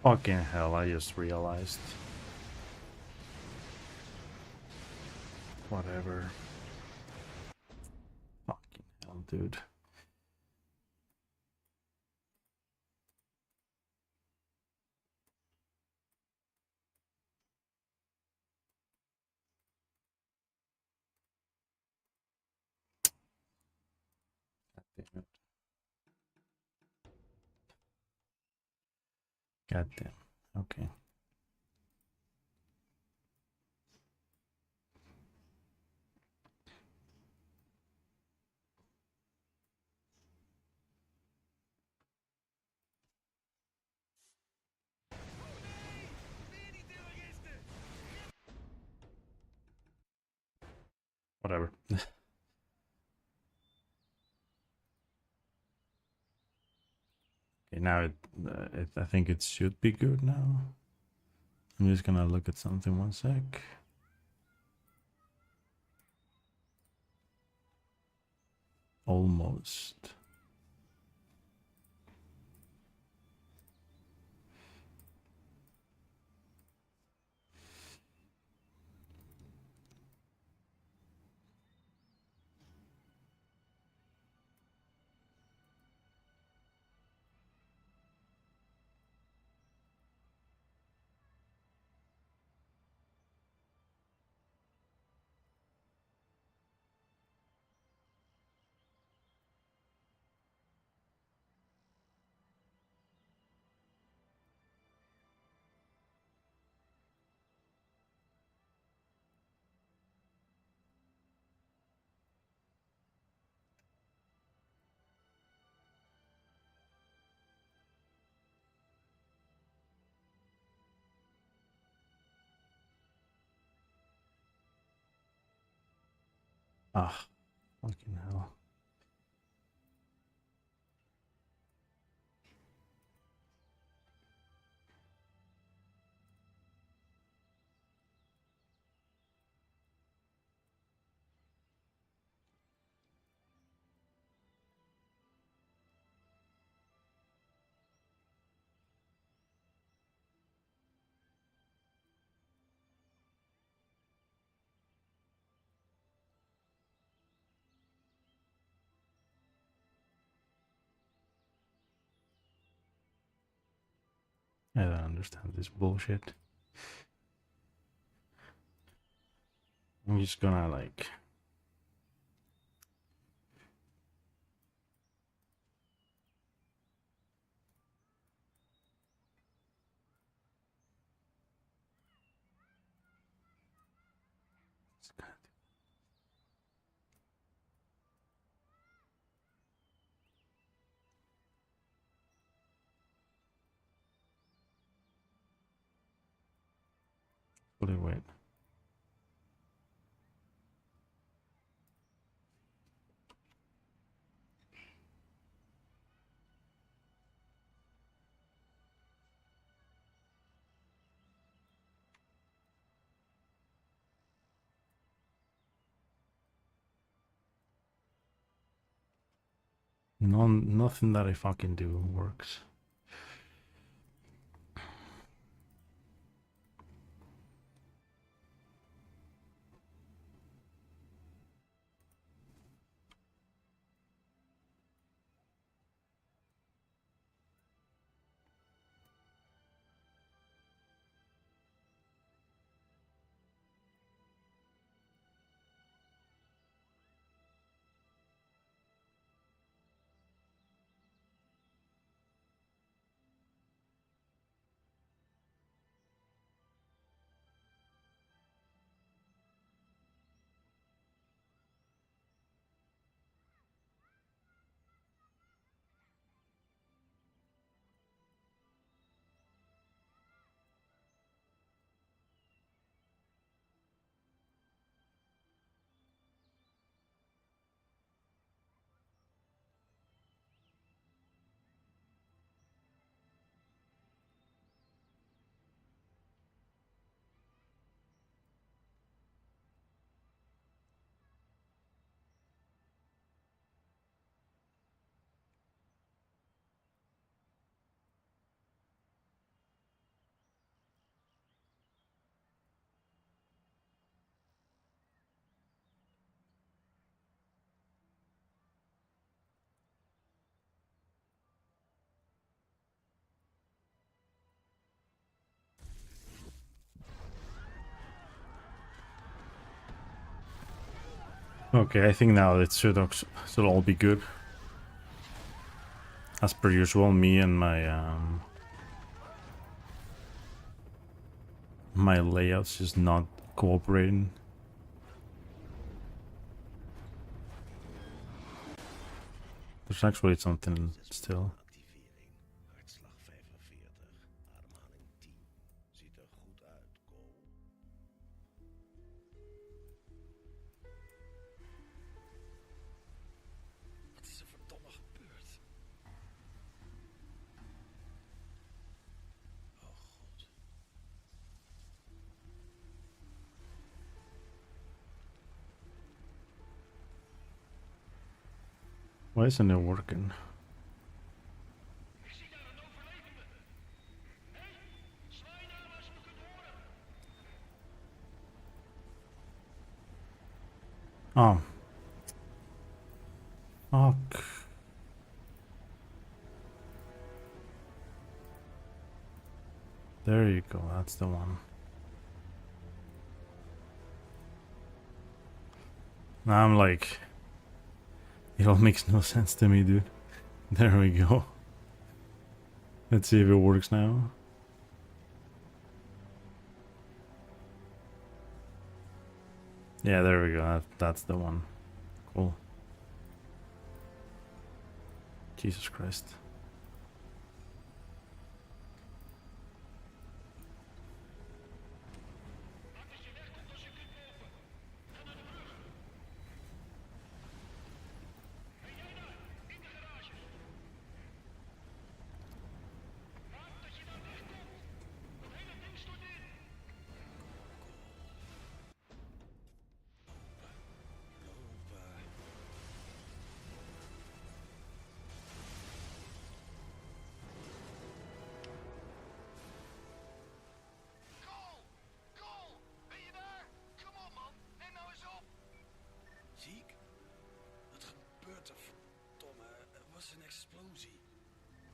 Fucking hell, I just realized. Whatever. Fucking hell, dude. God damn it. God damn. Okay. Whatever. Okay, now I think it should be good now. I'm just gonna look at something 1 sec. Almost. Ah, fucking hell. I don't understand this bullshit. I'm just gonna like. Wait. Nothing that I fucking do works. Okay, I think now it should all be good. As per usual, me and my layouts just not cooperating. There's actually something still. Hartslag 45, ademhaling 10. Ziet er goed uit, Cole. Wat is er verdomme gebeurd? Oh god. Why isn't it working? Ik zie daar een overlevende. Hé, zwaai naar als je me kunt horen. Oh. Fuck. There you go, that's the one. Now I'm like, it all makes no sense to me, dude. There we go. Let's see if it works now. Yeah, there we go. That's the one. Cool. Jesus Christ. Ziek? Wat gebeurt er, verdomme? Er was een explosie.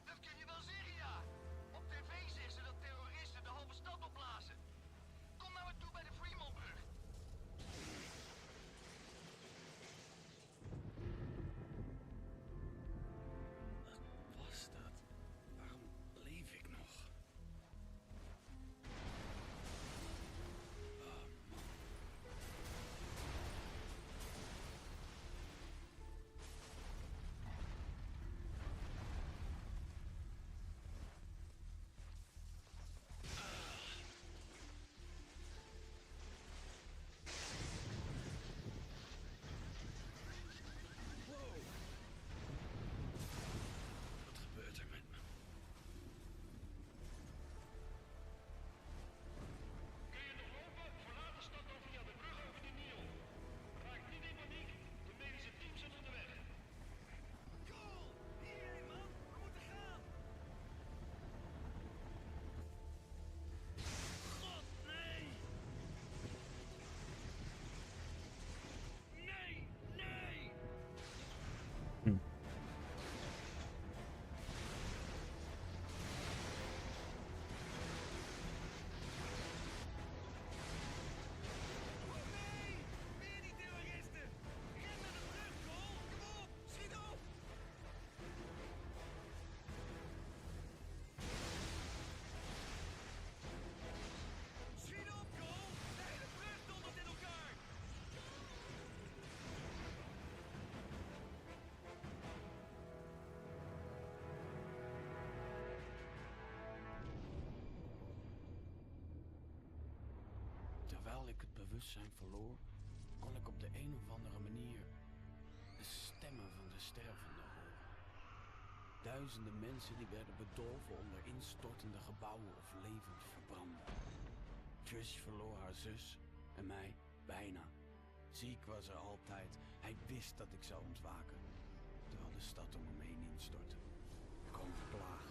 Dat kun je wel zeggen, ja. Op tv zeggen ze dat terroristen de halve stad opblazen. Kom nou maar toe bij de Freemanbrug. Wat was dat? Waarom leef ik nog? Wat gebeurt er met me? Kun je nog lopen? Verlaat de stad dan via de brug over de Niel. Raak niet in paniek. De medische teams zijn onderweg. Cool! Hierheen, man. We moeten gaan. God, nee! Nee! Nee! Weer die terroristen! Ren naar de brug, Cole! Kom op! Schiet op! Schiet op, Cole! De hele brug dondert in elkaar! Terwijl ik het bewustzijn verloor, kon ik op de een of andere manier de stemmen van de stervenden horen. Duizenden mensen die werden bedolven onder instortende gebouwen of levend verbranden. Trish verloor haar zus en mij bijna. Ziek was er altijd. Hij wist dat ik zou ontwaken, terwijl de stad om hem heen instortte. Er kwam een plaag,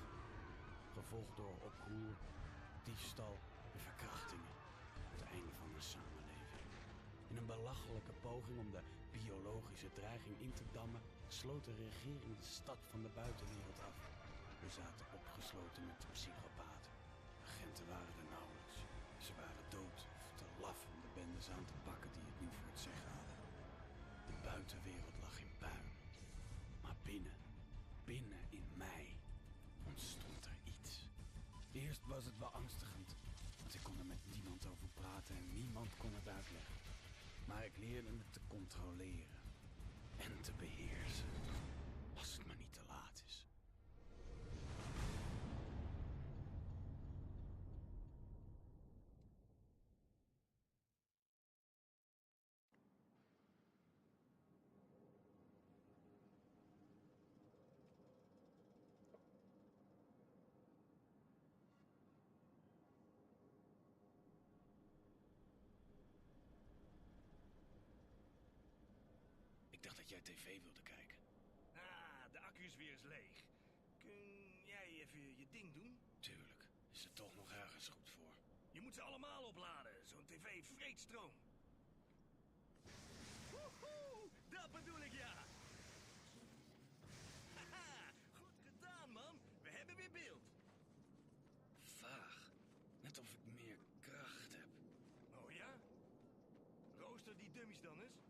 gevolgd door oproer, diefstal en verkrachtingen. Het einde van de samenleving. In een belachelijke poging om de biologische dreiging in te dammen, sloot de regering de stad van de buitenwereld af. We zaten opgesloten met de psychopaten. Agenten waren er nauwelijks. Ze waren dood of te laf om de bendes aan te pakken die het nu voor het zeggen hadden. De buitenwereld lag in puin. Maar binnen in mij, ontstond er iets. Eerst was het beangstigend, want ik kon er met niemand over praten en niemand kon het uitleggen. Maar ik leerde het te controleren en te beheersen, als het maar niet te laat is. Ik dacht dat jij tv wilde kijken. Ah, de accu is weer eens leeg. Kun jij even je ding doen? Tuurlijk, is er toch nog ergens goed voor. Je moet ze allemaal opladen. Zo'n tv vreet stroom. Woehoe, dat bedoel ik, ja. Haha, goed gedaan, man. We hebben weer beeld. Vaag, net of ik meer kracht heb. Oh ja? Rooster die dummies dan eens.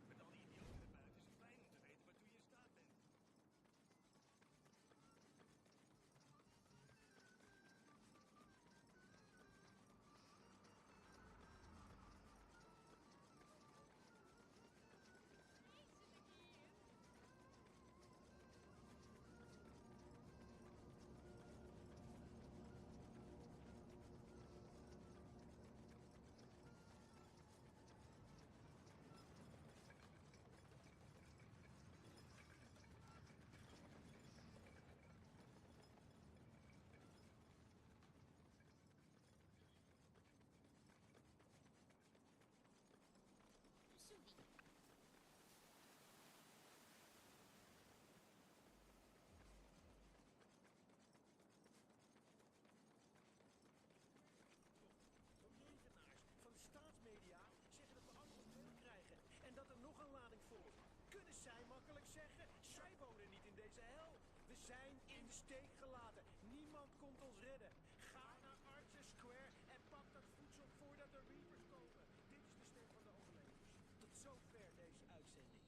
Met al die idioten erbuiten is het fijn om te weten waartoe je in staat bent. Van de staatsmedia zeggen dat we allemaal veel krijgen en dat er nog een lading volgt. Kunnen zij makkelijk zeggen? Zij wonen niet in deze hel. We zijn in de steek gelaten. Niemand komt ons redden. Ga naar Archer Square en pak dat voedsel voordat de Reapers komen. Dit is de stem van de overlevers. Tot zover deze uitzending.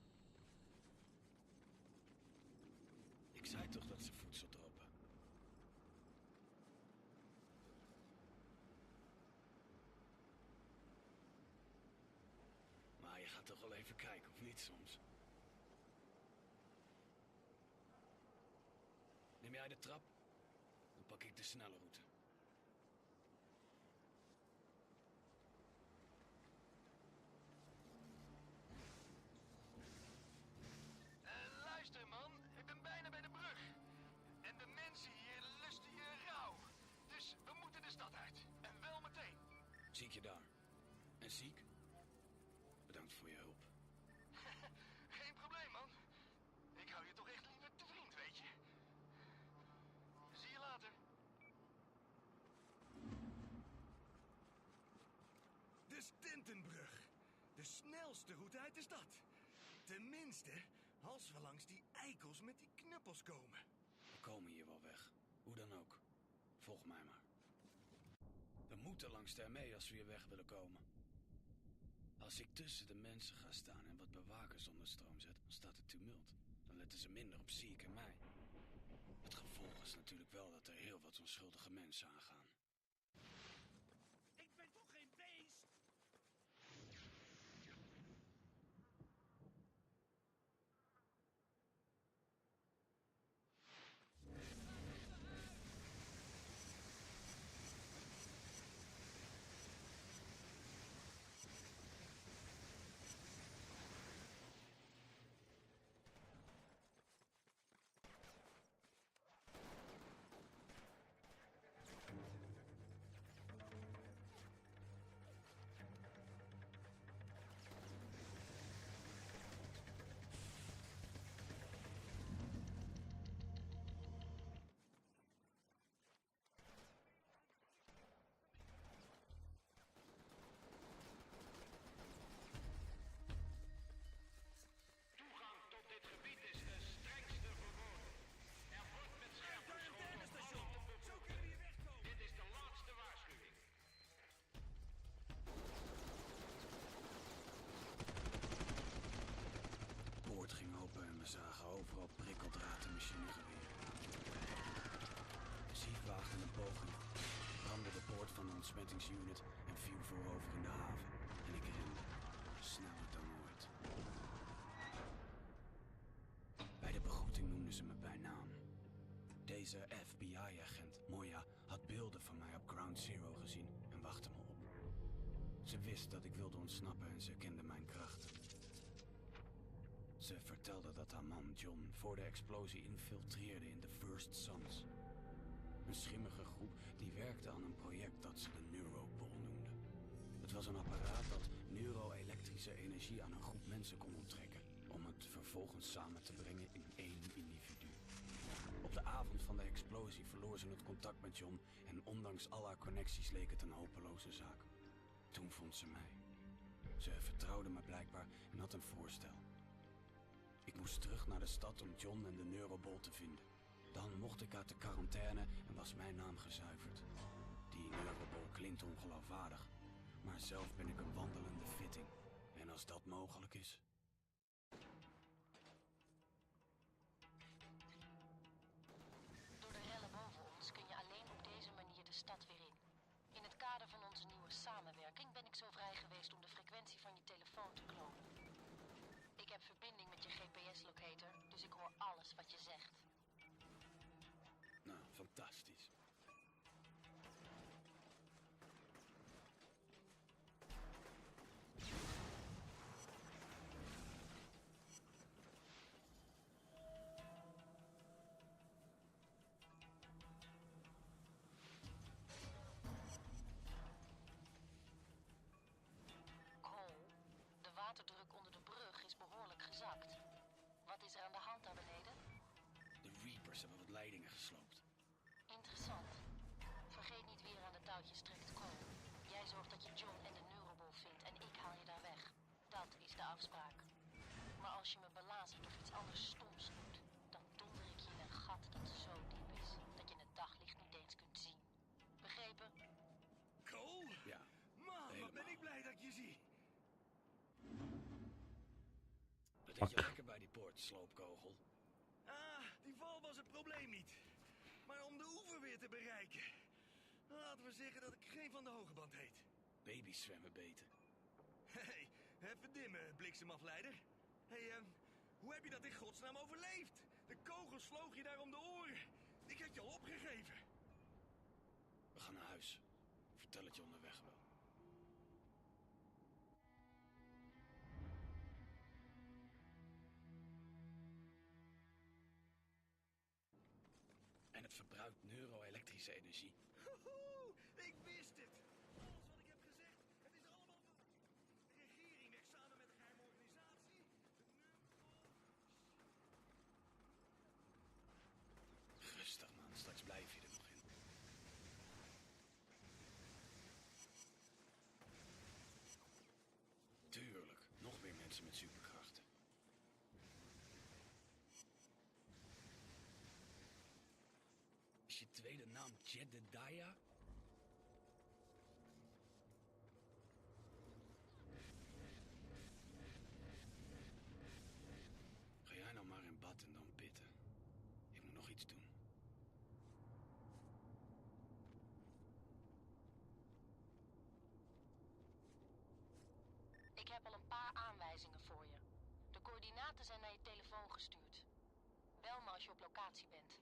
Ik zei toch dat ze voedsel droppen. Maar je gaat toch wel even kijken, of niet soms? Neem jij de trap? Dan pak ik de snelle route. Luister man, ik ben bijna bij de brug. En de mensen hier lusten je rauw. Dus we moeten de stad uit. En wel meteen. Zie ik je daar. En ziek? Bedankt voor je hulp. Geen probleem man. Ik hou je toch echt liever te vriend, weet je. Zie je later. De Stentenbrug. De snelste route uit de stad. Tenminste, als we langs die eikels met die knuppels komen. We komen hier wel weg. Hoe dan ook. Volg mij maar. We moeten langs de armee als we hier weg willen komen. Als ik tussen de mensen ga staan en wat bewakers onder stroom zet, dan staat het tumult. Dan letten ze minder op Ziek en mij. Het gevolg is natuurlijk wel dat er heel wat onschuldige mensen aangaan. Ik ben toch geen beest? ontsmettingsunit en viel voorover in de haven. En ik rende, sneller dan ooit. Bij de begroeting noemden ze me bij naam. Deze FBI-agent, Moya, had beelden van mij op Ground Zero gezien en wachtte me op. Ze wist dat ik wilde ontsnappen en ze kende mijn kracht. Ze vertelde dat haar man John voor de explosie infiltreerde in de First Sons. Een schimmige groep die werkte aan een project dat ze de Neuropol noemden. Het was een apparaat dat neuro-elektrische energie aan een groep mensen kon onttrekken, om het vervolgens samen te brengen in één individu. Op de avond van de explosie verloor ze het contact met John en ondanks al haar connecties leek het een hopeloze zaak. Toen vond ze mij. Ze vertrouwde me blijkbaar en had een voorstel. Ik moest terug naar de stad om John en de Neurobol te vinden. Dan mocht ik uit de quarantaine en was mijn naam gezuiverd. Die Neurobol klinkt ongeloofwaardig, maar zelf ben ik een wandelende fitting. En als dat mogelijk is... Door de rellen boven ons kun je alleen op deze manier de stad weer in. In het kader van onze nieuwe samenwerking ben ik zo vrij geweest om de frequentie van je telefoon te klonen. Ik heb verbinding met je GPS-locator, dus ik hoor alles wat je zegt. Nou, fantastisch. Cole, de waterdruk onder de brug is behoorlijk gezakt. Wat is er aan de hand daar beneden? De Reapers hebben wat leidingen gesloopt. Interessant. Vergeet niet wie er aan de touwtjes trekt, Cole. Jij zorgt dat je John en de Neurobol vindt en ik haal je daar weg. Dat is de afspraak. Maar als je me belazert of iets anders stoms doet, dan donder ik je in een gat dat zo diep is dat je het daglicht niet eens kunt zien. Begrepen? Cole? Ja, Man, wat ben helemaal. ik blij dat ik je zie. Dat deed je lekker bij die poort, sloopkogel. Ah, die val was het probleem niet. Maar om de oever weer te bereiken. Laten we zeggen dat ik geen van de hoge band heet. Baby's zwemmen beter. Hey, even dimmen, bliksemafleider. Hey, hoe heb je dat in godsnaam overleefd? De kogels vloog je daar om de oren. Ik had je al opgegeven. We gaan naar huis. Vertel het je onderweg wel. En het verbruikt neuro-elektrische energie. Hoehoe, ik wist het. Alles wat ik heb gezegd, het is allemaal waar. De regering werkt samen met de geheime organisatie. Rustig man, straks blijf je er nog in. Tuurlijk, nog meer mensen met superkrachten. Is je tweede naam Jedediah? Ga jij nou maar in bad en dan pitten. Ik moet nog iets doen. Ik heb al een paar aanwijzingen voor je. De coördinaten zijn naar je telefoon gestuurd. Bel me als je op locatie bent.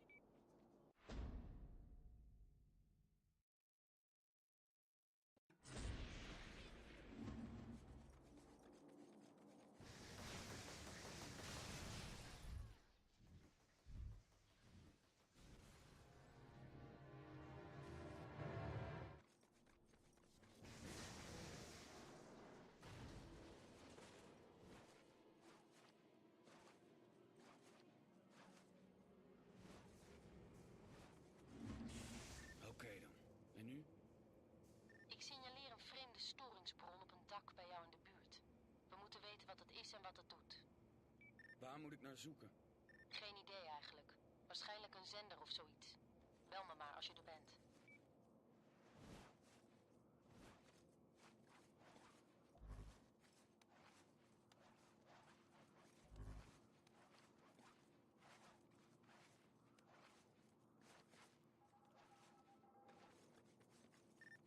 Oké dan. En nu? Ik signaleer een vreemde storingsbron op een dak bij jou in de buurt. We moeten weten wat het is en wat het doet. Waar moet ik naar zoeken? Geen idee eigenlijk. Waarschijnlijk een zender of zoiets. Bel me maar als je er bent.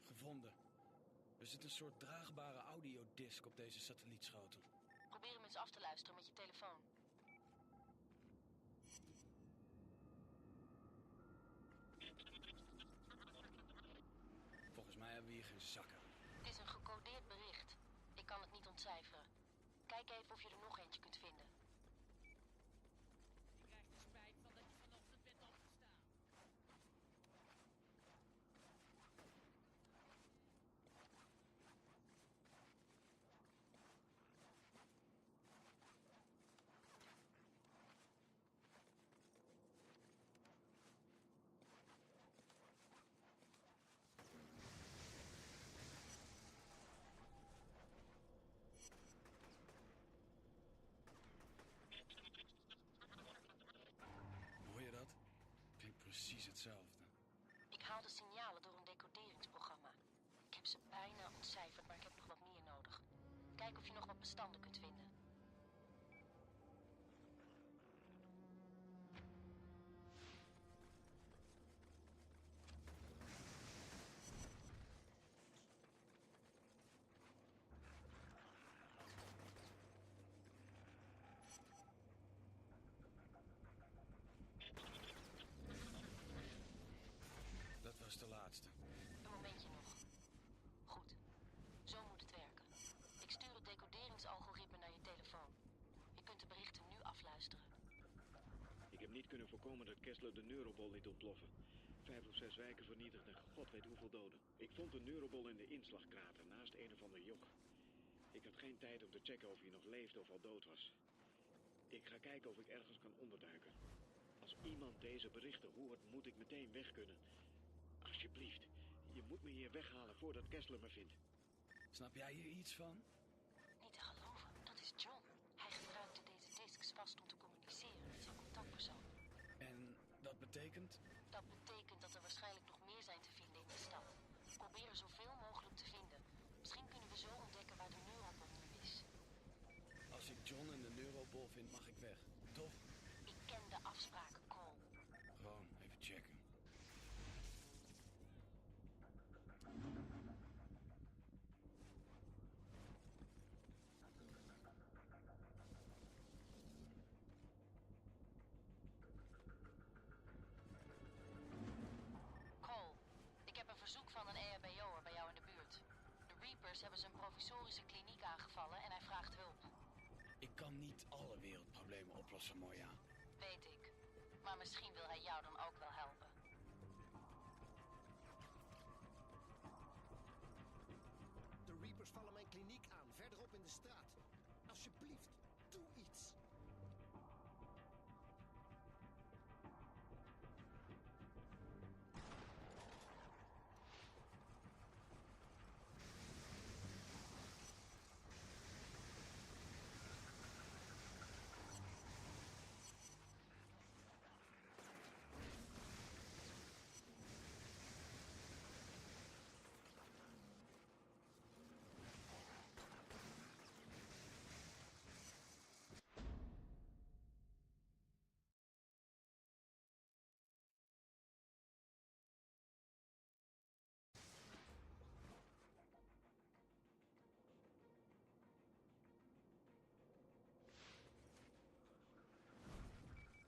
Gevonden. Er zit een soort draagbare audiodisc op deze satellietschotel. Probeer hem eens af te luisteren met je telefoon. Volgens mij hebben we hier geen zakken. Het is een gecodeerd bericht. Ik kan het niet ontcijferen. Kijk even of je er nog eentje kunt vinden. Je krijgt er spijt van dat je vanochtend bent opgestaan. Hoor je dat? Klinkt precies hetzelfde. Ik haal de signalen door een decoderingsprogramma. Ik heb ze bijna ontcijferd, maar ik heb nog wat meer nodig. Kijk of je nog wat bestanden kunt vinden. Dat was de laatste. Een momentje nog. Goed. Zo moet het werken. Ik stuur het decoderingsalgoritme naar je telefoon. Je kunt de berichten nu afluisteren. Ik heb niet kunnen voorkomen dat Kessler de neurobol liet ontploffen. 5 of 6 wijken vernietigd en god weet hoeveel doden. Ik vond de neurobol in de inslagkrater naast een of ander joch. Ik had geen tijd om te checken of hij nog leefde of al dood was. Ik ga kijken of ik ergens kan onderduiken. Als iemand deze berichten hoort, moet ik meteen weg kunnen. Alsjeblieft, je moet me hier weghalen voordat Kessler me vindt. Snap jij hier iets van? Niet te geloven, dat is John. Hij gebruikte deze discs vast om te communiceren met zijn contactpersoon. En dat betekent? Dat betekent dat er waarschijnlijk nog meer zijn te vinden in de stad. Probeer er zoveel mogelijk te vinden. Misschien kunnen we zo ontdekken waar de neurobol nu is. Als ik John en de neurobol vind, mag ik weg. Toch? Ik ken de afspraken, Cole. Gewoon even checken. Cole, ik heb een verzoek van een EHBO'er bij jou in de buurt. De Reapers hebben zijn provisorische kliniek aangevallen en hij vraagt hulp. Ik kan niet alle wereldproblemen oplossen, Moya. Weet ik. Maar misschien wil hij jou dan ook wel helpen. De Reapers vallen mijn kliniek aan, verderop in de straat. Alsjeblieft, doe iets.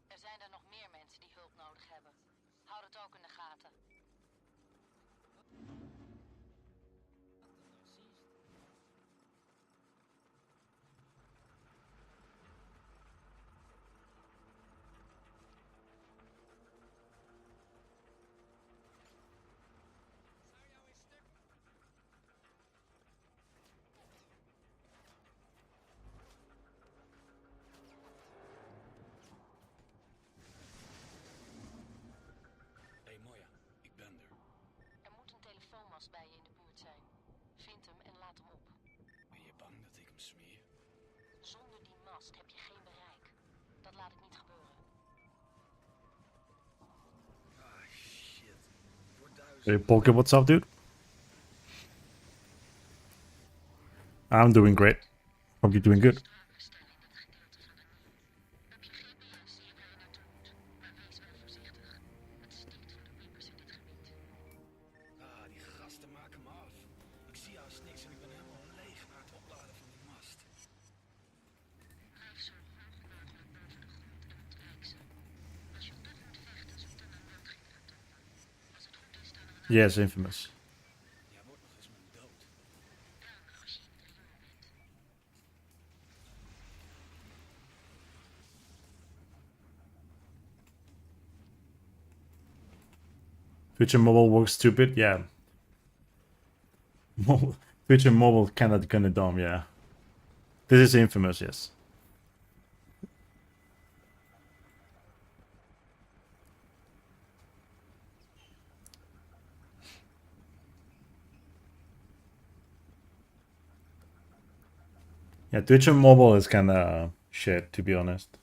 Er zijn er nog meer mensen die hulp nodig hebben. Houd het ook in de gaten. Zou jou eens stuk. Hé Moya, ik ben er. Er moet een telefoonmast bij je in de buurt zijn. Vind hem en laat hem op. Ben je bang dat ik hem smeer? Zonder die mast heb je geen bereik. Dat laat ik niet gebeuren. Ah, shit. Voor 1000. Hey, Polka, what's up, dude? I'm doing great. Hope you're doing good. Heb je GPS, zie je waar je naartoe moet. Maar wees wel voorzichtig. Het stinkt van de Reapers in dit gebied. Ah, die gasten maken me af. Ik zie haast niks Yes, Infamous. Jij wordt nog eens mijn dood. Twitch and mobile works stupid, yeah. Twitch and mobile kinda dumb, yeah. This is Infamous, yes. Yeah, Twitch and mobile is kinda shit, to be honest.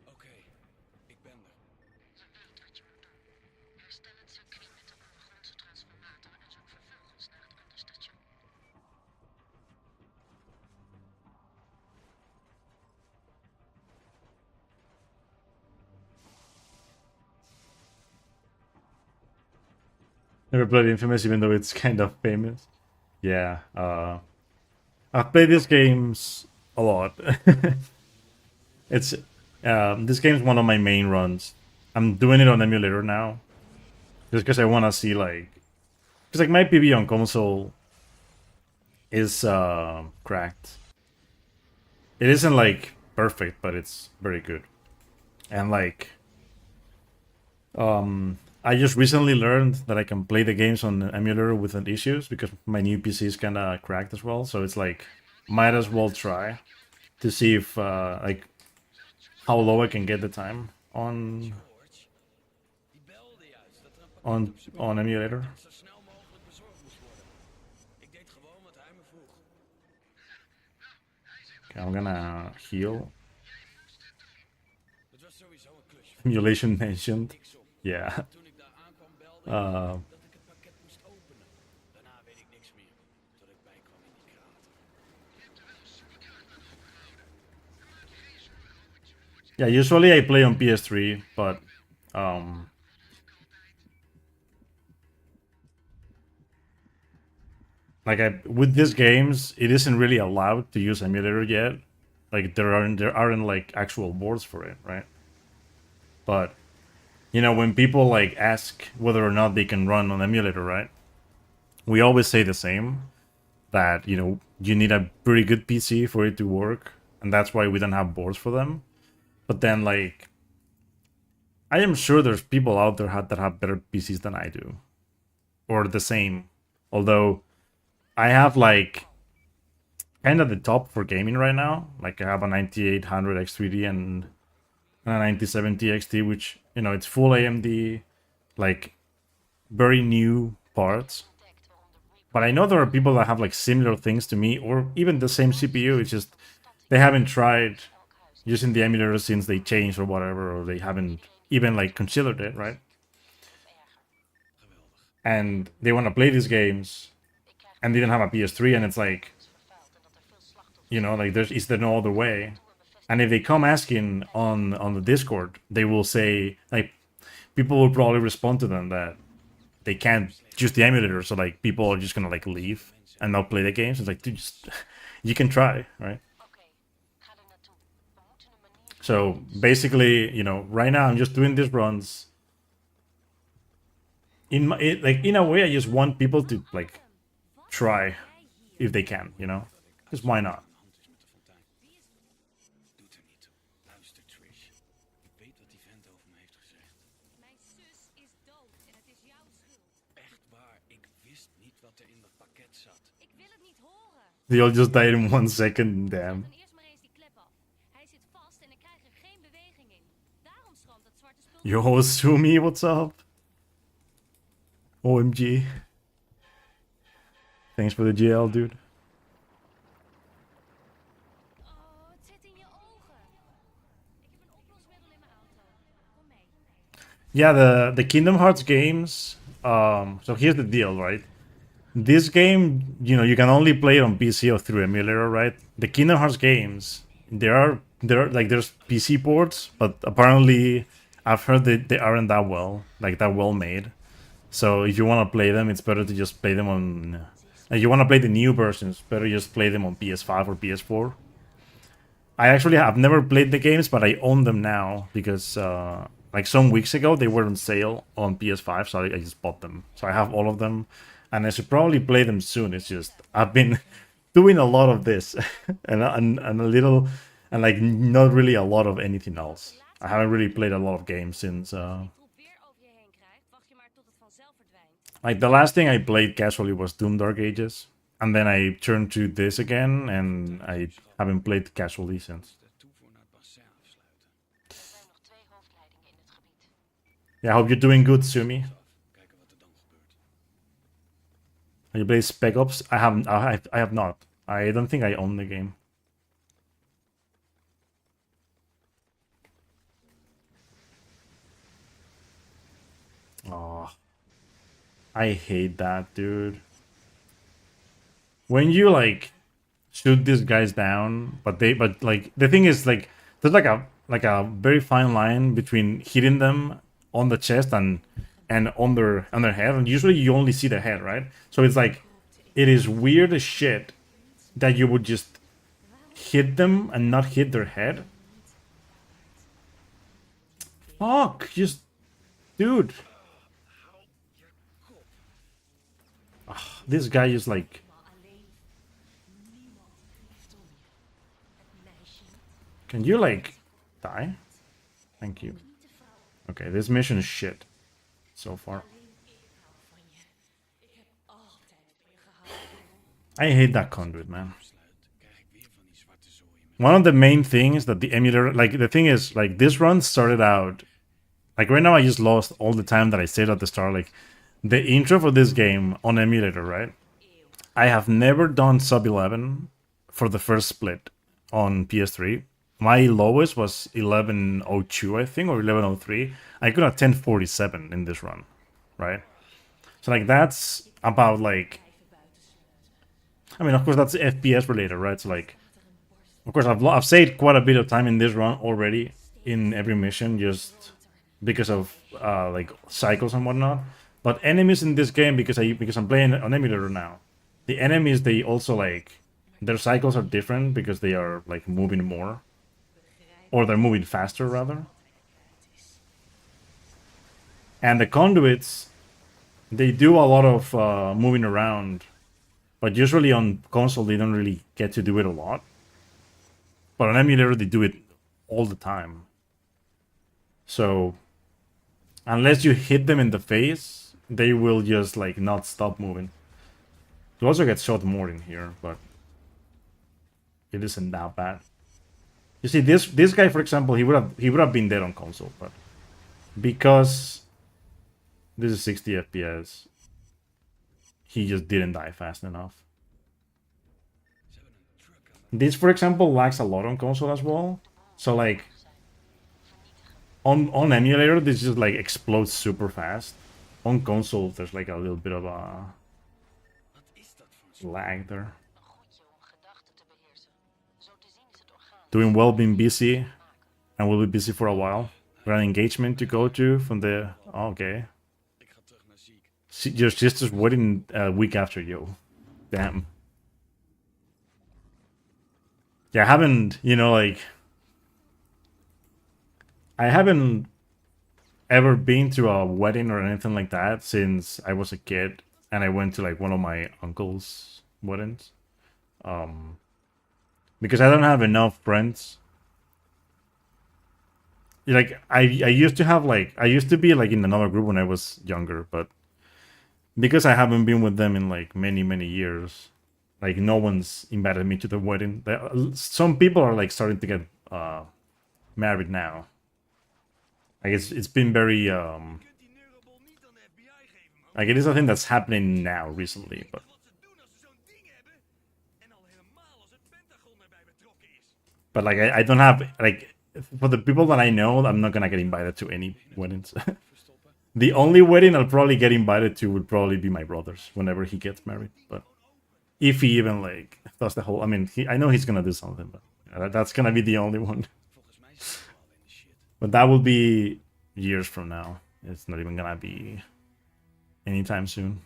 Oké, ik ben er. Je weet wat je moet doen. Herstel het circuit met de ondergrondse transformator en zoek vervolgens naar het onderstation. Never played Infamous, even though it's kind of famous. Yeah, I've played these games a lot. It's this game's one of my main runs. I'm doing it on emulator now, just because I want to see like, because like my PB on console is cracked. It isn't like perfect, but it's very good, and like I just recently learned that I can play the games on the emulator without issues because my new PC is kind of cracked as well. So it's like, might as well try to see if like how low I can get the time on George, die belde juist dat er een pakket op zijn on emulator. zo snel mogelijk bezorgd moest worden. Ik deed gewoon wat hij me vroeg. Okay, I'm gonna heal. Het was sowieso een klusje. Emulation mentioned. Niks op. Yeah. Toen ik daar aankwam belde hij Uh, dat ik het pakket moest openen. Daarna weet ik niks meer. Tot ik bijkwam in die krater. yeah, usually I play on PS3, but like with these games, it isn't really allowed to use emulator yet. Like there aren't like actual boards for it, right? But you know, when people like ask whether or not they can run on emulator, right? We always say the same, that you know, you need a pretty good PC for it to work, and that's why we don't have boards for them. But then like I am sure there's people out there that have better PCs than I do, or the same. Although I have like kind of the top for gaming right now. Like I have a 9800 X3D and a 9070 XT, which you know it's full AMD, like very new parts. But I know there are people that have like similar things to me, or even the same CPU. It's just they haven't tried using the emulator since they changed or whatever, or they haven't even like considered it, right? And they want to play these games, and they didn't have a PS3, and it's like, you know, like is there no other way? And if they come asking on the Discord, they will say like, people will probably respond to them that they can't use the emulator, so like people are just gonna like leave and not play the games. It's like, dude, just you can try, right? So basically, you know, right now I'm just doing these runs. Like in a way, I just want people to like try if they can, you know, because why not? Doet er niet toe. Luister, Trish. Ik weet wat die vent over me heeft gezegd. Mijn zus is dood en het is jouw schuld. Echt waar, ik wist niet wat er in dat pakket zat. Ik wil het niet horen. They all just died in 1 second, damn. En eerst maar eens die klep af. Hij zit vast en ik krijg er geen beweging in. Daarom stroomt dat zwarte spul. Yo, Sumi, what's up? OMG. Thanks for the GL, dude. Oh, het zit in je ogen. Ik heb een oplosmiddel in mijn auto. Kom mee. Yeah, the Kingdom Hearts games. So here's the deal, right? This game, you know, you can only play it on PC or through emulator, right? The Kingdom Hearts games, there are like there's PC ports, but apparently I've heard that they aren't that well, like that well made. So if you want to play them, it's better to just play them and you want to play the new versions, better just play them on PS5 or PS4. I actually have never played the games, but I own them now because like some weeks ago they were on sale on PS5, so I just bought them. So I have all of them, and I should probably play them soon. It's just I've been doing a lot of this and a little and like not really a lot of anything else. I haven't really played a lot of games since Troep weer over je heen krijgt, wacht je maar tot het vanzelf verdwijnt. like the last thing I played casually was Doom Dark Ages, and then I turned to this again, and I haven't played casually since. Daartoe voor naar het bassin afsluiten. Er zijn nog 2 hoofdleidingen in het gebied. Yeah, I hope you're doing good, Sumi. Kijken wat er dan gebeurt. You play Spec Ops? I haven't. I have not. I don't think I own the game. Oh, I hate that, dude. When you like shoot these guys down, but like the thing is like there's like a very fine line between hitting them on the chest and on their head, and usually you only see the head, right? So it's like it is weird as shit that you would just hit them and not hit their head. Fuck, just dude. Ugh, this guy is like. Can you like die? Thank you. Okay, this mission is shit so far. I hate that conduit, man. Krijg ik weer van die zwarte zooi in mijn One of the main things that the emulator, like the thing is, like this run started out, like right now I just lost all the time that I said at the start. Like the intro for this game on emulator, right? I have never done sub 11 for the first split on PS3. My lowest was 1102, I think, or 1103. I got a 1047 in this run, right? So like that's about like, I mean, of course that's FPS related, right? So like, of course I've saved quite a bit of time in this run already in every mission just because of like cycles and whatnot. But enemies in this game, because I'm playing on emulator now, the enemies, they also like their cycles are different because they are like moving more. Or they're moving faster, rather. And the conduits, they do a lot of moving around. But usually on console, they don't really get to do it a lot. But on emulator, they do it all the time. So, unless you hit them in the face, they will just, like, not stop moving. You also get shot more in here, but it isn't that bad. You see, this guy, for example, he would have been dead on console, but because this is 60 FPS, he just didn't die fast enough. This, for example, lags a lot on console as well. So like on emulator, this just like explodes super fast. On console, there's like a little bit of a lag there. Doing well, being busy, and we'll be busy for a while. We got an engagement to go to from the. Oh, okay. Ik ga terug naar ziek. Your sister's wedding a week after you. Damn. Yeah, I haven't, you know, like. I haven't ever been to a wedding or anything like that since I was a kid, and I went to like one of my uncle's weddings. Because I don't have enough friends. Like I used to have like I used to be like in another group when I was younger, but because I haven't been with them in like many years, like no one's invited me to the wedding. Some people are like starting to get married now. Like it's been very Je kunt die Neurobol niet aan de FBI geven, man. like it is a thing that's happening now recently, but Wat ze doen als ze zo'n ding hebben. En al helemaal als het Pentagon erbij betrokken is. but like I don't have like for the people that I know, I'm not gonna get invited to any weddings. Verstoppen. The only wedding I'll probably get invited to would probably be my brother's whenever he gets married. But if he even like does the whole, I mean, I know he's gonna do something, but that's gonna be the only one. Volgens mij zit er al in de shit. But that will be years from now. It's not even gonna be anytime soon.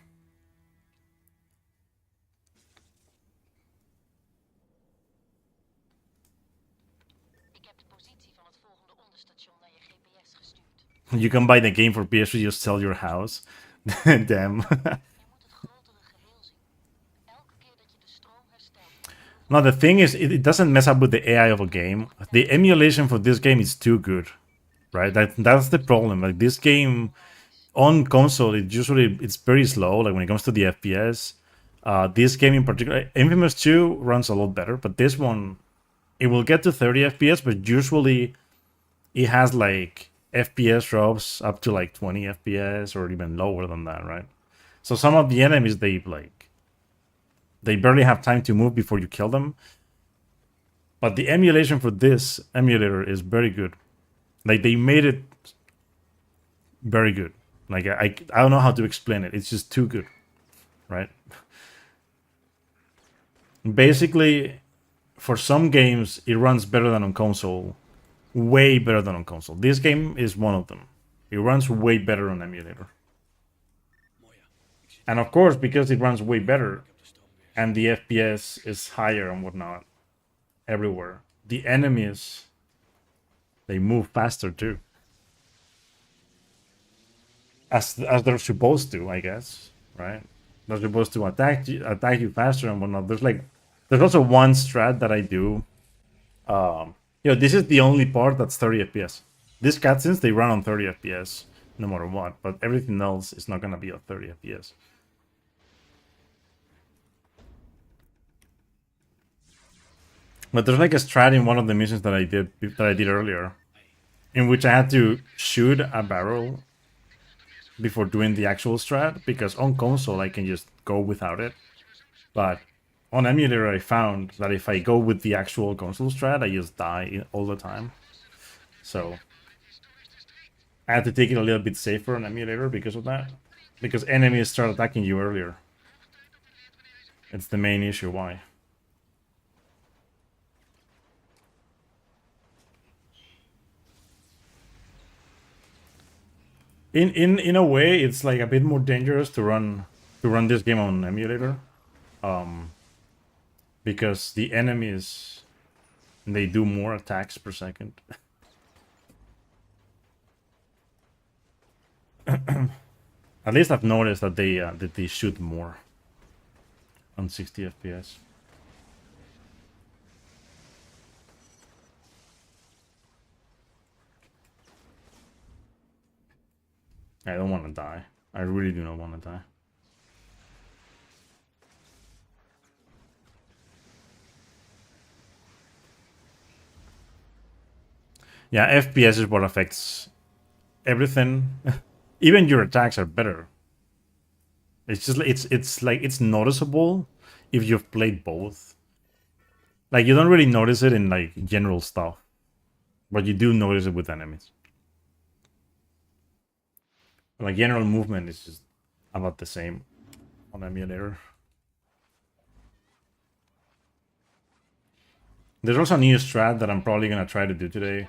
ladestation naar je GPS gestuurd. You can buy the game for PS3, just sell your house. Damn. Je moet het grotere geheel zien. Elke keer dat je de stroom herstelt, No, the thing is, it doesn't mess up with the AI of a game. The emulation for this game is too good, right? That's the problem. Like this game on console, it's very slow. Like when it comes to the FPS, this game in particular, Infamous 2 runs a lot better, but this one, it will get to 30 FPS, but usually it has like FPS drops up to like 20 FPS or even lower than that, right? So some of the enemies, they barely have time to move before you kill them. But the emulation for this emulator is very good. Like they made it very good. Like I don't know how to explain it. It's just too good, right? Basically, for some games, it runs better than on console. Way better than on console. This game is one of them. It runs way better on emulator. And of course, because it runs way better, and the FPS is higher and whatnot, everywhere, the enemies, they move faster too. As they're supposed to, I guess, right? They're supposed to attack you faster and whatnot. There's also one strat that I do. This is the only part that's 30 FPS. These cutscenes, they run on 30 FPS no matter what, but everything else is not gonna be at 30 FPS. But there's like a strat in one of the missions that I did earlier, in which I had to shoot a barrel before doing the actual strat, because on console I can just go without it. But on emulator I found that if I go with the actual console strat, I just die all the time. So I had to take it a little bit safer on emulator because of that. Because enemies start attacking you earlier. It's the main issue why. In a way, it's like a bit more dangerous to run this game on emulator, because the enemies, they do more attacks per second. At least I've noticed that they shoot more on 60 FPS. I don't want to die. I really do not want to die. Yeah, FPS is what affects everything. Even your attacks are better. It's just it's noticeable if you've played both. Like you don't really notice it in like general stuff, but you do notice it with enemies. Like general movement is just about the same on emulator. There's also a new strat that I'm probably gonna try to do today.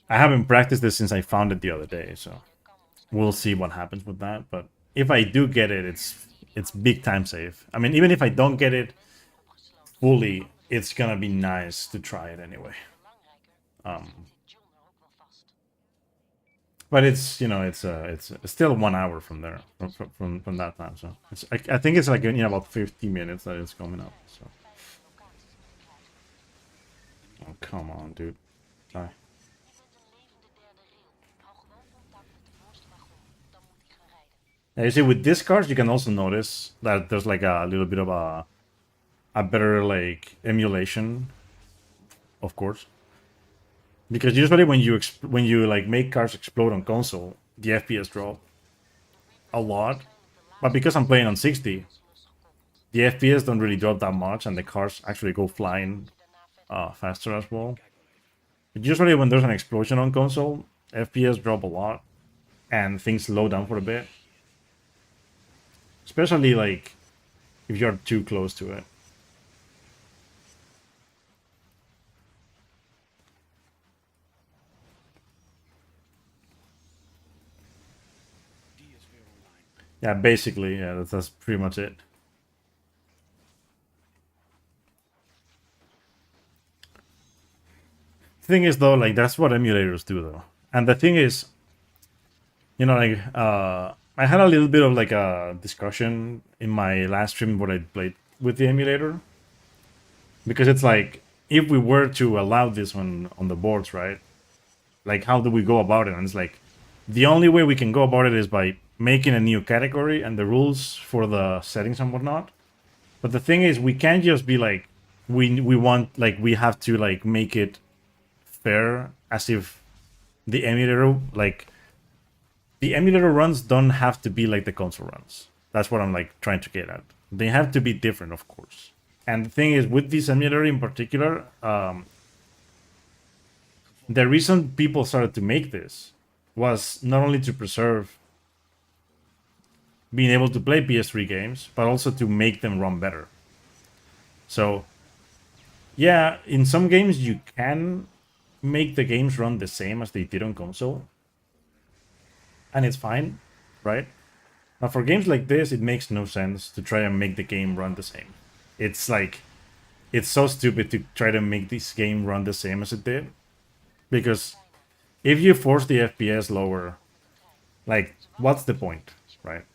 I haven't practiced this since I found it the other day, so we'll see what happens with that. But if I do get it, it's big time safe. I mean, even if I don't get it fully, it's gonna be nice to try it anyway. But it's it's still 1 hour from there from that time. So I think it's like about 50 minutes that it's coming up. So oh come on, dude, die. Now, you see, with this card, you can also notice that there's like a little bit of a better like emulation, of course. Because usually when you like make cars explode on console, the FPS drop a lot. But because I'm playing on 60, the FPS don't really drop that much, and the cars actually go flying faster as well. But usually when there's an explosion on console, FPS drop a lot, and things slow down for a bit. Especially like if you're too close to it. Yeah, basically, yeah, that's pretty much it. thing is though, like that's what emulators do though. And the thing is, you know, like I had a little bit of like a discussion in my last stream what I played with the emulator. Because it's like if we were to allow this on the boards, right? Like how do we go about it? And it's like the only way we can go about it is by making a new category and the rules for the settings and whatnot. But the thing is we can't just be like we want like we have to like make it fair as if the emulator like the emulator runs don't have to be like the console runs. That's what I'm like trying to get at. They have to be different, of course. And the thing is, with this emulator in particular, the reason people started to make this was not only to preserve being able to play PS3 games, but also to make them run better. So, yeah, in some games you can make the games run the same as they did on console, and it's fine, right? But for games like this, it makes no sense to try and make the game run the same. It's like, it's so stupid to try to make this game run the same as it did. Because if you force the FPS lower, like, what's the point, right?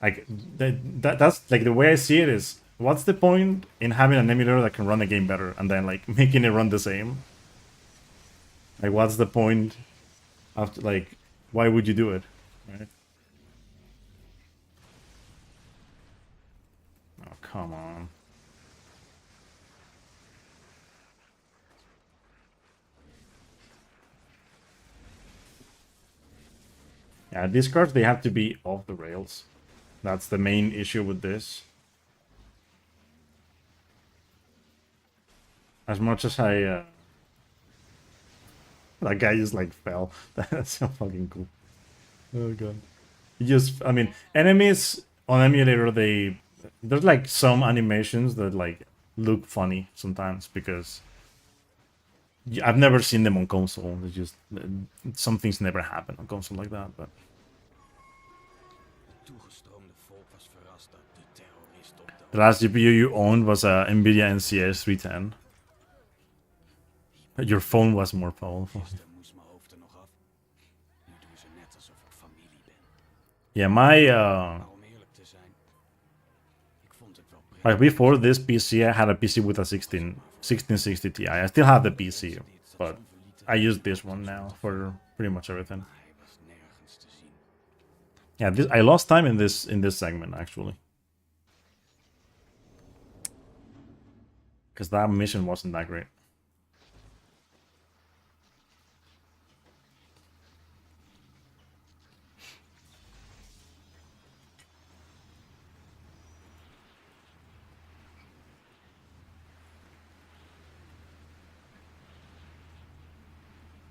Like, that's like the way I see it is, what's the point in having an emulator that can run the game better and then like making it run the same? Like, what's the point after, like, why would you do it, right? Oh, come on. Yeah, these cards, they have to be off the rails. That's the main issue with this. As much as I... that guy just, like, fell. That's so fucking cool. Oh, God. You just... I mean, enemies on emulator, they... There's, like, some animations that, like, look funny sometimes because... I've never seen them on console. It's just... Some things never happen on console like that, but... Toegestroomde volk was verrast dat de terrorist op de The last GPU you owned was a NVIDIA NCS 310. But your phone was more powerful. Gisteren moest mijn hoofd er nog af. Nu doen ze net alsof ik familie ben. Yeah, my... Maar om eerlijk te zijn, ik vond het wel prettig. Like before this PC, I had a PC with a 1660 Ti. I still have the PC, but I use this one now for pretty much everything. Hij was nergens te zien. Yeah, I lost time in this segment actually, because that mission wasn't that great.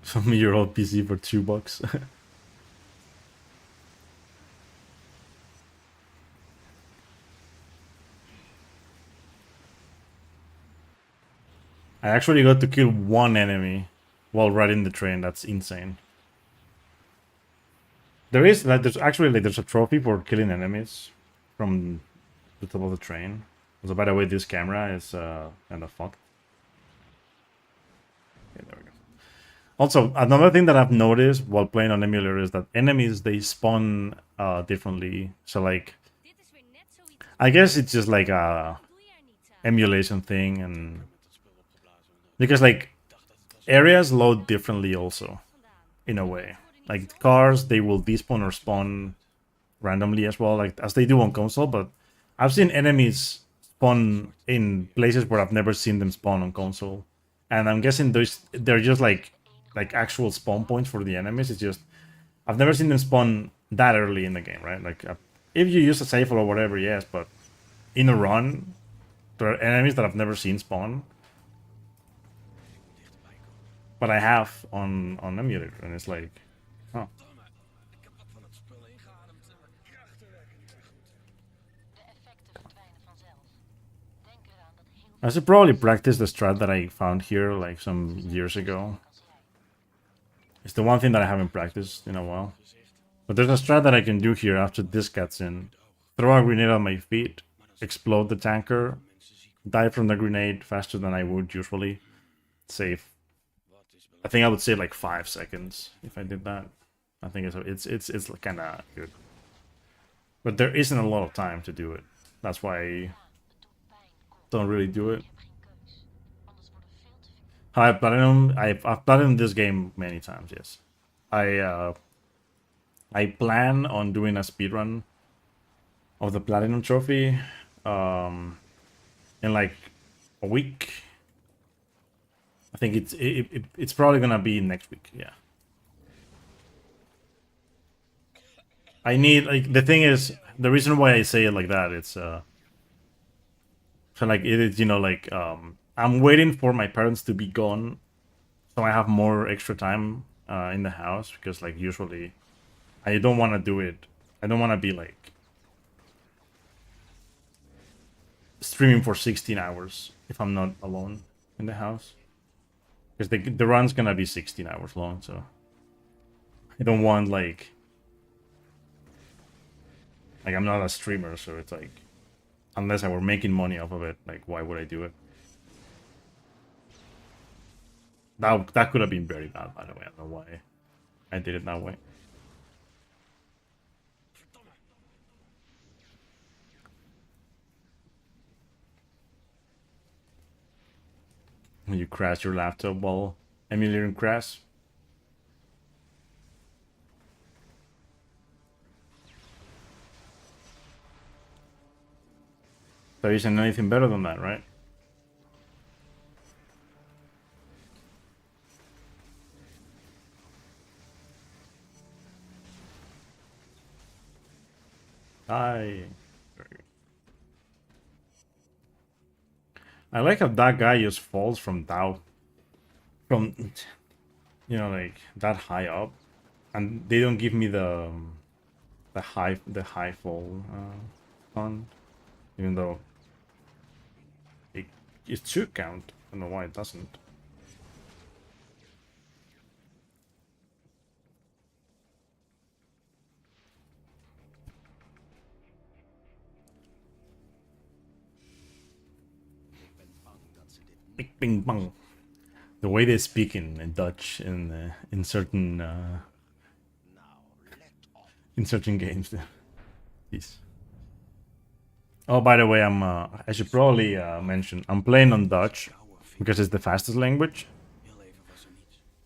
Some year old PC for $2. I actually got to kill one enemy while riding the train. That's insane. There's actually like there's a trophy for killing enemies from the top of the train. So by the way, this camera is kind of fucked. Okay, there we go. Also, another thing that I've noticed while playing on emulator is that enemies, they spawn differently. So like, Dit is weer net zoiets. I guess it's just like a Doe je er niets aan. emulation thing, and because like areas load differently also in a way. Like cars, they will despawn or spawn randomly as well, like as they do on console. But I've seen enemies spawn in places where I've never seen them spawn on console, and I'm guessing they're just like actual spawn points for the enemies. It's just I've never seen them spawn that early in the game, right? Like if you use a safe or whatever, yes, but in a run, there are enemies that I've never seen spawn. But I have on emulator, and it's like, oh. Ik heb wat van het spul ingeademd en mijn krachten werken niet meer goed. De effecten verdwijnen vanzelf. Denk eraan dat heel I should probably practice the strat that I found here like some years ago. als jij. It's the one thing that I haven't practiced in a while. But there's a strat that I can do here after this gets in. Throw a grenade on my feet, explode the tanker, die from the grenade faster than I would usually. Save. Wat is I think I would say like 5 seconds if I did that. I think it's kind of good. But there isn't a lot of time to do it. That's why I don't really do it. I've platinum this game many times. Yes, I plan on doing a speedrun of the platinum trophy in like a week. I think it's probably gonna be next week. Yeah. I need like the thing is the reason why I say it like that. It's so like it is like I'm waiting for my parents to be gone, so I have more extra time in the house because like usually I don't want to do it. I don't want to be like streaming for 16 hours if I'm not alone in the house. Because the run's gonna be 16 hours long, so I don't want like I'm not a streamer, so it's like unless I were making money off of it, like why would I do it? That could have been very bad, by the way. I don't know why I did it that way. When you crash your laptop while emulating crash. There isn't anything better than that, right? I like how that guy just falls from like that high up, and they don't give me the high fall on, even though it should count. I don't know why it doesn't. Big bing bang. The way they speak in Dutch in certain games. Peace. Oh, by the way, I should probably mention I'm playing on Dutch because it's the fastest language.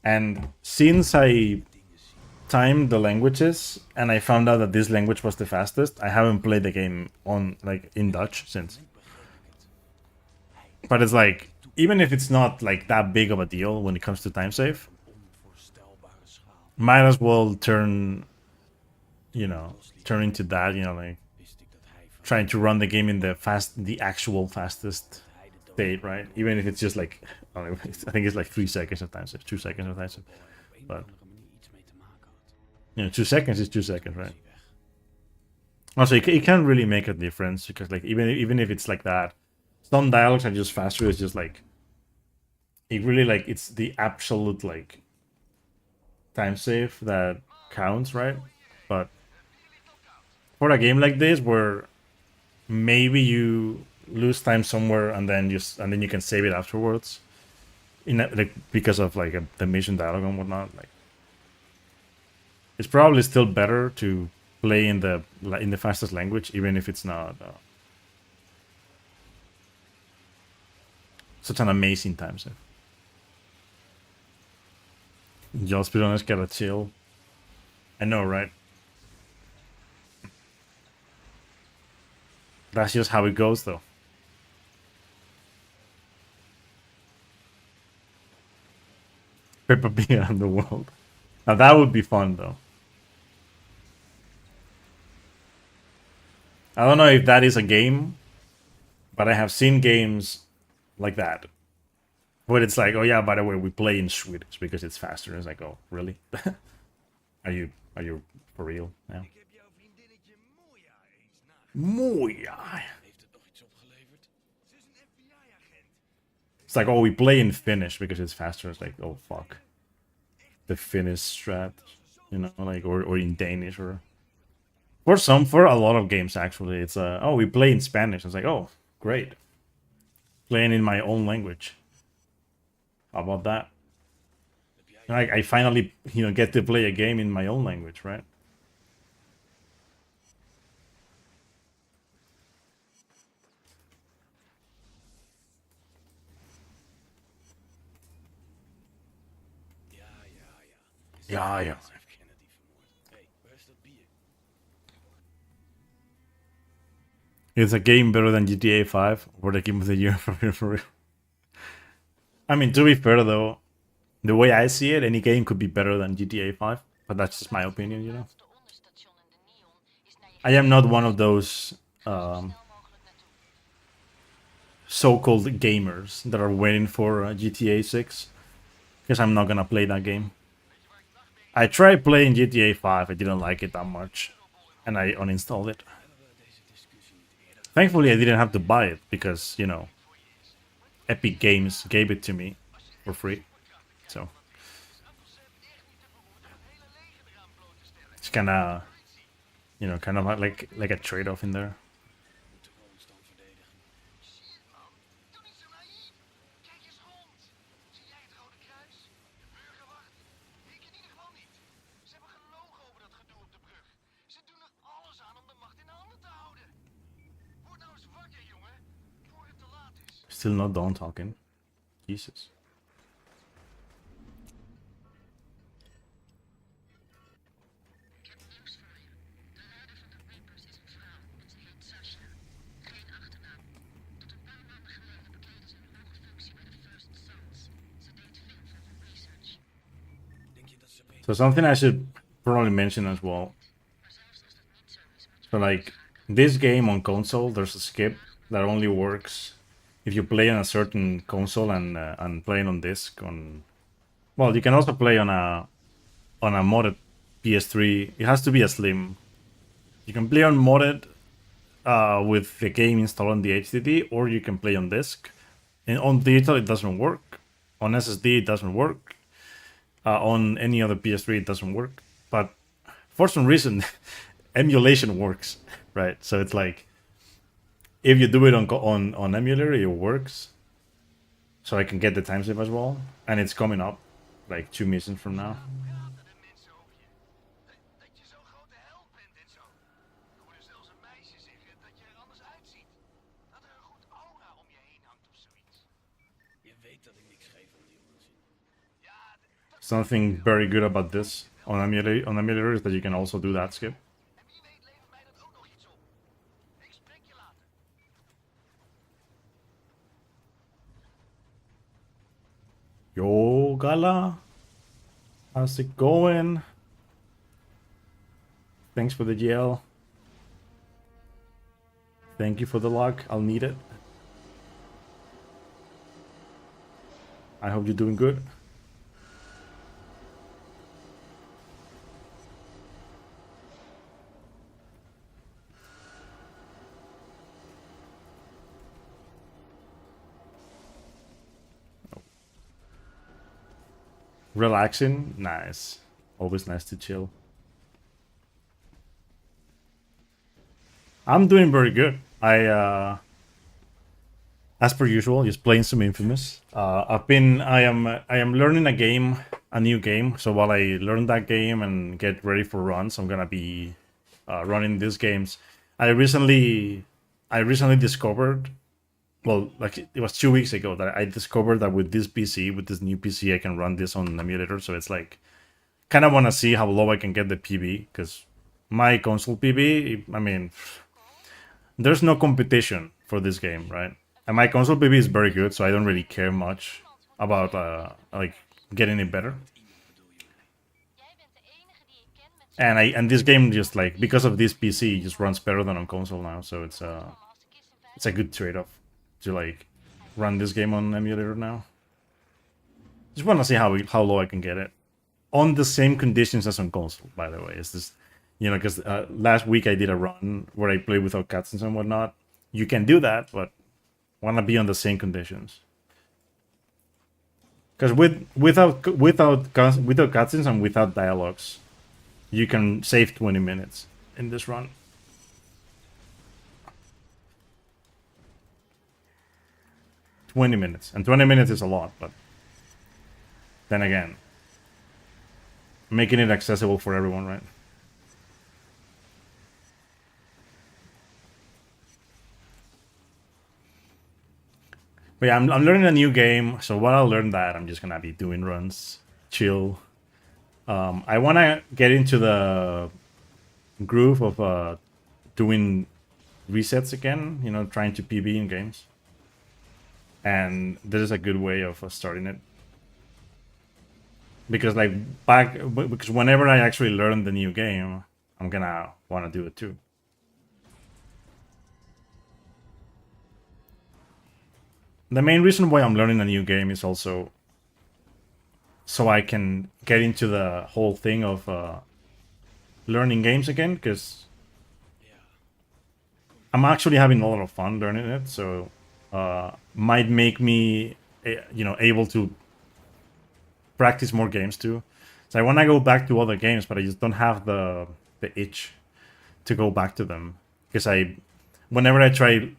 And since I timed the languages and I found out that this language was the fastest, I haven't played the game on in Dutch since. But it's like even if it's not like that big of a deal when it comes to time save, might as well turn into that, like trying to run the game in the actual fastest state, right? Even if it's just like I think it's like 3 seconds of time save, 2 seconds of time save. But 2 seconds is 2 seconds, right? Also, it can really make a difference because like even if it's like that, some dialogues are just faster. It's just like it really like it's the absolute like time save that counts, right? But for a game like this where maybe you lose time somewhere and then you can save it afterwards like because of like the mission dialogue and whatnot, like it's probably still better to play in the fastest language even if it's not such an amazing time save. Y'all speedrunners gotta chill. I know, right? That's just how it goes, though. Peppa Pig around the world. Now that would be fun, though. I don't know if that is a game, but I have seen games like that. Where it's like, oh yeah, by the way, we play in Swedish because it's faster. And it's like, oh, really? Are you for real now? Ik heb jouw vriendinnetje Moja eens nagedacht. Moja. Heeft het nog iets opgeleverd? Ze is een FBI-agent. It's like, oh, we play in Finnish because it's faster. It's like, oh fuck, the Finnish strat, like or in Danish or for a lot of games actually. It's oh, we play in Spanish. It's like, oh, great, playing in my own language. How about that? Heb I finally, get to play a game in my own language, right? Ja, ja, ja. Is Ja, dat ja. F. Kennedy vermoord? Hé, waar is dat bier? It's a game better than GTA 5 or the game of the year for real. I mean, to be fair though, the way I see it, any game could be better than GTA 5, but that's just my opinion, you know. laatste onderstation in de neon is naar je I am not one of those Ga er zo snel mogelijk naartoe. so-called gamers that are waiting for GTA 6, because I'm not gonna play that game. I tried playing GTA 5, I didn't like it that much, and I uninstalled it. Thankfully, I didn't have to buy it because, Epic Games gave it to me for free. So it's kind of, kind of like a trade-off in there. Moeten we ons dan verdedigen? Shit, man. Doe niet zo naïef. Kijk eens rond. Zie jij het Rode Kruis? De Burgerwacht? Ik in ieder geval niet. Ze hebben gelogen over dat gedoe op de brug. Ze doen er alles aan om de macht in handen te houden. Word nou eens wakker, jongen. Voor het te laat is. Still not done talking. Jesus. Ik heb nieuws voor je. De leider van de Reapers is een vrouw en ze heet Sasha. Geen achternaam. Tot een paar maanden geleden bekleedde ze een hoge functie bij de First Sons. Ze deed veel voor hun research. Denk je dat ze weten? So something I should probably mention as well. Maar zelfs als dat niet zo is, moet je So like this game on console, there's a skip that only works if you play on a certain console and playing on disc on. Well, you can also play on a modded PS3. It has to be a slim. You can play on modded with the game installed on the HDD, or you can play on disc. And on digital, it doesn't work. On SSD, it doesn't work. On any other PS3, it doesn't work. But for some reason, emulation works, right? So it's like if you do it on emulator, it works. So I can get the time save as well, and it's coming up like 2 missions from now. Praten de mensen over je. Dat je zo'n grote held bent en zo. Er hoorden zelfs een meisje zeggen dat je er anders uitziet. Dat er een goed aura om je heen hangt of zoiets. Je weet dat ik niks geef om die onzin. Ja, dat Something very good about this on emulator is that you can also do that skip. En wie weet levert mij dat ook nog iets op. Ik spreek je later. Yo, Gala. How's it going? Thanks for the GL. Thank you for the luck. I'll need it. I hope you're doing good. Relaxing? Nice. Always nice to chill. I'm doing very good. As per usual, just playing some Infamous. I am learning a new game. So while I learn that game and get ready for runs, I'm gonna be running these games. I recently discovered, well, like it was 2 weeks ago that I discovered that with this new PC, I can run this on an emulator. So it's like, kind of want to see how low I can get the PB, because my console PB, I mean, there's no competition for this game, right? And my console PB is very good, so I don't really care much about like getting it better. Jij bent de enige die ik ken met And this game just like, because of this PC, just runs better than on console now. So it's als de kist in it's a good trade-off to like run this game on emulator now. Just want to see how low I can get it on the same conditions as on console. By the way, is this, because last week I did a run where I played without cutscenes and whatnot. You can do that, but want to be on the same conditions. Because without cutscenes and without dialogues, you can save 20 minutes in this run. And 20 minutes is a lot, but then again, making it accessible for everyone, right? But yeah, I'm learning a new game, so while I learn that, I'm just gonna be doing runs, chill. I want to get into the groove of doing resets again, you know, trying to PB in games. And this is a good way of starting it. Because like because whenever I actually learn the new game, I'm gonna want to do it too. The main reason why I'm learning a new game is also so I can get into the whole thing of learning games again, because I'm actually having a lot of fun learning it. So might make me, you know, able to practice more games too. So I want to go back to other games, but I just don't have the itch to go back to them, because whenever I try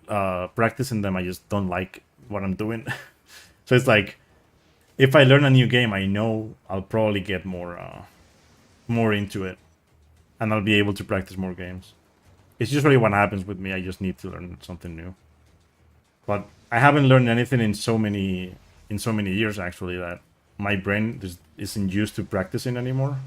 practicing them, I just don't like what I'm doing. So it's like, if I learn a new game, I know I'll probably get more into it, and I'll be able to practice more games. It's usually what happens with me. I just need to learn something new. But I haven't learned anything in so many years actually, that my brain just isn't used to practicing anymore.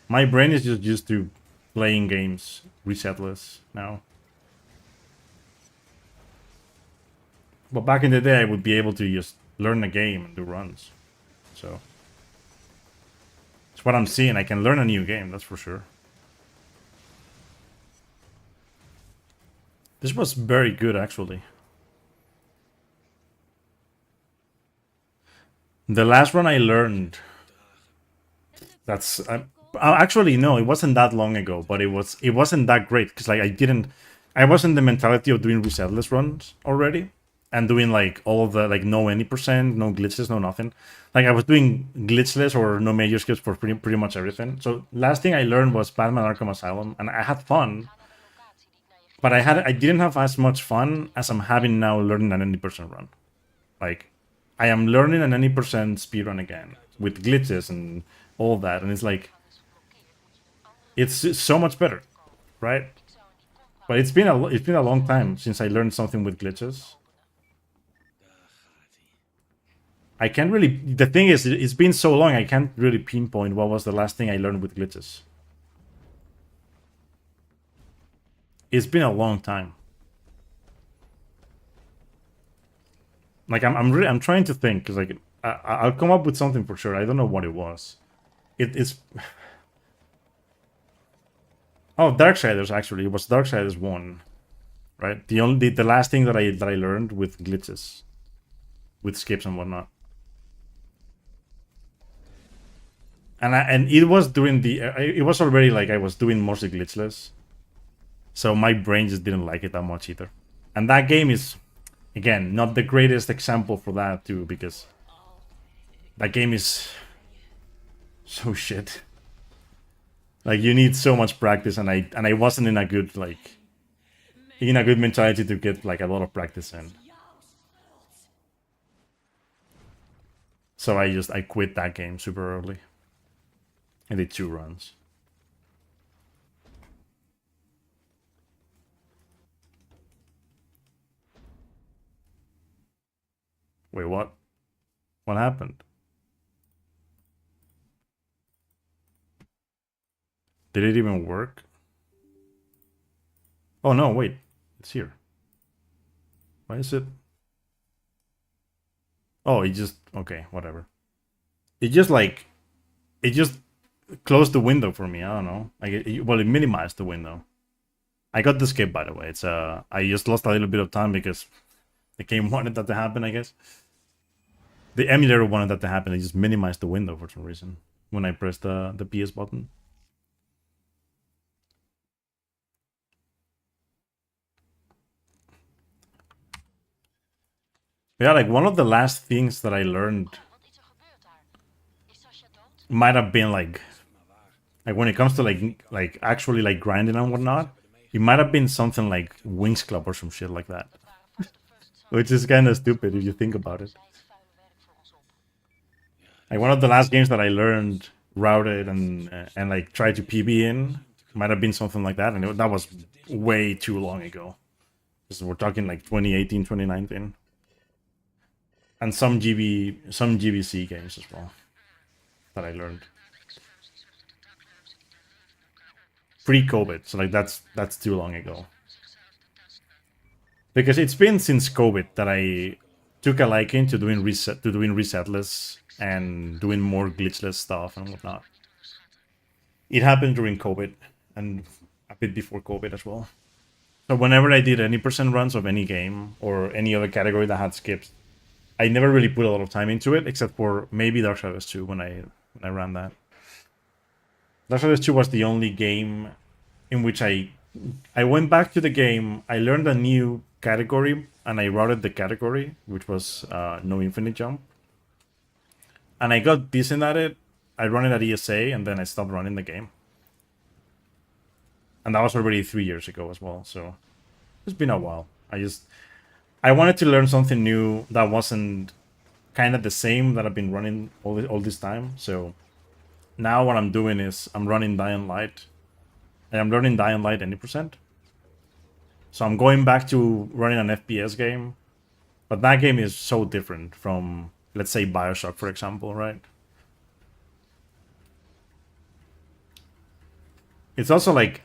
My brain is just used to playing games resetless now. But back in the day, I would be able to just learn a game and do runs. So it's what I'm seeing. I can learn a new game, that's for sure. This was very good, actually. The last run I learned, that's actually no, it wasn't that long ago, but it wasn't that great, because like I was in the mentality of doing resetless runs already, and doing like all of the like no any percent, no glitches, no nothing. Like I was doing glitchless or no major skips for pretty much everything. So last thing I learned was Batman Arkham Asylum, and I had fun, but I didn't have as much fun as I'm having now learning an 90% run. Like I am learning an 90% speedrun again with glitches and all that, and it's like it's so much better, right? But it's been a long time since I learned something with glitches. I can't really. The thing is, it's been so long. I can't really pinpoint what was the last thing I learned with glitches. It's been a long time. Like I'm trying to think, because like I'll come up with something for sure. I don't know what it was. It's oh, Darksiders, actually. It was Darksiders 1, right? The last thing that I learned with glitches, with skips and whatnot. And it was during it was already like I was doing mostly glitchless, so my brain just didn't like it that much either. And that game is, again, not the greatest example for that too, because that game is so shit. Like you need so much practice, and I wasn't in a good mentality to get like a lot of practice in. So I quit that game super early. I did 2 runs. Wait, what? What happened? Did it even work? Oh no, wait. It's here. Why is it? Oh, it just... Okay, whatever. It just closed the window for me. I don't know. Well, it minimized the window. I got the skip, by the way. It's I just lost a little bit of time because the game wanted that to happen, I guess. The emulator wanted that to happen. It just minimized the window for some reason when I pressed the PS button. Yeah, like one of the last things that I learned might have been like when it comes to like actually like grinding and whatnot, it might have been something like Wings Club or some shit like that. Which is kind of stupid if you think about it. Like one of the last games that I learned routed and like tried to PB in might have been something like that, and that was way too long ago. Because we're talking like 2018, 2019, and some GBC games as well that I learned pre-COVID. So like that's too long ago. Because it's been since COVID that I took a liking to doing resetless and doing more glitchless stuff and whatnot. It happened during COVID and a bit before COVID as well. So whenever I did any percent runs of any game or any other category that had skips, I never really put a lot of time into it, except for maybe Darksiders 2 when I ran that. Darksiders 2 was the only game in which I went back to the game, I learned a new category, and I routed the category, which was no infinite jump. And I got decent at it. I run it at ESA, and then I stopped running the game. And that was already 3 years ago as well, so it's been a while. I wanted to learn something new that wasn't kind of the same that I've been running all this time. So now what I'm doing is I'm running Dying Light, and I'm learning Dying Light any percent. So I'm going back to running an FPS game, but that game is so different from, let's say, Bioshock, for example, right? It's also like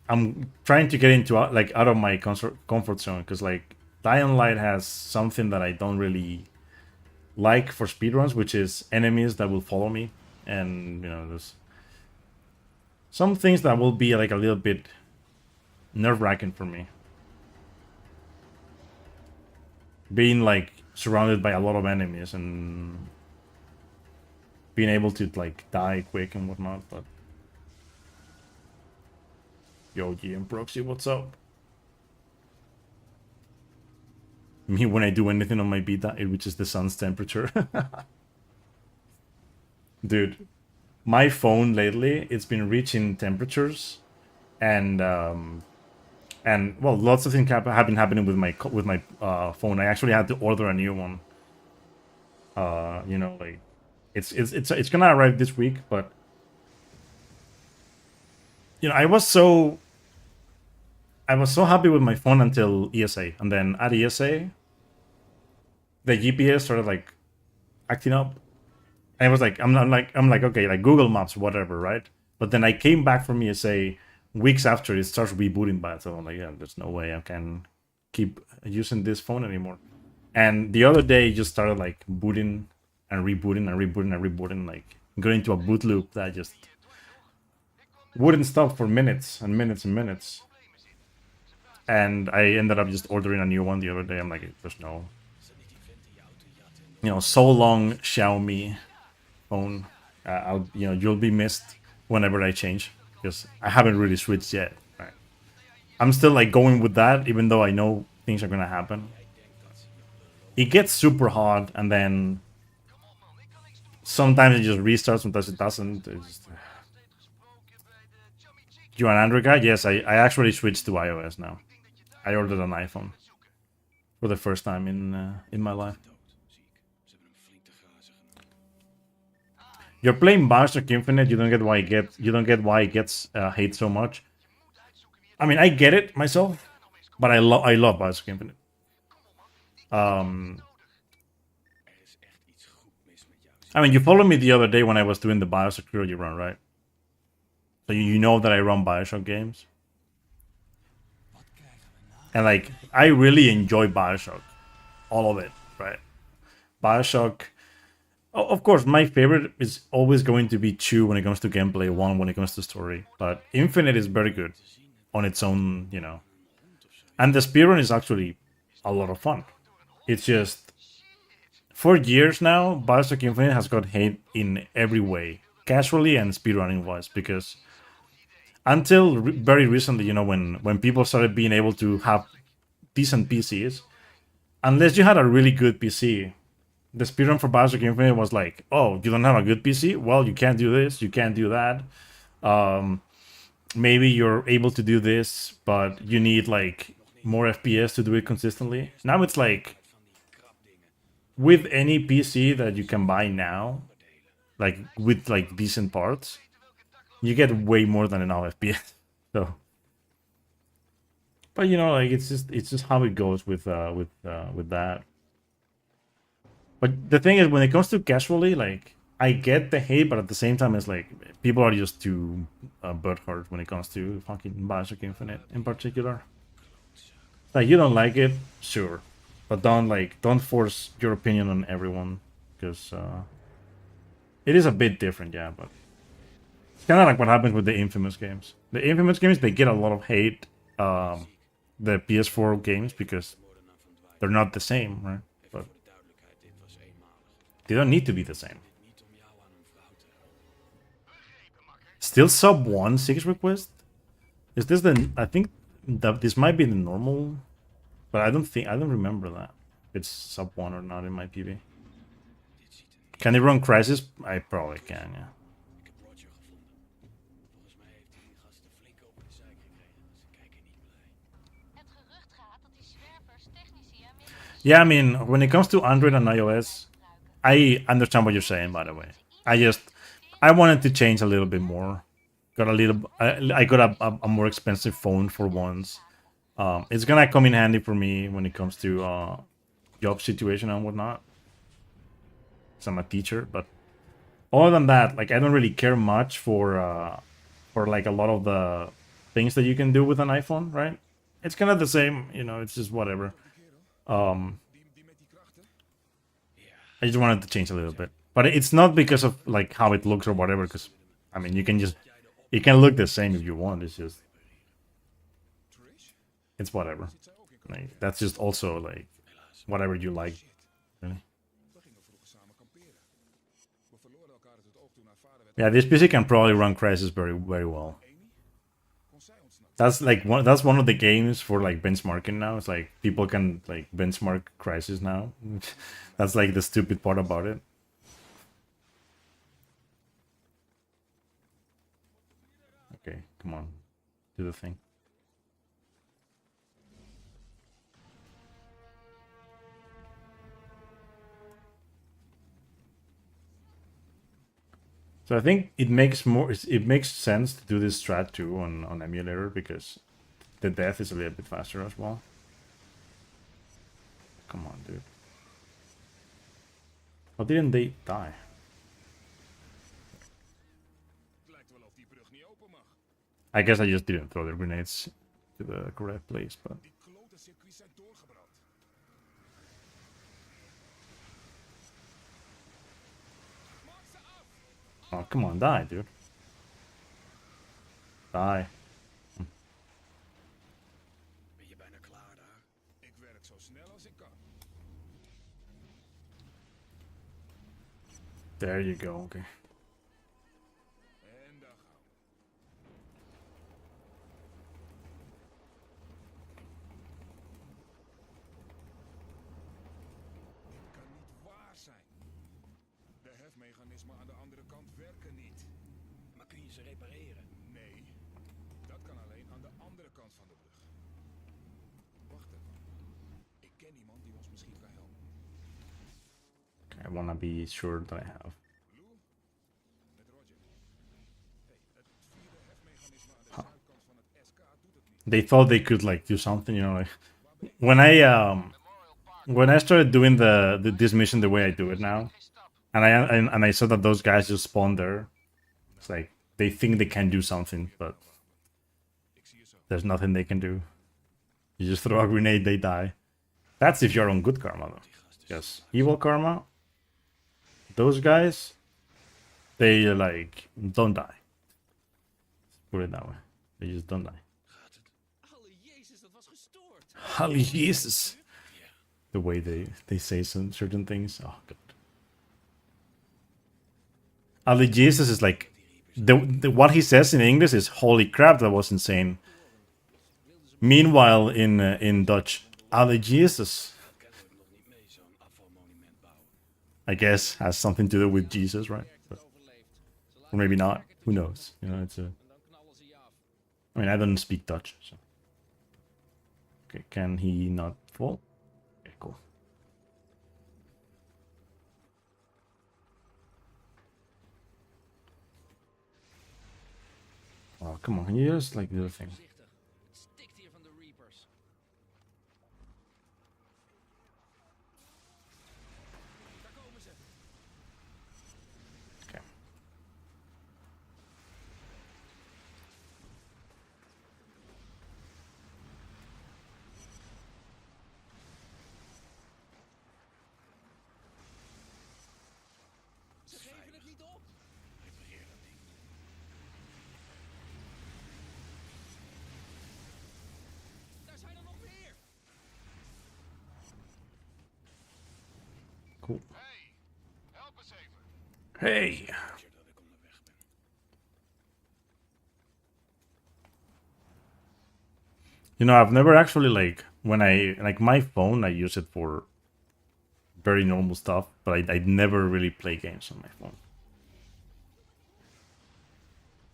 I'm trying to get into like out of my comfort zone, because like Dying Light has something that I don't really like for speedruns, which is enemies that will follow me, and you know, there's some things that will be like a little bit nerve-wracking for me. Being like surrounded by a lot of enemies and being able to like die quick and whatnot, but yo, GM Proxy, what's up? Me, when I do anything on my beta, it reaches the sun's temperature. Dude, my phone lately, it's been reaching temperatures, and well, lots of things have been happening with my phone. I actually had to order a new one. You know, like it's gonna arrive this week, but you know, I was so happy with my phone until ESA, and then at ESA, the GPS started like acting up. And I was like, I'm like, okay, like Google Maps, whatever, right? But then I came back from ESA weeks after it starts rebooting by itself. I'm like, yeah, there's no way I can keep using this phone anymore. And the other day, it just started like booting and rebooting and rebooting and rebooting, like going into a boot loop that just wouldn't stop for minutes and minutes and minutes. And I ended up just ordering a new one the other day. I'm like, there's no, you know, so long, Xiaomi phone. You know, you'll be missed whenever I change, because I haven't really switched yet. Right? I'm still like going with that, even though I know things are gonna happen. It gets super hot, and then sometimes it just restarts, sometimes it doesn't. You an Android guy? Yes, I actually switched to iOS now. I ordered an iPhone for the first time in my life. You're playing Bioshock Infinite. You don't get why it gets hate so much. I mean, I get it myself, but I love Bioshock Infinite. I mean, you followed me the other day when I was doing the Bioshock Trilogy run, right? So you know that I run Bioshock games. And like, I really enjoy Bioshock. All of it, right? Bioshock. Of course, my favorite is always going to be 2 when it comes to gameplay, 1 when it comes to story. But Infinite is very good on its own, you know. And the speedrun is actually a lot of fun. It's just, for years now, Bioshock Infinite has got hate in every way, casually and speedrunning wise, because until very recently, you know, when people started being able to have decent PCs, unless you had a really good PC, the speedrun for Bioshock Infinite was like, oh, you don't have a good PC? Well, you can't do this, you can't do that. Maybe you're able to do this, but you need like more FPS to do it consistently. Now it's like, with any PC that you can buy now, like with like decent parts, you get way more than enough FPS. So, but you know, like it's just how it goes with that. But the thing is, when it comes to casually, like I get the hate, but at the same time, it's like people are just too butthurt when it comes to fucking Bioshock Infinite in particular. Like you don't like it, sure, but don't force your opinion on everyone because it is a bit different, yeah. But it's kind of like what happens with the Infamous games. The Infamous games they get a lot of hate, the PS4 games because moordenaar van Dwight. they're not the same, right? Even But voor de duidelijkheid, dit was eenmalig. they don't need to be the same. Dit niet om jou aan een vrouw te helpen. Still sub 1 6 request? Is this the? I think that this might be the normal, but I don't remember that. It's sub 1 or not in my PB. Dit ziet er niet. Can it run Crisis? I probably can, yeah. Ik heb Roger gevonden. Volgens mij heeft die gast er flink over de zeik gekregen. Ze kijken niet blij. Het gerucht gaat dat die zwervers technici en middels Yeah, I mean, when it comes to Android and iOS, I understand what you're saying, by the way. I wanted to change a little bit more. Got a little, I got a more expensive phone for once. It's gonna come in handy for me when it comes to job situation and whatnot. So I'm a teacher, but other than that, like I don't really care much for like a lot of the things that you can do with an iPhone, right? It's kind of the same, you know. It's just whatever. I just wanted to change a little bit, but it's not because of like how it looks or whatever. Because I mean, you can look the same if you want. It's just it's whatever. Like that's just also like whatever you like. Really. Yeah, this PC can probably run Crysis very well. That's like that's one of the games for like benchmarking now. It's like people can like benchmark Crysis now. That's like the stupid part about it. Okay, come on. Do the thing. So I think it makes sense to do this strat too on emulator because the death is a little bit faster as well. Come on, dude. How didn't they die? I guess I just didn't throw the grenades to the correct place, but oh, come on, die, dude. Die. Ben je bijna klaar daar? Ik werk zo snel als ik kan. There you go, okay. En daar gaan we. Dit kan niet waar zijn. De hefmechanismen aan de andere kant werken niet. Maar kun je ze repareren? Nee. Dat kan alleen aan de andere kant van de brug. Wacht even. Ik ken iemand die ons misschien kan helpen. I wanna be sure that I have. Lou? Met Roger. Hey, het vierde hefmechanisme aan de zuidkant van het SK doet het niet. They thought they could like do something, you know, like when I started doing this mission the way I do it now, and I saw that those guys just spawned there. It's like they think they can do something, but there's nothing they can do. You just throw a grenade, they die. That's if you're on good karma, though. Yes, evil karma. Those guys, they like don't die. Put it that way. They just don't die. Alle Jezus, dat was gestoord. Holy Jesus. The way they say some certain things. Oh god. Holy Jesus is like the what he says in English is holy crap, that was insane. Meanwhile in Dutch, Holy Jesus, Kennelijk nog niet mee zo'n afvalmonument bouwen. I guess has something to do with Jesus, right? But, or maybe not. Who knows? You know, it's a. En dan knallen ze je af. I mean, I don't speak Dutch, so. Okay, can he not fall? Okay, cool. Oh, come on, can you just like do the thing? Voorzichtig. Het stikt hier van de Reapers. Daar komen ze. Okay. Ze geven het niet op. Repareer dat ding. Daar zijn er nog meer. Cool. Hey, help eens even. Hey. Zeker dat ik onderweg ben. You know, I've never actually like when I like my phone. I use it for very normal stuff, but I never really play games on my phone.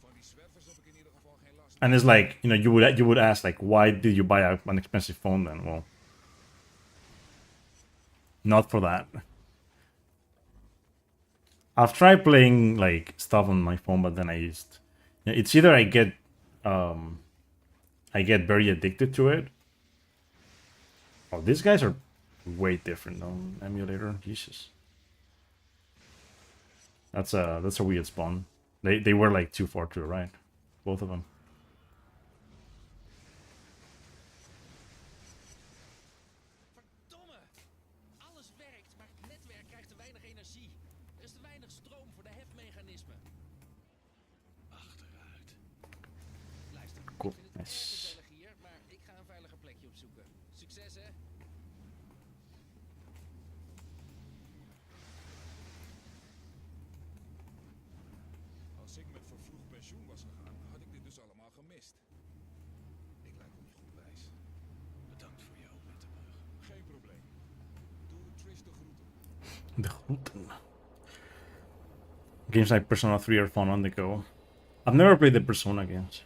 Van die zwervers heb ik in ieder geval geen last. And it's like, you know, you would ask like, why did you buy an expensive phone then? Well, not for that. I've tried playing like stuff on my phone, but then you know, it's either I get very addicted to it. Oh, these guys are way different on emulator. Jesus, that's a weird spawn. They were like too far to the right, both of them. Verdomme. Alles werkt, maar het netwerk krijgt te weinig energie. Er is te weinig stroom voor de hefmechanismen. Achteruit. Luister, Cool. ik vind het erg Nice. gezellig hier, maar ik ga een veiliger plekje opzoeken. Succes, hè? Als ik met vervroegd pensioen was gegaan, had ik dit dus allemaal gemist. Ik lijk wel niet goed wijs. Bedankt voor je hulp met de brug. Geen probleem. Doe Trish de groeten. De groeten. Games like Persona 3 are fun on the go. I've never played the Persona games.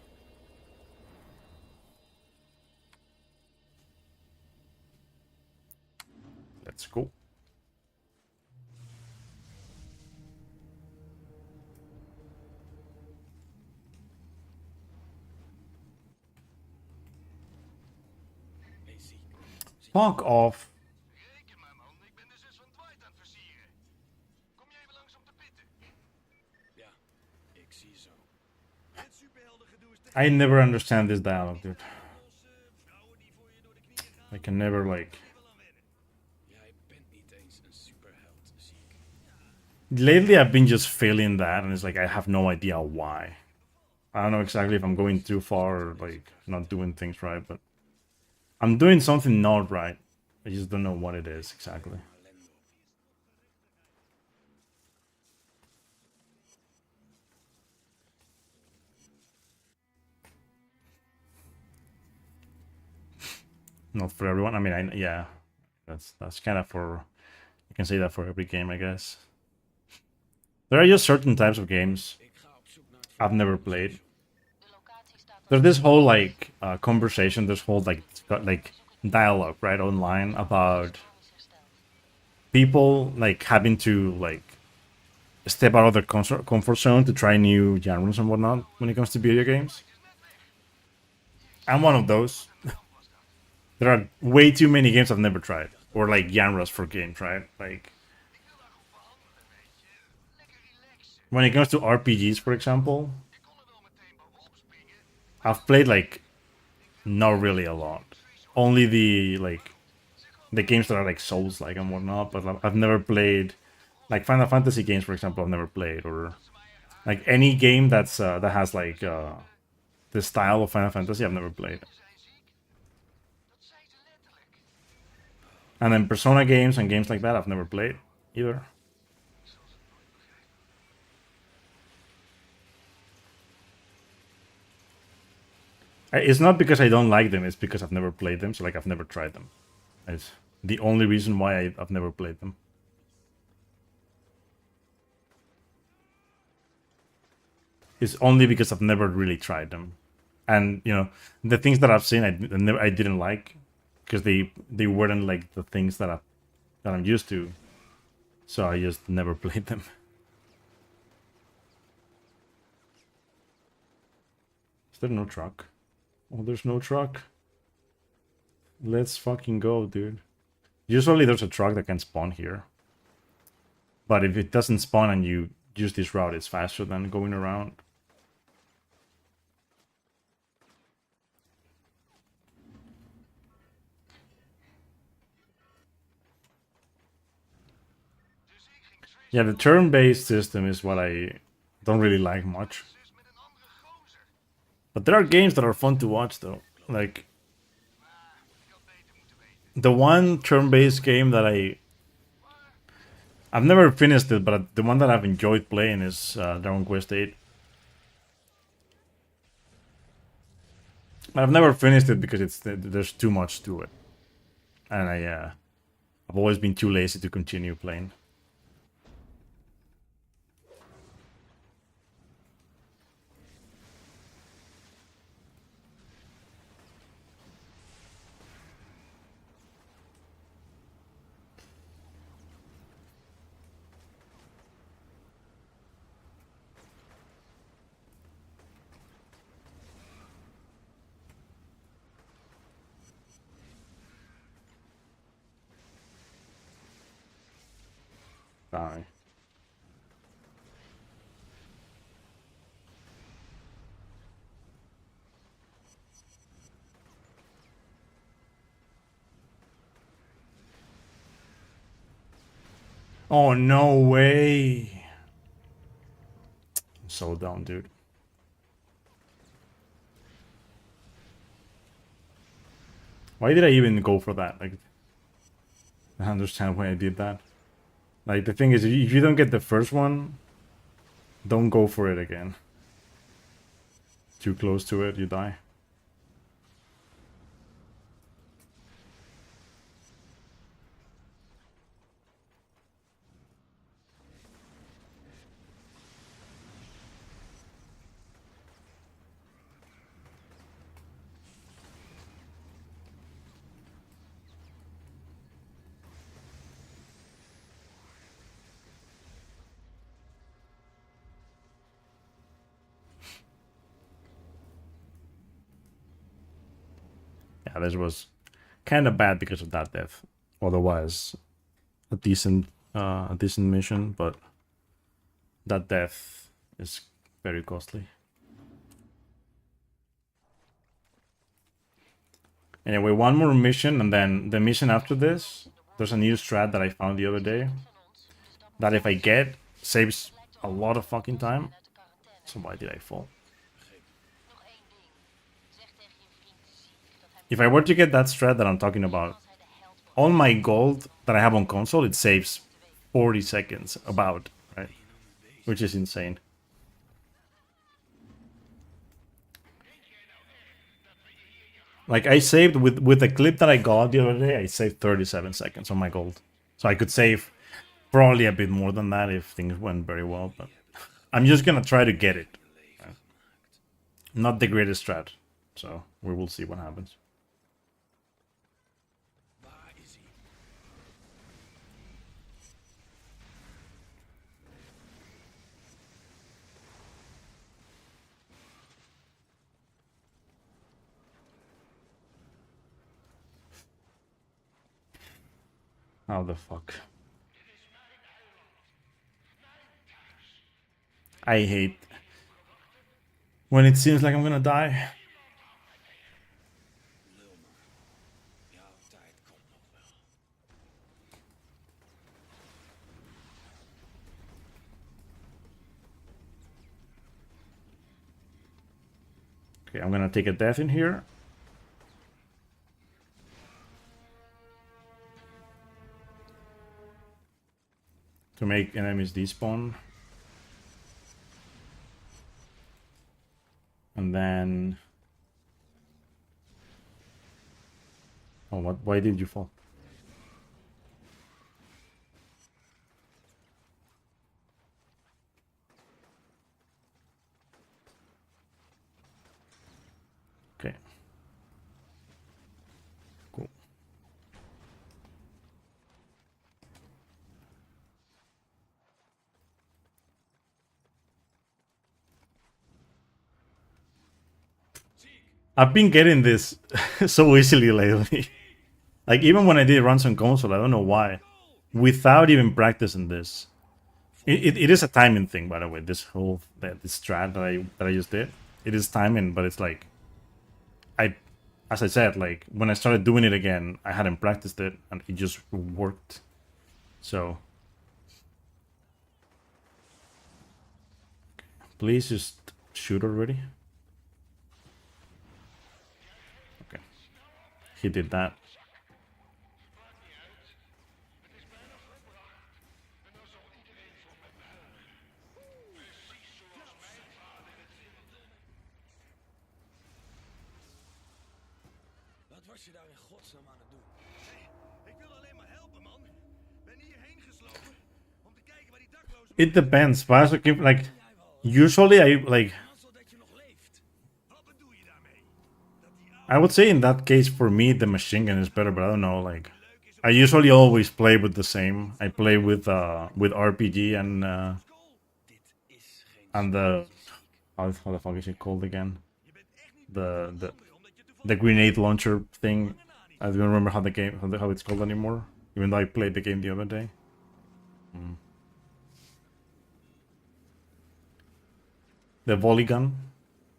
Let's go. Hey, ziek. Fuck off. Reken maar, man. Ik ben de zus van Dwight aan het versieren. Kom je even langs om te pitten? Ja, ik zie je zo. Het superheldengedoe is te I never understand this dialogue, dude. vrouwen die voor je door de knieën gaan. I can never like. Wel aan wennen. Jij bent niet eens een superheld, ziek. Lately, I've been just failing that, and it's like I have no idea why. I don't know exactly if I'm going too far or like not doing things right, but I'm doing something not right. I just don't know what it is exactly. Ellende op. Not for everyone. I mean, yeah, that's kind of for. You can say that for every game, I guess. There are just certain types of games Ik ga op zoek naar het I've never played. De locatie staat There's this whole like conversation, this whole like dialogue right online about is hersteld. people like having to like step out of their comfort zone to try new genres and whatnot when it comes to video games. I'm one of those. There are way too many games I've never tried, or like genres for games, right? Like when it comes to RPGs, for example, I've played like not really a lot. Only the games that are like Souls like and whatnot, but I've never played like Final Fantasy games, for example. I've never played, or like any game that has like the style of Final Fantasy. I've never played. And then Persona games and games like that, I've never played either. It's not because I don't like them, it's because I've never played them, so like I've never tried them. It's the only reason why I've never played them. It's only because I've never really tried them. And, you know, the things that I've seen I didn't like because they weren't like the things that I'm used to. So I just never played them. There's no truck. Oh, there's no truck. Let's fucking go, dude. Usually there's a truck that can spawn here. But if it doesn't spawn and you use this route, it's faster than going around. Yeah, the turn-based system is what I don't really like much. But there are games that are fun to watch, though. Like, the one turn-based game that I've never finished it, but the one that I've enjoyed playing is Dragon Quest 8. I've never finished it because there's too much to it. And I've always been too lazy to continue playing. Die. Oh, no way. I'm so dumb, dude. Why did I even go for that? Like, I don't understand why I did that. Like, the thing is, if you don't get the first one, don't go for it again. Too close to it, you die. Yeah, this was kind of bad because of that death. Otherwise, a decent mission, but that death is very costly. Anyway, one more mission, and then the mission after this, there's a new strat that I found the other day that if I get, saves a lot of fucking time. So why did I fall? If I were to get that strat that I'm talking about, on my gold that I have on console, it saves 40 seconds, about, right? Which is insane. Like, I saved, with the clip that I got the other day, I saved 37 seconds on my gold. So I could save probably a bit more than that if things went very well, but I'm just gonna try to get it. Right? Not the greatest strat, so we will see what happens. How the fuck? I hate when it seems like I'm gonna die. Okay, I'm gonna take a death in here. To make enemies despawn. And then... Oh, what? Why did you fall? Okay. Cool. I've been getting this so easily lately. Like even when I did runs on console, I don't know why. Without even practicing this. It is a timing thing, by the way, this whole this strat that I just did. It is timing, but it's like I as I said, like when I started doing it again, I hadn't practiced it and it just worked. So please just shoot already. Okay. He did that. Wat was je daar in godsnaam aan het doen? Ik wil alleen maar helpen, man. Ben hierheen geslopen om te kijken waar die daklozen... It depends. But also keep like usually I like Mazzel dat je nog leeft. Wat bedoel je daarmee? Dat die I would say in that case for me the machine gun is better, but I don't know, like I usually always play with the same. I play with RPG and the how the fuck is it called again? The grenade launcher thing. I don't remember how the game how it's called anymore. Even though I played the game the other day. The volley gun.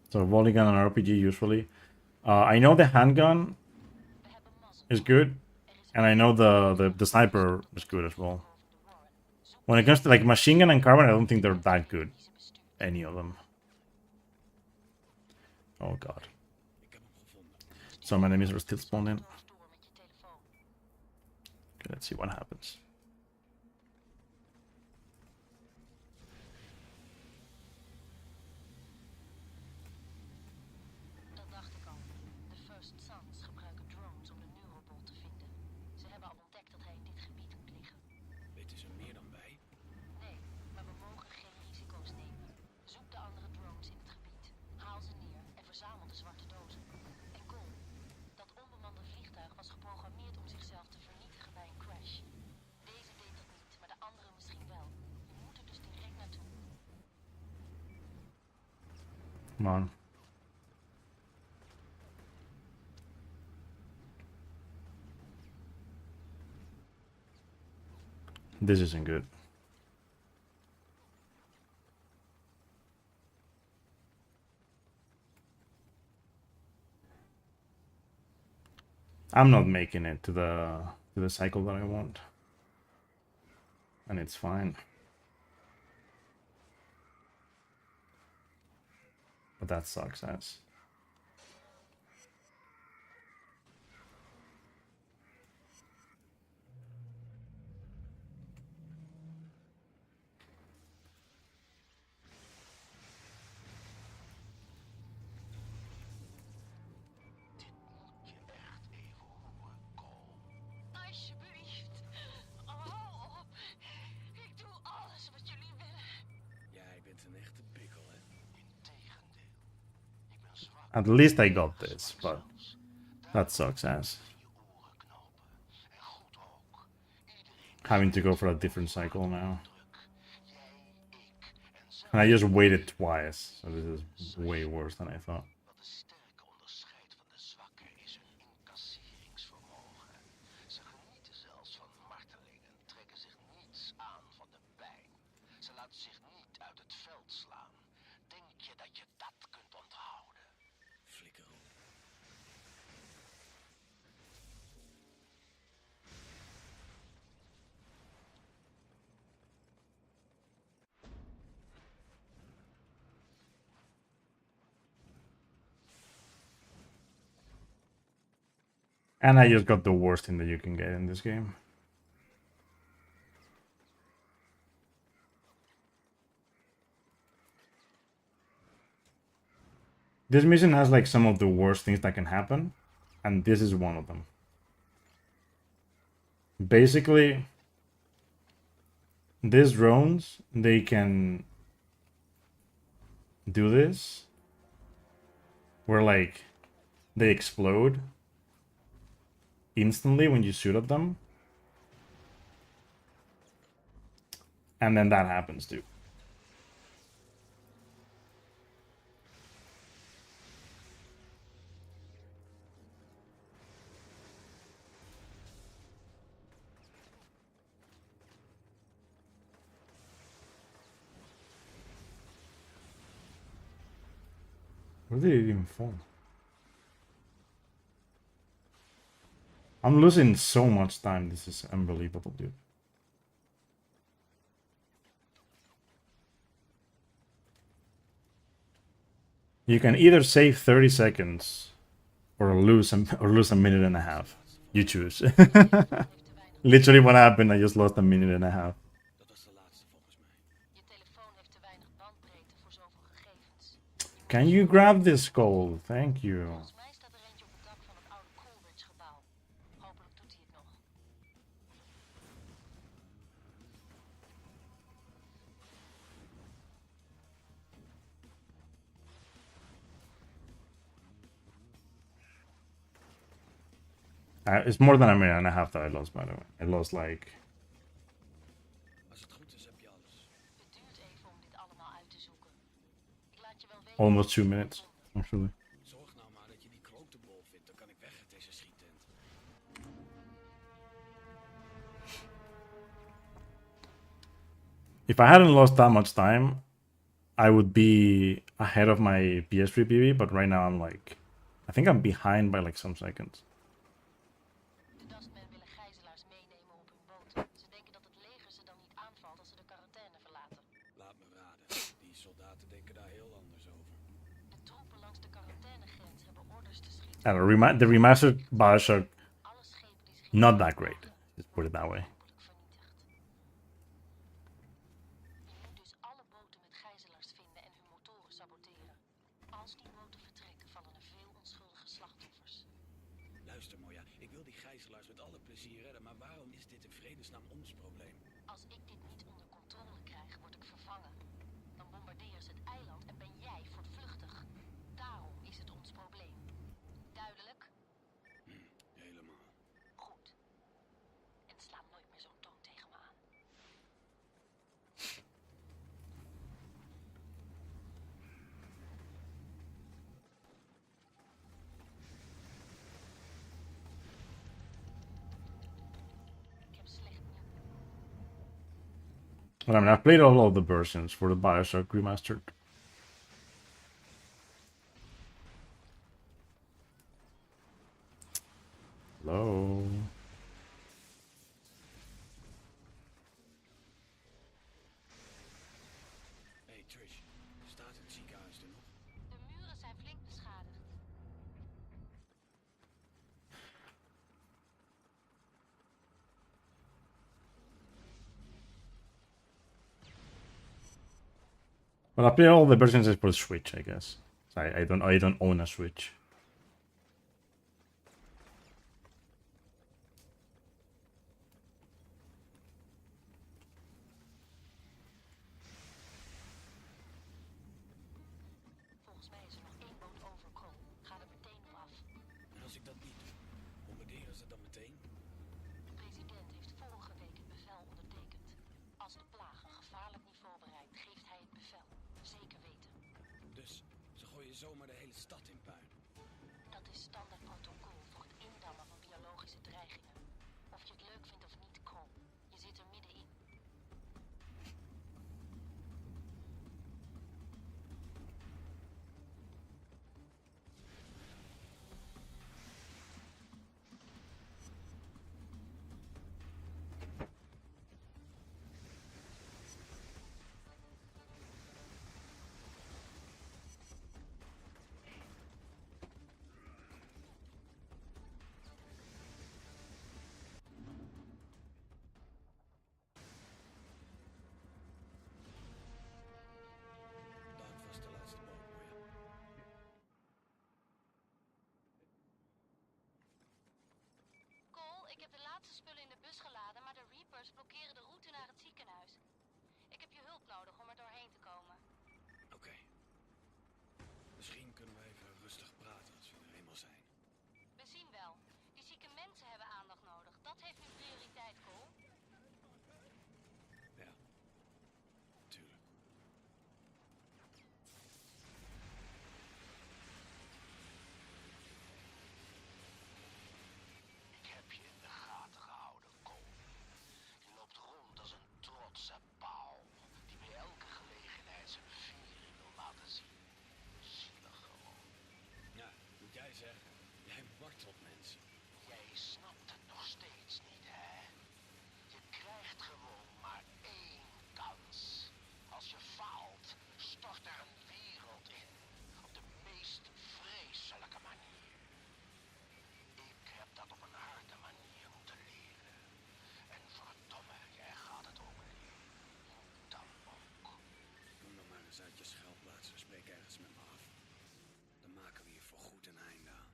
So volley gun and RPG usually. I know the handgun is good, and I know the sniper is good as well. When it comes to like machine gun and carbine, I don't think they're that good. Any of them. Oh god. Some enemies are still spawning. Okay, let's see what happens. Dat dacht ik al. De First Sons gebruiken drones om de Neuropol te vinden. Ze hebben al ontdekt dat hij in dit gebied moet liggen. Weten ze meer dan wij? Nee, maar we mogen geen risico's nemen. Zoek de andere drones in het gebied. Haal ze neer en verzamel de zwarte dozen. En Cole, dat onbemande vliegtuig was geprogrammeerd om zichzelf te vernietigen bij een crash. Deze deed dat niet, maar de andere misschien wel. We moeten dus direct naartoe. Come on. This isn't good. I'm not making it to the cycle that I want. And it's fine. But that sucks ass. Alsjeblieft. Hou op. Ik doe alles wat jullie willen. Jij bent een echte pikkel, hè? Integendeel. Ik ben zwak. At least I got this, but that sucks ass. Je oren knopen. En goed ook. Iedereen Having to go for a different cycle now. druk. Jij, ik en zelfs And I just waited twice, so this is way worse than I thought. wat de sterke onderscheidt van de zwakke is hun incasseringsvermogen. Ze genieten zelfs van martelingen, trekken zich niets aan van de pijn. Ze laten zich niet uit het veld slaan. Denk je dat je dat kunt onthouden? Flikker op. And I just got the worst thing that you can get in this game. This mission has like some of the worst things that can happen, and this is one of them. Basically, these drones, they can do this, where like they explode instantly when you shoot at them, and then that happens too. Where did it even fall? I'm losing so much time. This is unbelievable, dude. You can either save 30 seconds or lose a minute and a half. You choose. Literally what happened, I just lost a minute and a half. Dat was de laatste volgens mij. Je telefoon heeft te weinig bandbreedte voor zoveel gegevens. Can you grab this gold? Thank you. Volgens mij staat er eentje op het dak van het oude Coolidge gebouw. Hopelijk doet hij het nog. It's more than a minute and a half that I lost, by the way. I lost like Als het goed is heb je alles. Het duurt even om dit allemaal uit te zoeken. Ik laat je wel weten. almost 2 minutes, actually. Zorg nou maar dat je die grote bol vindt, dan kan ik weg uit deze schiettent. If I hadn't lost that much time, I would be ahead of my PS3 PB, but right now I'm like, I think I'm behind by like some seconds. De Dustmen willen gijzelaars meenemen op hun boot. Ze denken dat het leger ze dan niet aanvalt als ze de quarantaine verlaten. Laat me raden, die soldaten denken daar heel anders over. De troepen langs de quarantainegrens hebben orders te schieten. And the remastered Bioshock, Alle schepen die schieten not that great. Let's put it that way. hopelijk vernietigd. Je moet dus alle boten met gijzelaars vinden en hun motoren saboteren. Als die boten vertrekken, vallen er veel onschuldige slachtoffers. Luister Moja, ik wil die gijzelaars met alle plezier redden, maar waarom is dit in vredesnaam ons probleem? Als ik dit niet onder controle krijg, word ik vervangen. Dan bombarderen ze het eiland en ben jij voortvluchtig. Daarom is het ons probleem. Duidelijk? Helemaal. Goed. En sla nooit meer zo'n toon tegen me aan. Ik heb slecht nieuws. But I mean, I've played all of the versions for the Bioshock remastered. Hello. Hey Trish, staat het ziekenhuis er nog? De muren zijn flink beschadigd. Well, I play all the versions for Switch, I guess. So I don't own a Switch. Volgens mij is er nog één boot over, Cole. Ga er meteen op af. En als ik dat niet doe, bombarderen ze dan meteen? De president heeft vorige week het bevel ondertekend. Als de plaag een gevaarlijk niveau bereikt, geeft hij het bevel. Zeker weten. Dus ze gooien zomaar de hele stad in puin. Dat is standaard protocol voor het indammen van biologische dreigingen. Of je het leuk vindt of niet, Cole. Je zit er middenin. Dat was de laatste boot, Moja. Cole, ik heb de laatste spullen in de bus geladen, maar de Reapers blokkeren de route naar het ziekenhuis. Ik heb je hulp nodig om er doorheen te komen. Oké. Misschien kunnen we even rustig praten als we er eenmaal zijn. We zien wel. Die zieke mensen hebben aandacht nodig. Dat heeft nu prioriteit, Cole. Ja, tuurlijk. Ik heb je in de gaten gehouden, Cole. Je loopt rond als een trotse pauw die bij elke gelegenheid zijn viering wil laten zien. Zielig gewoon. moet een einde aan.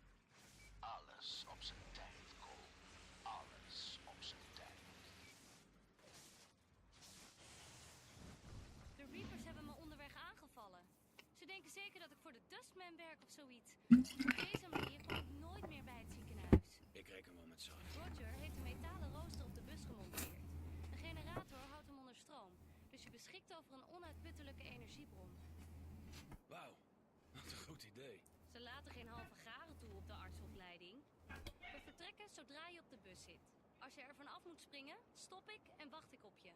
Alles op zijn tijd, Cole. Alles op zijn tijd. De Reapers hebben me onderweg aangevallen. Ze denken zeker dat ik voor de Dustman werk of zoiets. Op deze manier kom ik nooit meer bij het ziekenhuis. Ik reken wel met zat. Roger heeft een metalen rooster op de bus gemonteerd. De generator houdt hem onder stroom, dus je beschikt over een onuitputtelijke energiebron. Wauw, wat een goed idee. Ze laten geen halve garen toe op de artsopleiding. We vertrekken zodra je op de bus zit. Als je er vanaf moet springen, stop ik en wacht ik op je.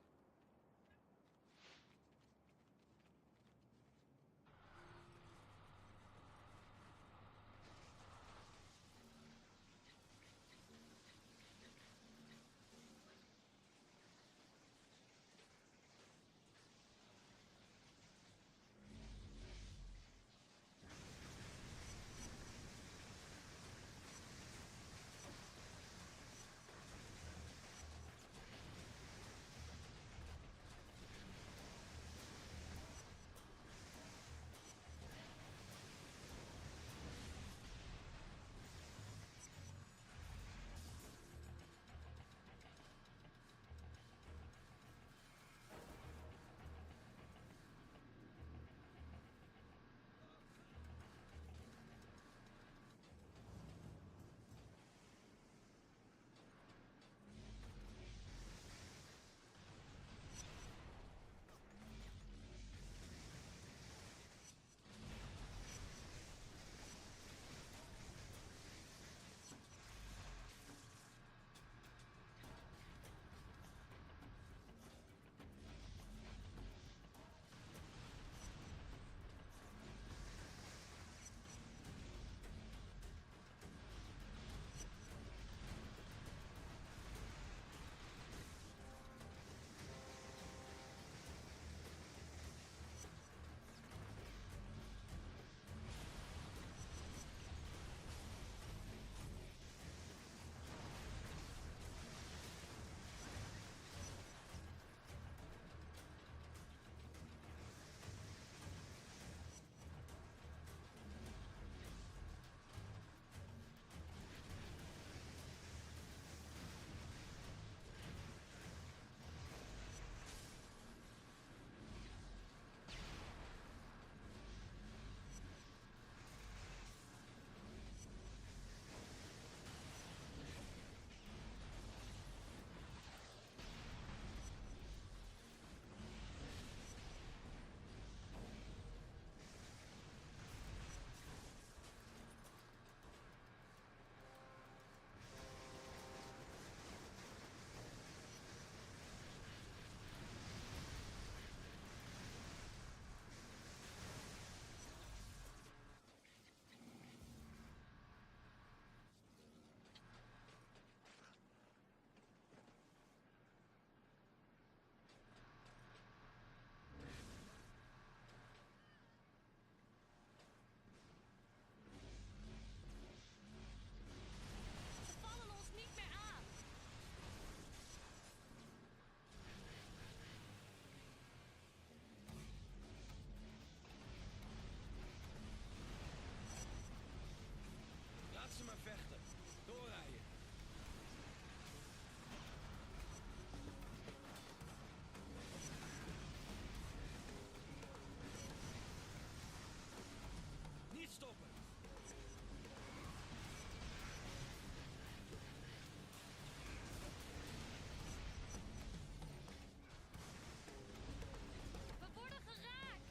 Laat ze maar vechten. Doorrijden. Niet stoppen. We worden geraakt!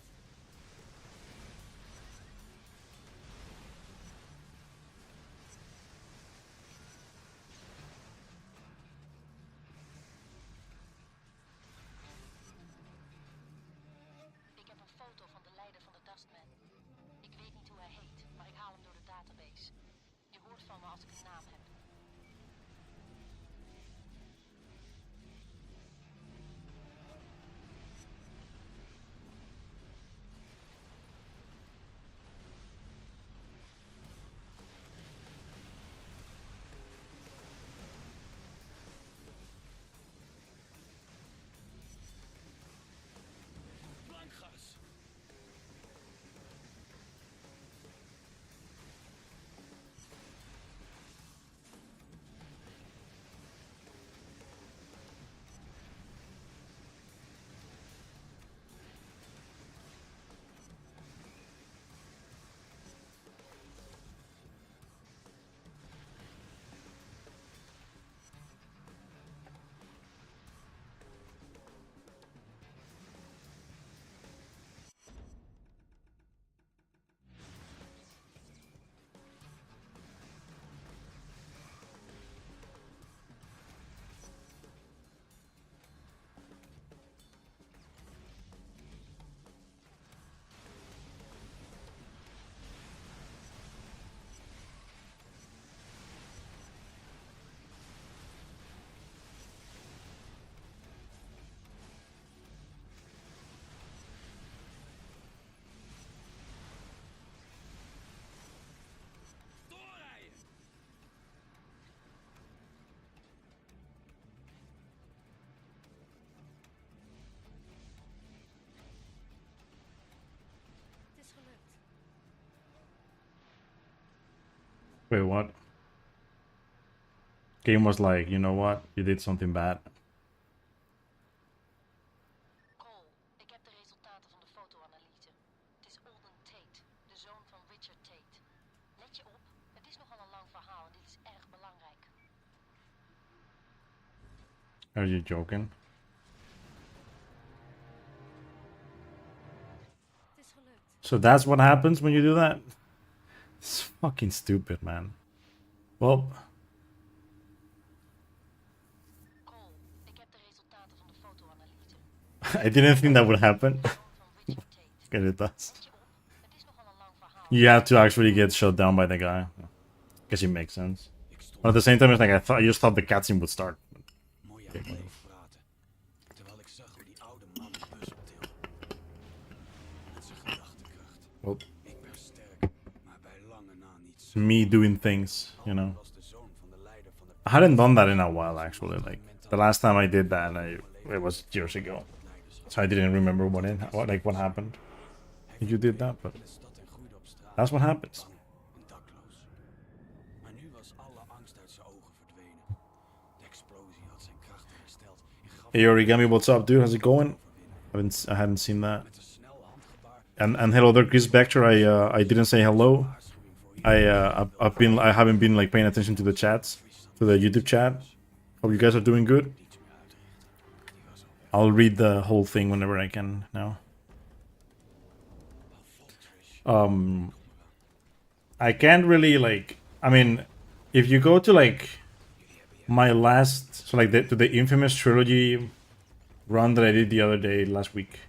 Ik heb een foto van de leider van de Dustman. Ik weet niet hoe hij heet, maar ik haal hem door de database. Je hoort van me als ik een naam heb. Blankgas. Wait, what? Game was like, you know what? You did something bad. Cole, ik heb de resultaten van de fotoanalyse. Het is Alden Tate, de zoon van Richard Tate. Let je op, het is nogal een lang verhaal en dit is erg belangrijk. Are you joking? Het is gelukt. So that's what happens when you do that? It's fucking stupid, man. Well, Cole, ik heb de resultaten van de fotoanalyse. I didn't think that would happen. De zoon van Richard Tate. Okay, it does. Let je op, het is nogal een lang verhaal. You have to actually get shot down by the guy. Guess it makes sense. But at the same time, it's like I just thought the cutscene would start. Mooi aan bleef praten. Terwijl ik zag hoe die oude man de bus optilde. Met zijn gedachtekracht. Well, Ik ben sterk, maar bij lange na niet zo. me doing things, you know. Was de zoon van de leider van de I hadn't done that in a while, actually. Like the last time I did that, it was years ago, so I didn't remember what happened. You did that, but de stad en groeide op straat. that's what happens. En dakloos. Maar nu was alle angst uit zijn ogen verdwenen. De explosie had zijn krachten hersteld en gaf Hey Origami, what's up, dude? How's it going? I hadn't seen that. met een snel handgebaar And hello there, Chris Baxter. I didn't say hello. waarschuwing voor je. I haven't been like paying attention to the chats, to the YouTube chat. Hope you guys are doing good. Niets meer uitrichten. Die was al weg. I'll read the whole thing whenever I can now. I can't really like. I mean, if you go to like my last, so like to the Infamous trilogy run that I did the other day last week,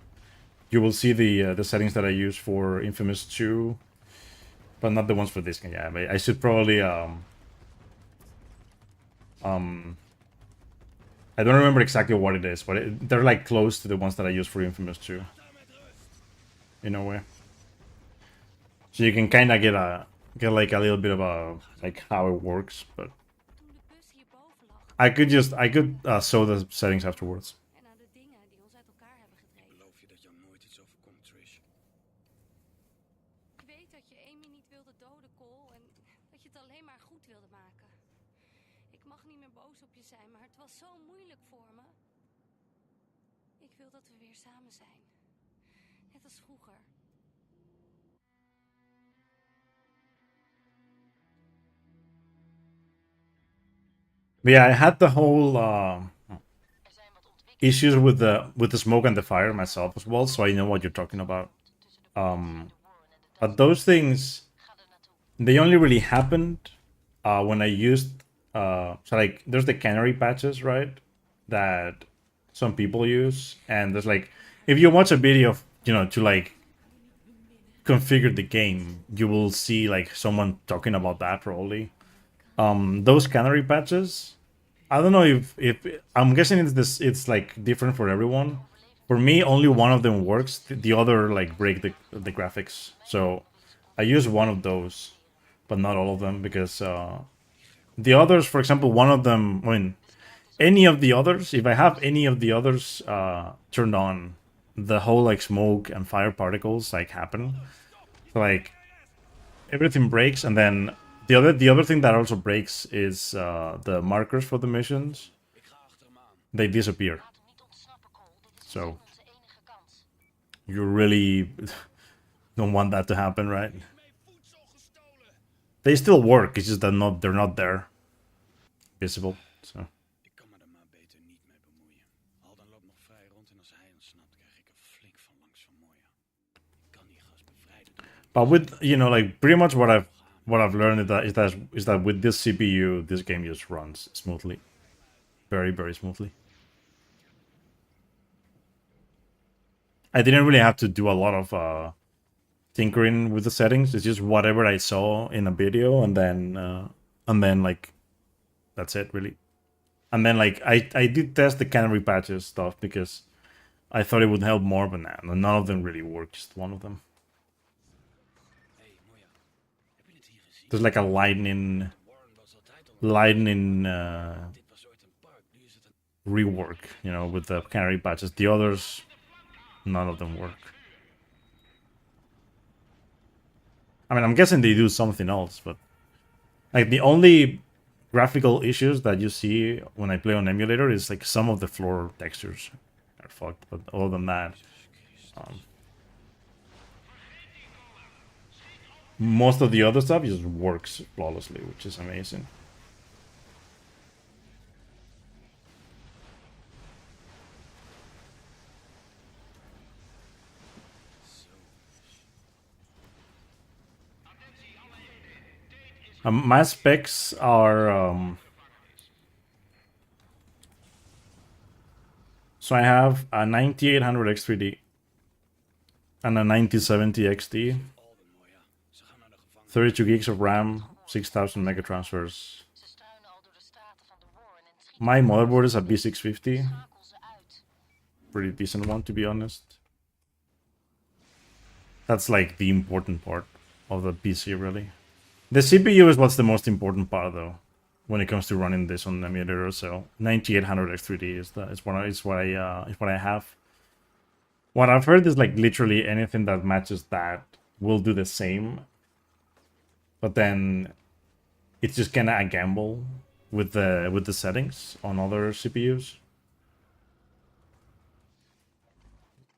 you will see the settings that I use for Infamous 2, but not the ones for this game. Yeah, but I should probably I don't remember exactly what it is, but they're like close to the ones that I use for Infamous 2, in a way. So you can kind of get like a little bit of a like how it works, but Toen de bus hierboven lag I could sew the settings afterwards. en aan de dingen die ons uit elkaar hebben gedreven. Geloof je dat jou nooit iets overkomt, Trish? Ik weet dat je Amy niet wilde doden, Cole, en dat je het alleen maar goed wilde maken. Ik mag niet meer boos op je zijn, maar het was zo moeilijk voor me. Ik wil dat we weer samen zijn. Net als vroeger. But yeah, I had the whole Er zijn wat ontwikkelingen issues with the smoke and the fire myself as well, so I know what you're talking about. tussen de politie en de Warren en de But those things, Ga er naartoe. they only really happened when I used so like there's the canary patches, right, that some people use, and there's like if you watch a video of, to like configure the game, you will see like someone talking about that probably. Those canary patches, I don't know if I'm guessing it's like different for everyone. For me, only one of them works. The other like break the graphics. So I use one of those, but not all of them, because the others, for example, one of them, I mean, any of the others, if I have any of the others turned on, the whole like smoke and fire particles like happen. So like everything breaks, and then the other thing that also breaks is the markers for the missions. Ik ga achter hem aan. They disappear. Laat hem niet ontsnappen, Cole. Dit is So onze enige kans. you really don't want that to happen, right? Mijn voedsel gestolen. They still work. It's just that they're not there, visible. So. Ik kan me er maar beter niet mee bemoeien. Alden loopt nog vrij rond en als hij ontsnapt krijg ik er flink van langs van Moya. Ik kan die gast bevrijden. But with like pretty much what I've learned is that with this CPU, this game just runs smoothly, very very smoothly. I didn't really have to do a lot of tinkering with the settings. It's just whatever I saw in a video, and then like that's it really. And then like I did test the canary patches stuff because I thought it would help more, but nah, none of them really work. Just one of them. Hé, Moya. Heb je het hier gezien? There's like a lightning Warren was altijd al... Dit was ooit een park. Nu is het een... rework, with the canary patches. The others, none of them work. I mean, I'm guessing they do something else, but Like the only graphical issues that you see when I play on emulator is like some of the floor textures are fucked, but other than that, most of the other stuff just works flawlessly, which is amazing. My specs are so I have a 9800 X3D and a 9070 XT, Alden, hoor ja. Ze gaan naar de gevangenis. 32 gigs of RAM, 6000 mega transfers. Ze struinen al door de straten van de Warren en schieten My motherboard is a B650, schakel ze uit. pretty decent one to be honest. That's like the important part of the PC, really. The CPU is what's the most important part, though, when it comes to running this on emulator. So 9800 X3D is what I have. What I've heard is like literally anything that matches that will do the same, but then it's just kind of a gamble with the settings on other CPUs,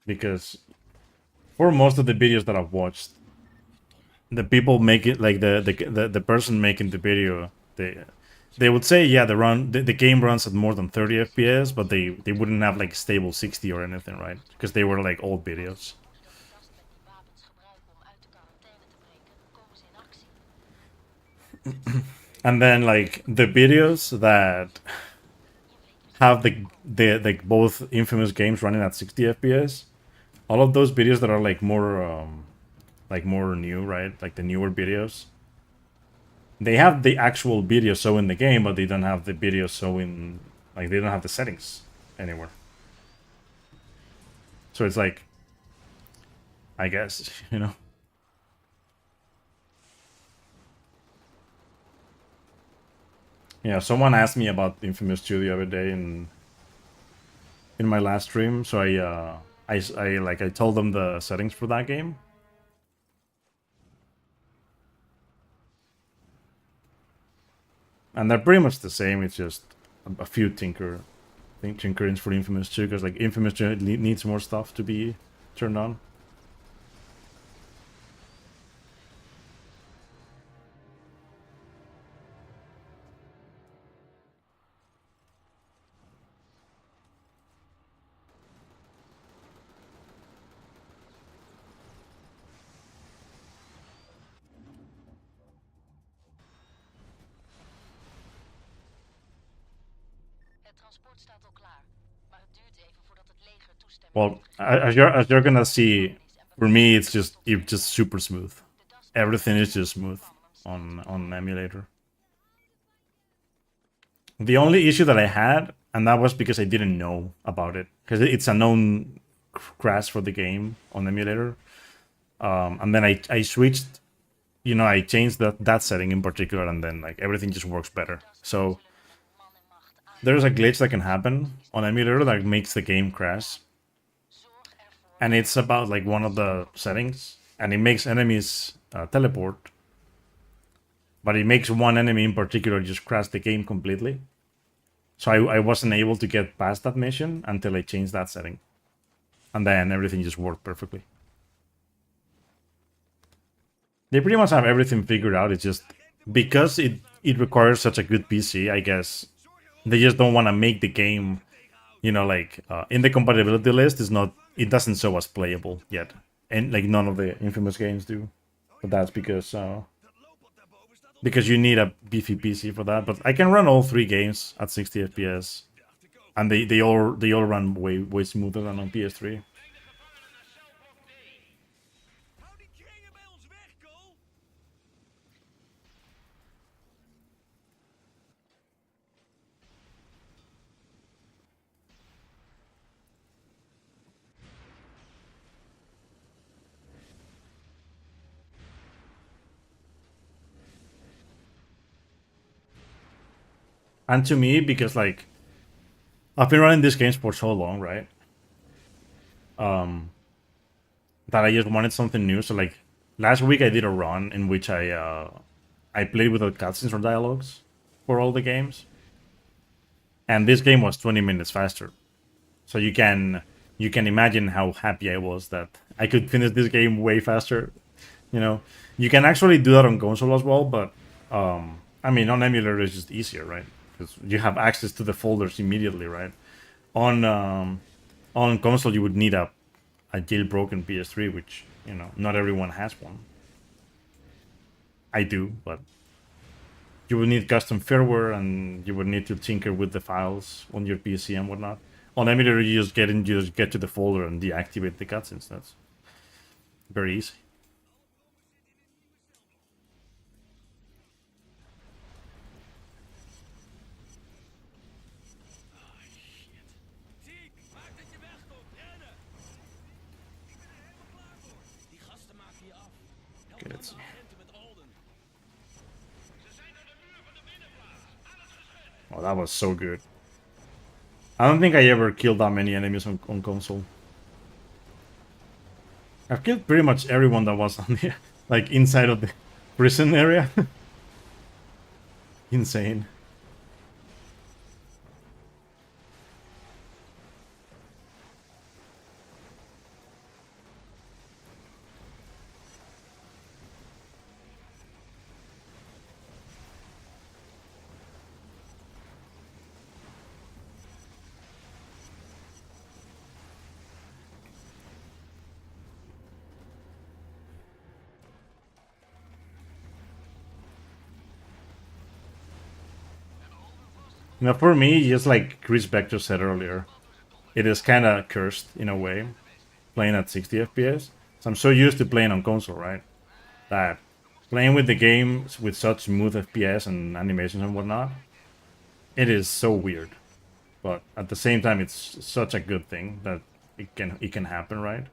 because for most of the videos that I've watched, the people make it like the person making the video, they would say, yeah, the game runs at more than 30 FPS, but they wouldn't have like stable 60 or anything, right? Because they were like old videos. Als je de gast bent die wapens gebruiken om uit de quarantaine te breken, komen ze in actie. And then like the videos that have the both infamous games running at 60 FPS, all of those videos that are like more new, right? Like the newer videos, they have the actual video show in the game, but they don't have the video showing, like they don't have the settings anywhere. So it's like, I guess, you know. Yeah, someone asked me about Infamous 2 the other day in my last stream, so I told them the settings for that game. And they're pretty much the same. It's just a few tinkerings for Infamous 2, because like Infamous 2 needs more stuff to be turned on. Het transport staat al klaar, maar het duurt even voordat het leger toestemming Well, heeft gegeven. as you're gonna see, for me it's just super smooth. Everything is just smooth on emulator. The only issue that I had, and that was because I didn't know about it, because it's a known crash for the game on emulator. And then I switched, you know, I changed that setting in particular, and then like everything just works better. So Man en macht aan. there's a glitch that can happen on emulator that makes the game crash, Zorg ervoor and it's about like one of the settings, and it makes enemies teleport, but it makes one enemy in particular just crash the game completely. So I wasn't able to get past that mission until I changed that setting, and then everything just worked perfectly. They pretty much have everything figured out. It's just because it requires such a good PC, I guess they just don't want to make the game, you know, like in the compatibility list it doesn't show as playable yet, and like none of the Infamous games do. But that's because you need a beefy PC for that. But I can run all 3 games at 60 FPS, and they all run way smoother than on PS3. Hou die kringen bij ons weg, Cole! And to me, because like I've been running these games for so long, right? That I just wanted something new. So like last week I did a run in which I I played without cutscenes or dialogues for all the games, and this game was 20 minutes faster. So you can imagine how happy I was that I could finish this game way faster. You know, you can actually do that on console as well, but I mean, on emulator it's just easier, right? Because you have access to the folders immediately, right? On console you would need a jailbroken PS3, which not everyone has one. I do, but you would need custom firmware and you would need to tinker with the files on your PC and whatnot. On emulator, you just get to the folder and deactivate the cutscenes. That's very easy. Ziek, maak dat je wegkomt. Rennen! Ik ben er helemaal klaar voor. Die gasten maken je af. Help Okay, dan let's de see. agenten met Alden. Ze zijn naar de muur van de binnenplaats. Aan het geschut. Oh, that was so good. I don't think I ever killed that many enemies on console. I've killed pretty much everyone that was on the like inside of the prison area. Insane. Now, for me, just like Chris Vector said earlier, it is kind of cursed in a way, playing at 60 FPS. So I'm so used to playing on console, right? That playing with the game with such smooth FPS and animations and whatnot, it is so weird. But at the same time, it's such a good thing that it can happen, right?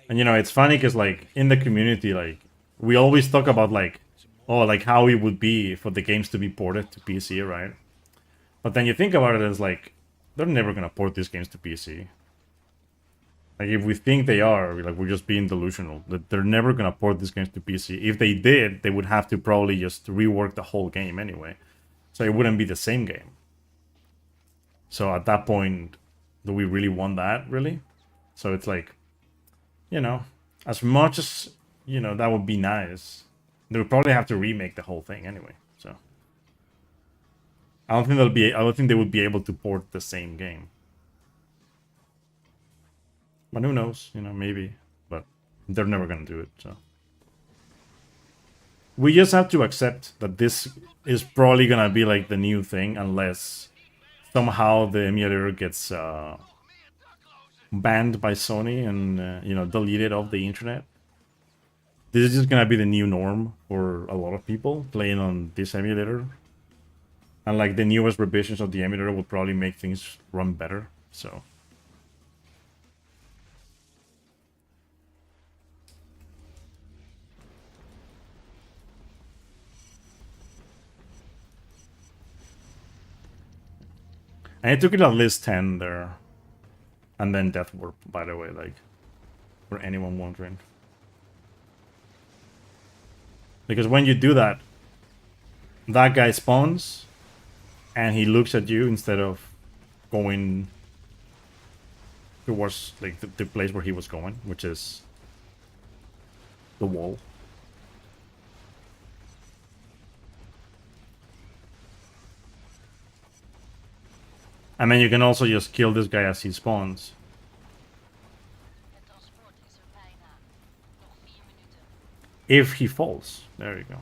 And it's funny because like in the community, like we always talk about like, oh, like how it would be for the games to be ported to PC, right? But then you think about it as like, they're never gonna port these games to PC. Like if we think they are, like we're just being delusional. That they're never gonna port these games to PC. If they did, they would have to probably just rework the whole game anyway. So it wouldn't be the same game. So at that point, do we really want that, really? So it's like, as much as that would be nice, they would probably have to remake the whole thing anyway. So I don't think they would be able to port the same game. But who knows? Maybe. But they're never gonna do it. So we just have to accept that this is probably gonna be like the new thing, unless somehow the emulator gets banned by Sony and deleted off the internet. This is just gonna be the new norm for a lot of people playing on this emulator. And like the newest revisions of the emulator will probably make things run better. So and it took it at least 10 there. And then Death Warp, by the way, like, for anyone wondering. Because when you do that, that guy spawns, and he looks at you instead of going towards, like, the place where he was going, which is the wall. And then you can also just kill this guy as he spawns. Het transport is er bijna. Nog 4 minuten. If he falls. There you go.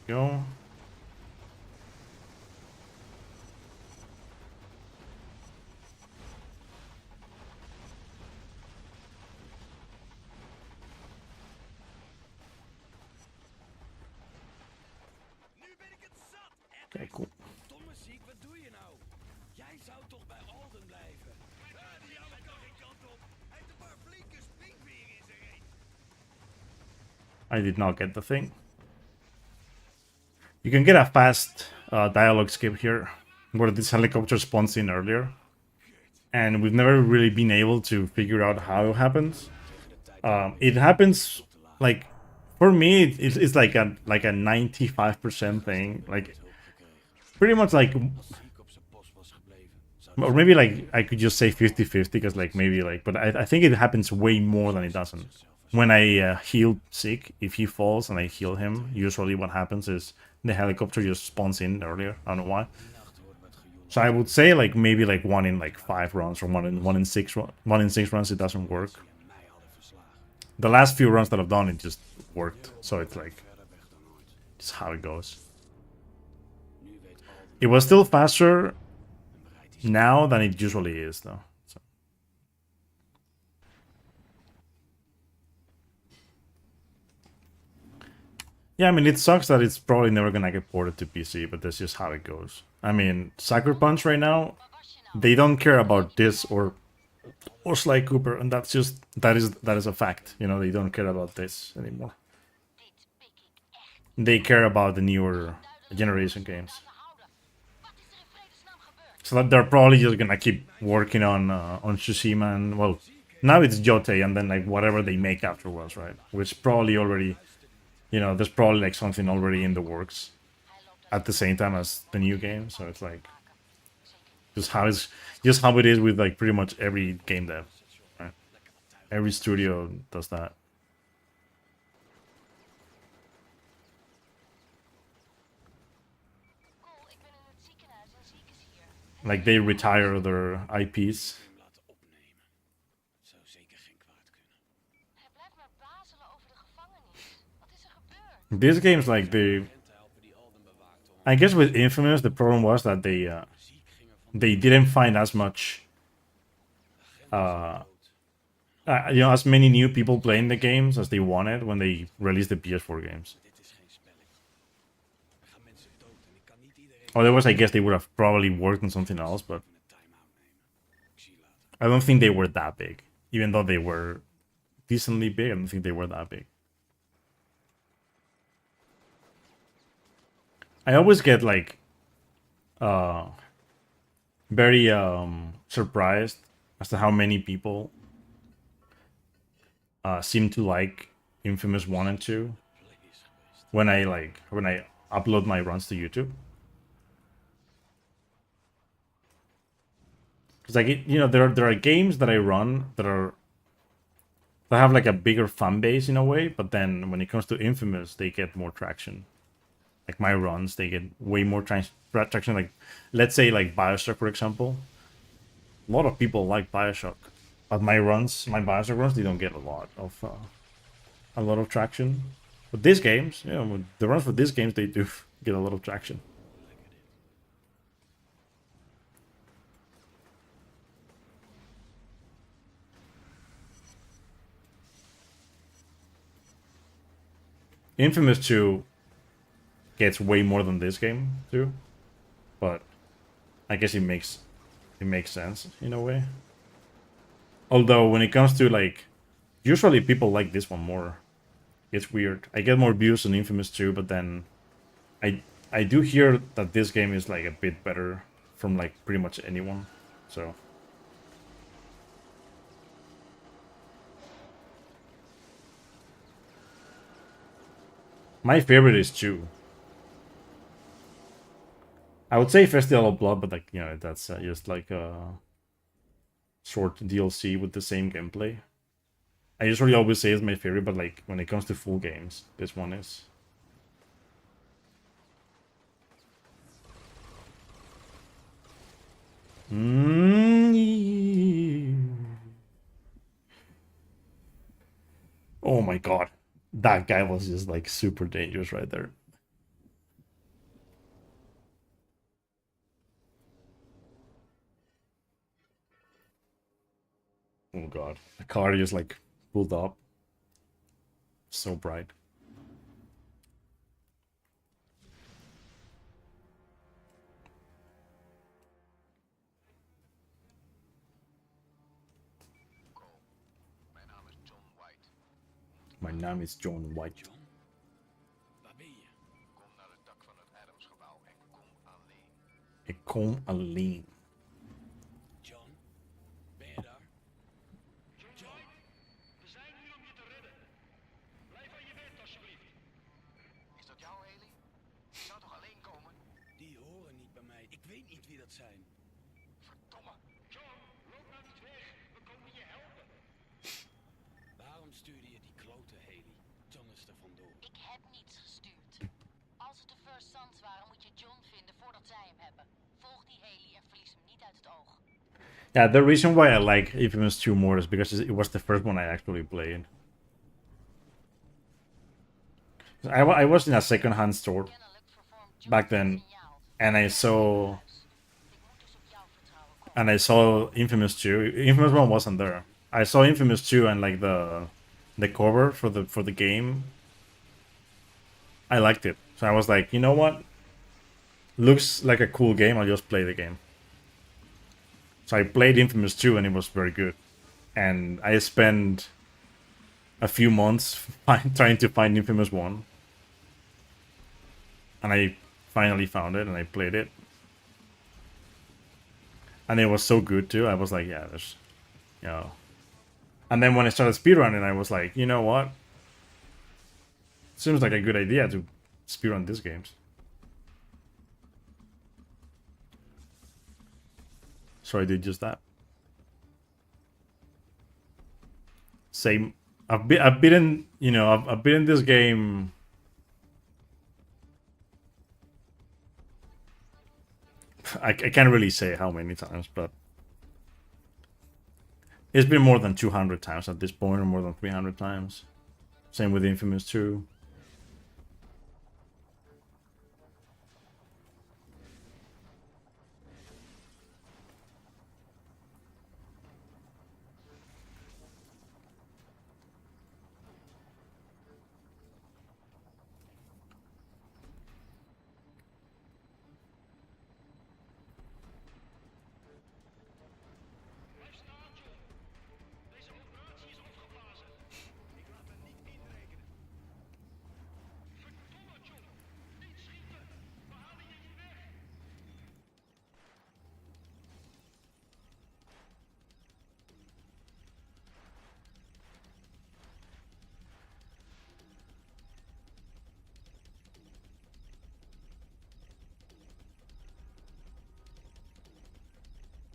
There you go. Nu ben ik het zat. Okay, cool. Domme ziek, wat doe je nou? Jij zou toch bij Alden blijven? Die jongen kan geen kant op. Hij heeft een paar flinke spinkveren in zijn reet. I did not get the thing. You can get a fast dialogue skip here, where this helicopter spawns in earlier. and we've never really been able to figure out how it happens. It happens like for me, it's like a 95% thing, like pretty much like, Ziek op zijn post was gebleven, zou or maybe like I could just say 50-50 because like maybe like, but I think it happens way more than it doesn't. When I heal Sick, if he falls and I heal him, usually what happens is the helicopter just spawns in earlier. I don't know why. So I would say like maybe like 1 in like 5 runs or 1 in 6 runs it doesn't work. The last few runs that I've done it just worked. So it's like just how it goes. It was still faster now than it usually is though. So. Yeah, I mean it sucks that it's probably never gonna get ported to PC, but that's just how it goes. I mean, Sucker Punch right now, they don't care about this or Sly Cooper, and that's just that is a fact. You know, they don't care about this anymore. They care about the newer generation games. So that they're probably just gonna keep working on Tsushima and well, now it's Jote and then like whatever they make afterwards, right? Which probably already, you know, there's probably like something already in the works at the same time as the new game. So it's like just how it is with like pretty much every game dev. Right? Every studio does that. Like they retire their IPs. laten opnemen. Het zou zeker geen kwaad kunnen. Hij blijft maar bazelen over de gevangenis. Wat is er gebeurd? These games like I guess with Infamous the problem was that they didn't find as much you know, as many new people playing the games as they wanted when they released the PS4 games. Dit is geen spelletje. Er gaan mensen dood en ik kan niet iedereen Otherwise, I guess they would have probably worked on something else, but een time-out nemen. Ik zie je later. I don't think they were that big. Even though they were decently big, I don't think they were that big. I always get like very surprised as to how many people seem to like Infamous 1 and 2 when I upload my runs to YouTube. Because like you know, there are games that I run that have like a bigger fan base in a way, but then when it comes to Infamous, they get more traction. Like my runs, they get way more traction. Like let's say like Bioshock, for example. A lot of people like Bioshock, but my Bioshock runs, they don't get a lot of traction. But these games, you know, the runs for these games, they do get a lot of traction. Infamous 2 gets way more than this game too, but I guess it makes sense in a way. Although when it comes to like, usually people like this one more. It's weird. I get more views on Infamous 2, but then I do hear that this game is like a bit better from like pretty much anyone. So my favorite is 2. I would say Festival of Blood, but like, you know, that's just like a short DLC with the same gameplay. I usually always say it's my favorite, but like when it comes to full games, this one is. Oh my god. That guy was just like super dangerous right there. Oh god. The car just like pulled up. So bright. Mijn naam is John White. My name is John White. John, waar ben je? Kom naar het dak van het Adamsgebouw en kom alleen. Ik kom alleen. John, het zijn. Verdomme. John, loop nou niet weg. We komen je helpen. Waarom stuurde je die klote Haley? John is er vandoor. Ik heb niets gestuurd. Als het de First Sons waren, moet je John vinden voordat zij hem hebben. Volg die Haley en verlies hem niet uit het oog. Yeah, the reason why I like Infamous 2 more is because it was the first one I actually played. I was in a second-hand store Kennelijk vervormt John back een then, signaal. and I saw Ik moet dus op jouw vertrouwen komen. and I saw Infamous 2. Infamous 1 wasn't there. I saw Infamous 2 and like the cover for the game. I liked it. So I was like, you know what? Looks like a cool game, I'll just play the game. So I played Infamous 2 and it was very good. And I spent a few months trying to find Infamous 1. And I finally found it and I played it. And it was so good too. I was like, yeah, there's, you know. And then when I started speedrunning, I was like, you know what? Seems like a good idea to speedrun these games. So I did just that. Same. I've been in, you know, I've been in this game. I can't really say how many times, but it's been more than 200 times at this point, or more than 300 times. Same with Infamous 2. Blijf staan, John. Deze operatie is opgeblazen. Ik laat me niet inrekenen. Verdomme, John. Niet schieten. We halen je hier weg.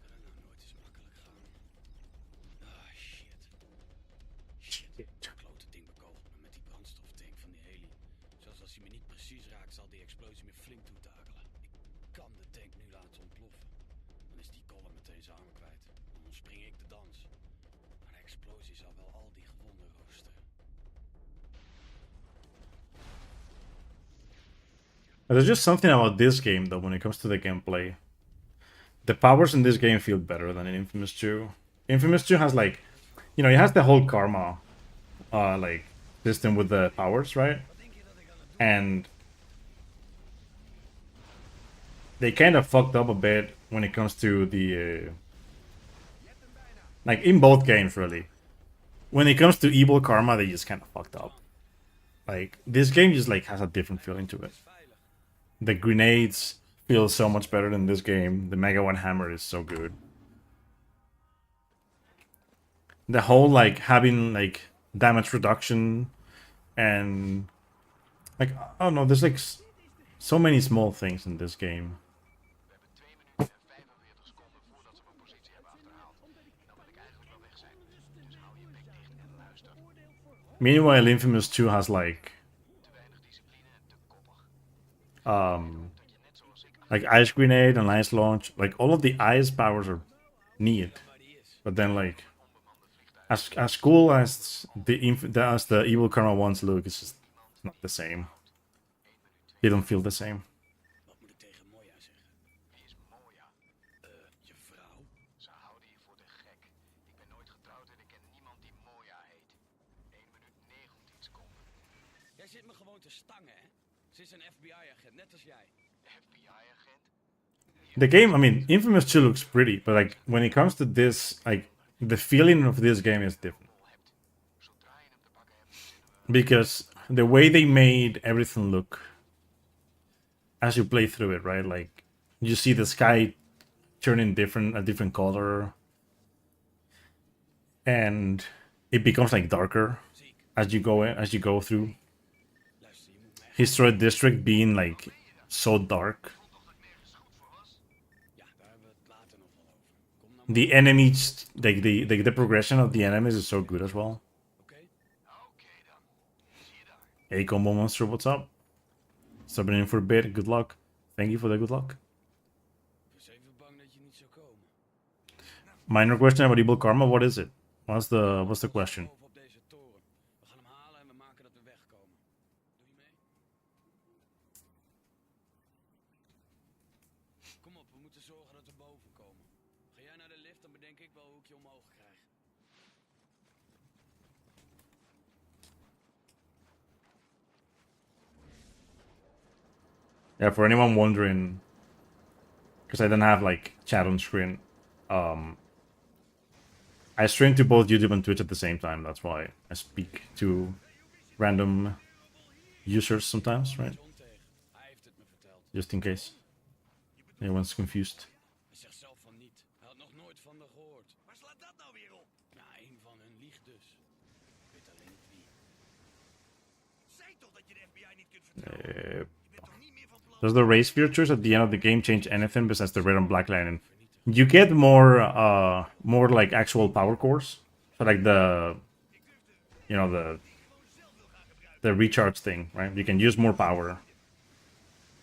Dat nou nooit eens makkelijk gaan. Ah, shit. Shit. Klote ding bekogelt me met die brandstoftank van die Haley. Zelfs als hij me niet precies raakt, zal die explosie me flink toetakelen. Ik kan de tank nu laten ontploffen. Dan is die kolom meteen zijn armen kwijt. Dan ontspring ik de dans. Maar de explosie zal wel al die gewonden roosteren. There's just something about this game, though, when it comes to the gameplay. The powers in this game feel better than in Infamous 2. Infamous 2 has, like, you know, it has the whole karma, like, system with the powers, right? And they kind of fucked up a bit when it comes to the, like, in both games, really. When it comes to evil karma, they just kind of fucked up. Like, this game just, like, has a different feeling to it. The grenades feel so much better than this game. The Mega One Hammer is so good. The whole, like, having, like, damage reduction and, like, I don't know, there's, like, so many small things in this game. We hebben 2 minuten en 45 seconden voordat ze mijn positie hebben achterhaald. Dan wil ik eigenlijk wel weg zijn. Dus hou je bek dicht en luister. Meanwhile, Infamous 2 has, like, Te weinig discipline en te koppig. Dat je net zoals ik like ice grenade and ice launch. Like, all of the ice powers are neat. But then, like, as cool as the evil karma ones look, it's just not the same. They don't feel the same. Wat moet ik tegen Moya zeggen? Wie is Moya? Je vrouw? Ze houden je voor de gek. Ik ben nooit getrouwd en ik ken niemand die Moya heet. 1 minuut 19 seconden. Jij zit me gewoon te stangen, hè? Ze is een FBI-agent, net als jij. FBI-agent? The game, I mean, Infamous 2 looks pretty, but, like, when it comes to this, like, the feeling of this game is different. Zodra je hem te pakken hebt, Because the way they made everything look as you play through it, right? Like, you see the sky turning a different color, and it becomes, like, darker as you go through. Luister, je moet me Historic District being, like, so dark. Ja, daar the enemies, like the progression of the enemies is so good as well. Oké? Oké dan. Zie je daar. Hey, Combo Monster, what's up? Subbing in for a bit. Good luck. Thank you for the good luck. Ik was even bang dat je niet zou komen. Minor question about Evil Karma. What is it? What's the question? Boven op deze toren. We gaan hem halen en we maken dat we wegkomen. Doe je mee? Kom op, we moeten zorgen dat we boven komen. Ga jij naar de lift, dan bedenk ik wel hoe ik je omhoog krijg. Yeah, for anyone wondering, because I don't have like chat on screen, I stream to both YouTube and Twitch at the same time. That's why I speak to random users sometimes, right? John tegen. Hij heeft het me verteld. Just in case anyone's confused. Hij zegt zelf van niet. Hij had nog nooit van me gehoord. Waar slaat dat nou weer op? Ja, een van hen liegt dus. Ik weet alleen niet wie. Zei toch dat je de FBI niet kunt vertrouwen? Je bent toch niet meer van plan? Does the race features at the end of the game change anything besides the red and black lining? You get more like actual power cores, so like the recharge thing, right? You can use more power,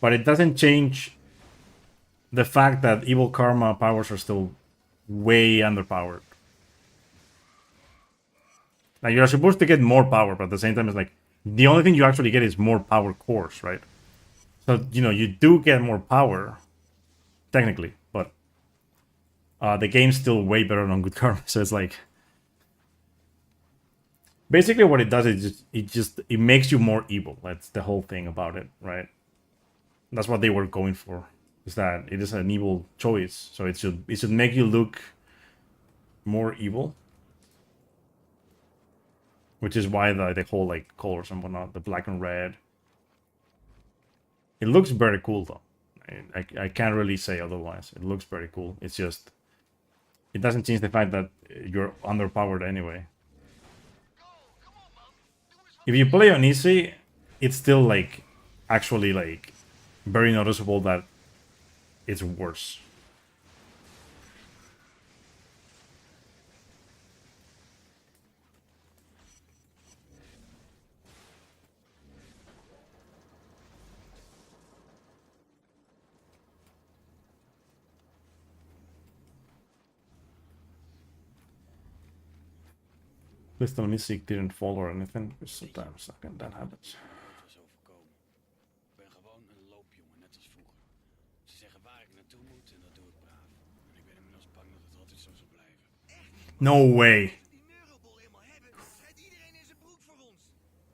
but it doesn't change the fact that Evil Karma powers are still way underpowered. Like you're supposed to get more power, but at the same time, it's like the only thing you actually get is more power cores, right? So you do get more power, technically, but the game's still way better than Good Karma. So it's like basically what it does is it makes you more evil. That's the whole thing about it, right? That's what they were going for. Is that it is an evil choice, so it should make you look more evil. Which is why the whole like colors and whatnot, the black and red. It looks very cool though. I can't really say otherwise. It looks very cool. It's just it doesn't change the fact that you're underpowered anyway. If you play on easy, it's still like actually like very noticeable that it's worse. Please tell me Seek didn't fall or anything, because sometimes that happens. Nooit was overkomen. Ik ben gewoon een loopjongen, net als vroeger. Ze zeggen waar ik naartoe moet en dat doe ik braaf. En ik ben inmiddels bang dat het altijd zo zal blijven. No way. Die Neurobol eenmaal hebben, rijdt iedereen in zijn broek voor ons.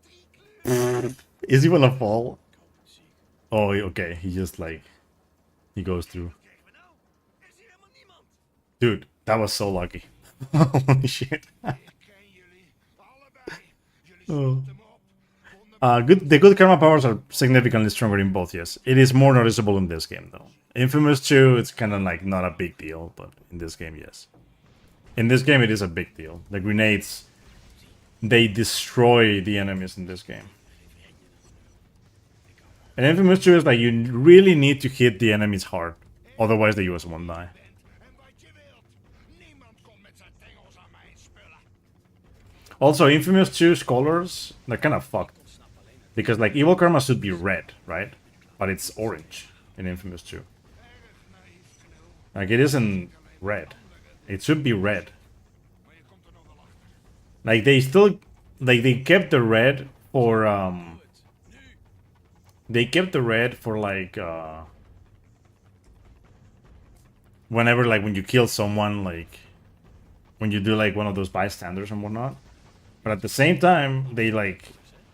3 kleuren. Is he gonna fall? Ik hoop het ziek. Oh, okay. He just like he goes through. Wat krijgen we nou? Er is hier helemaal niemand. Dude, that was so lucky. Holy shit. Ik ken jullie. Allebei. Jullie Oh. sloten hem op. The good karma powers are significantly stronger in both, yes. It is more noticeable in this game, though. Infamous 2, it's kind of like not a big deal, but in this game, yes. In this game, it is a big deal. The grenades, they destroy the enemies in this game. And Infamous 2 is like, you really need to hit the enemies hard, otherwise the US won't die. En wat je wilt. Niemand komt met zijn tengels aan mijn spullen. Also, Infamous 2's colors, they're kind of fucked. Because, like, Evil Karma should be red, right? But it's orange in Infamous 2. Like, it isn't red. It should be red. Like, they still... Like, they kept the red for, They kept the red for, like, whenever, like, when you kill someone, like... When you do, like, one of those bystanders and whatnot. But at the same time, they, like,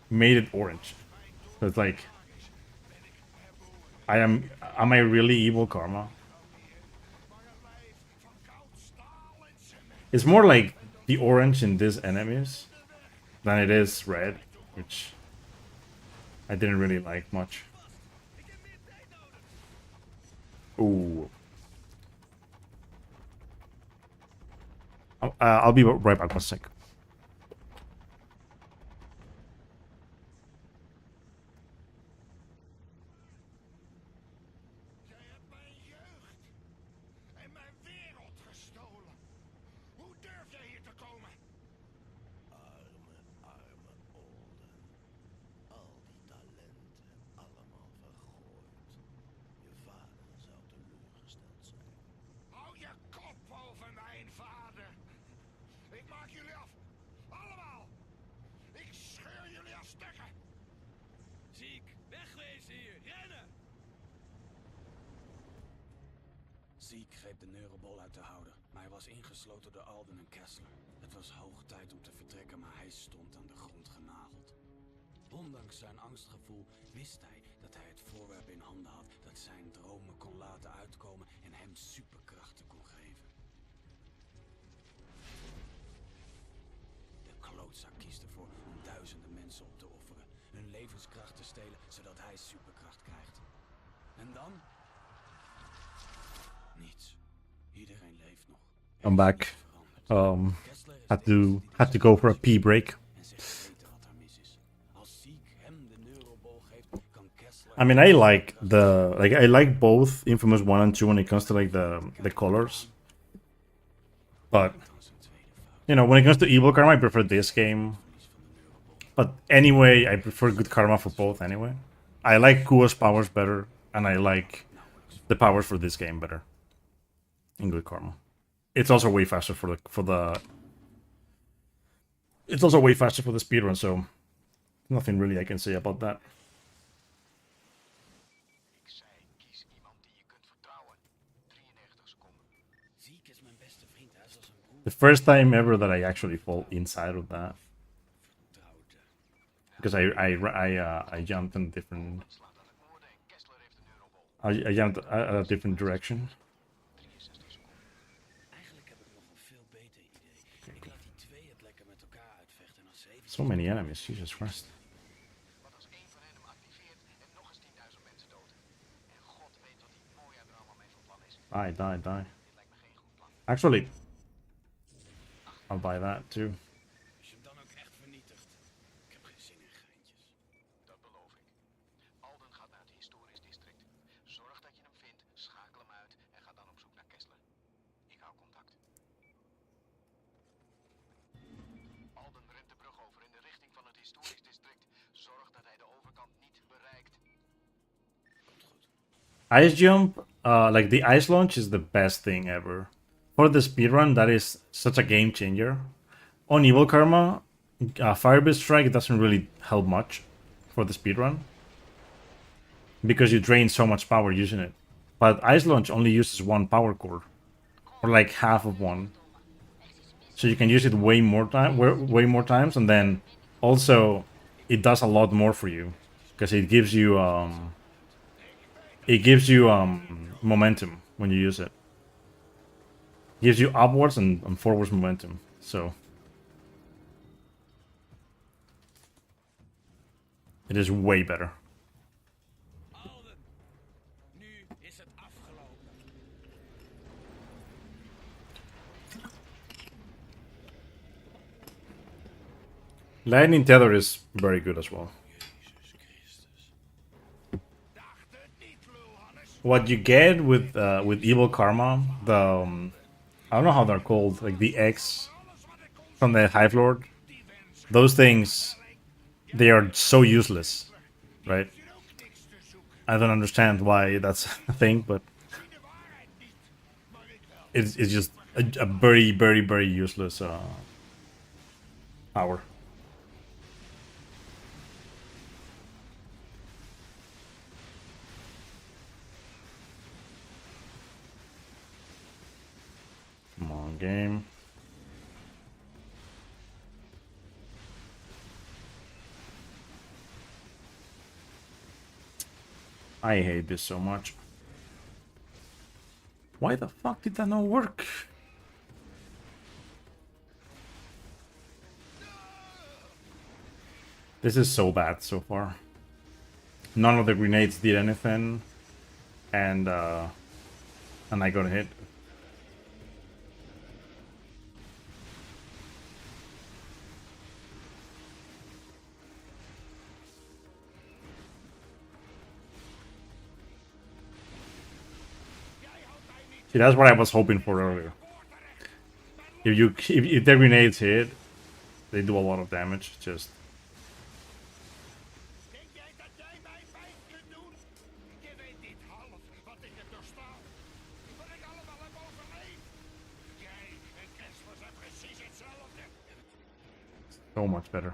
made it orange. So it's like... Am I really Evil Karma? It's more like the orange in these enemies than it is red, which I didn't really like much. Ooh. I'll be right back, 1 sec. Jij hebt mijn jeugd en mijn wereld gestolen. maak jullie af. Allemaal. Ik scheur jullie aan stukken. Ziek, wegwezen hier, rennen! Ziek greep de neurobol uit de houder, maar hij was ingesloten door Alden en Kessler. Het was hoog tijd om te vertrekken, maar hij stond aan de grond genageld. Ondanks zijn angstgevoel wist hij dat hij het voorwerp in handen had dat zijn dromen kon laten uitkomen en hem superkrachten kon geven. De klootzak kiest ervoor om duizenden mensen op te offeren, hun levenskracht te stelen zodat hij superkracht krijgt. En dan? Niets. Iedereen leeft nog. I'm back. Had to go for a pee break. I mean, I like both Infamous 1 and 2 when it comes to like the colors. But you know, when it comes to Evil Karma, I prefer this game. But anyway, I prefer Good Karma for both anyway. I like Kuo's powers better, and I like the powers for this game better in Good Karma. It's also way faster for the it's also way faster for the speedrun, so nothing really I can say about that. Ik zei, kies iemand die je kunt vertrouwen. 93 seconden. Ziek is mijn beste vriend, hij is als een broer. The first time ever that I actually fall inside of that, because I jumped in a different. Slaat aan het noorden en Kessler heeft de neurobol. I jumped a different direction. 63 seconden. Eigenlijk heb ik nog een veel beter idee. Ik laat die twee het lekker met elkaar uitvechten en als ze even... So many enemies, Jesus Christ. Wat als één van hen hem activeert en nog eens 10.000 mensen dood. En God weet wat die mooie er allemaal mee van plan is. Die. Dit lijkt me geen goed plan. Actually, I'll buy that too. Als je hem dan ook echt vernietigt. Ik heb geen zin in geintjes. Dat beloof ik. Alden gaat naar het historisch district. Zorg dat je hem vindt, schakel hem uit en ga dan op zoek naar Kessler. Ik hou contact. Alden rent de brug over in de richting van het historisch district. Zorg dat hij de overkant niet bereikt. Ice jump, like the ice launch is the best thing ever. For the speedrun, that is such a game changer. On Evil Karma, Firebeard Strike doesn't really help much for the speedrun, because you drain so much power using it. But Ice Launch only uses one power core, or like half of one. So you can use it way more times, and then also it does a lot more for you, because it gives you momentum when you use it. Gives you upwards and forwards momentum. So it is way better. Alden, nu is het afgelopen. Lightning Tether is very good as well. What you get with Evil Karma, the I don't know how they're called, like the X from the Hive Lord. Those things, they are so useless, right? I don't understand why that's a thing, but it's just a very, very, very useless power. Come on, game. I hate this so much. Why the fuck did that not work? This is so bad so far. None of the grenades did anything, and I got hit. See, that's what I was hoping for earlier. If the grenades hit, they do a lot of damage. Just Denk jij dat jij mij pijn kunt doen? Je weet niet half wat ik heb doorstaan. Wat ik allemaal heb overleefd. Jij en Kessler zijn precies hetzelfde. So much better.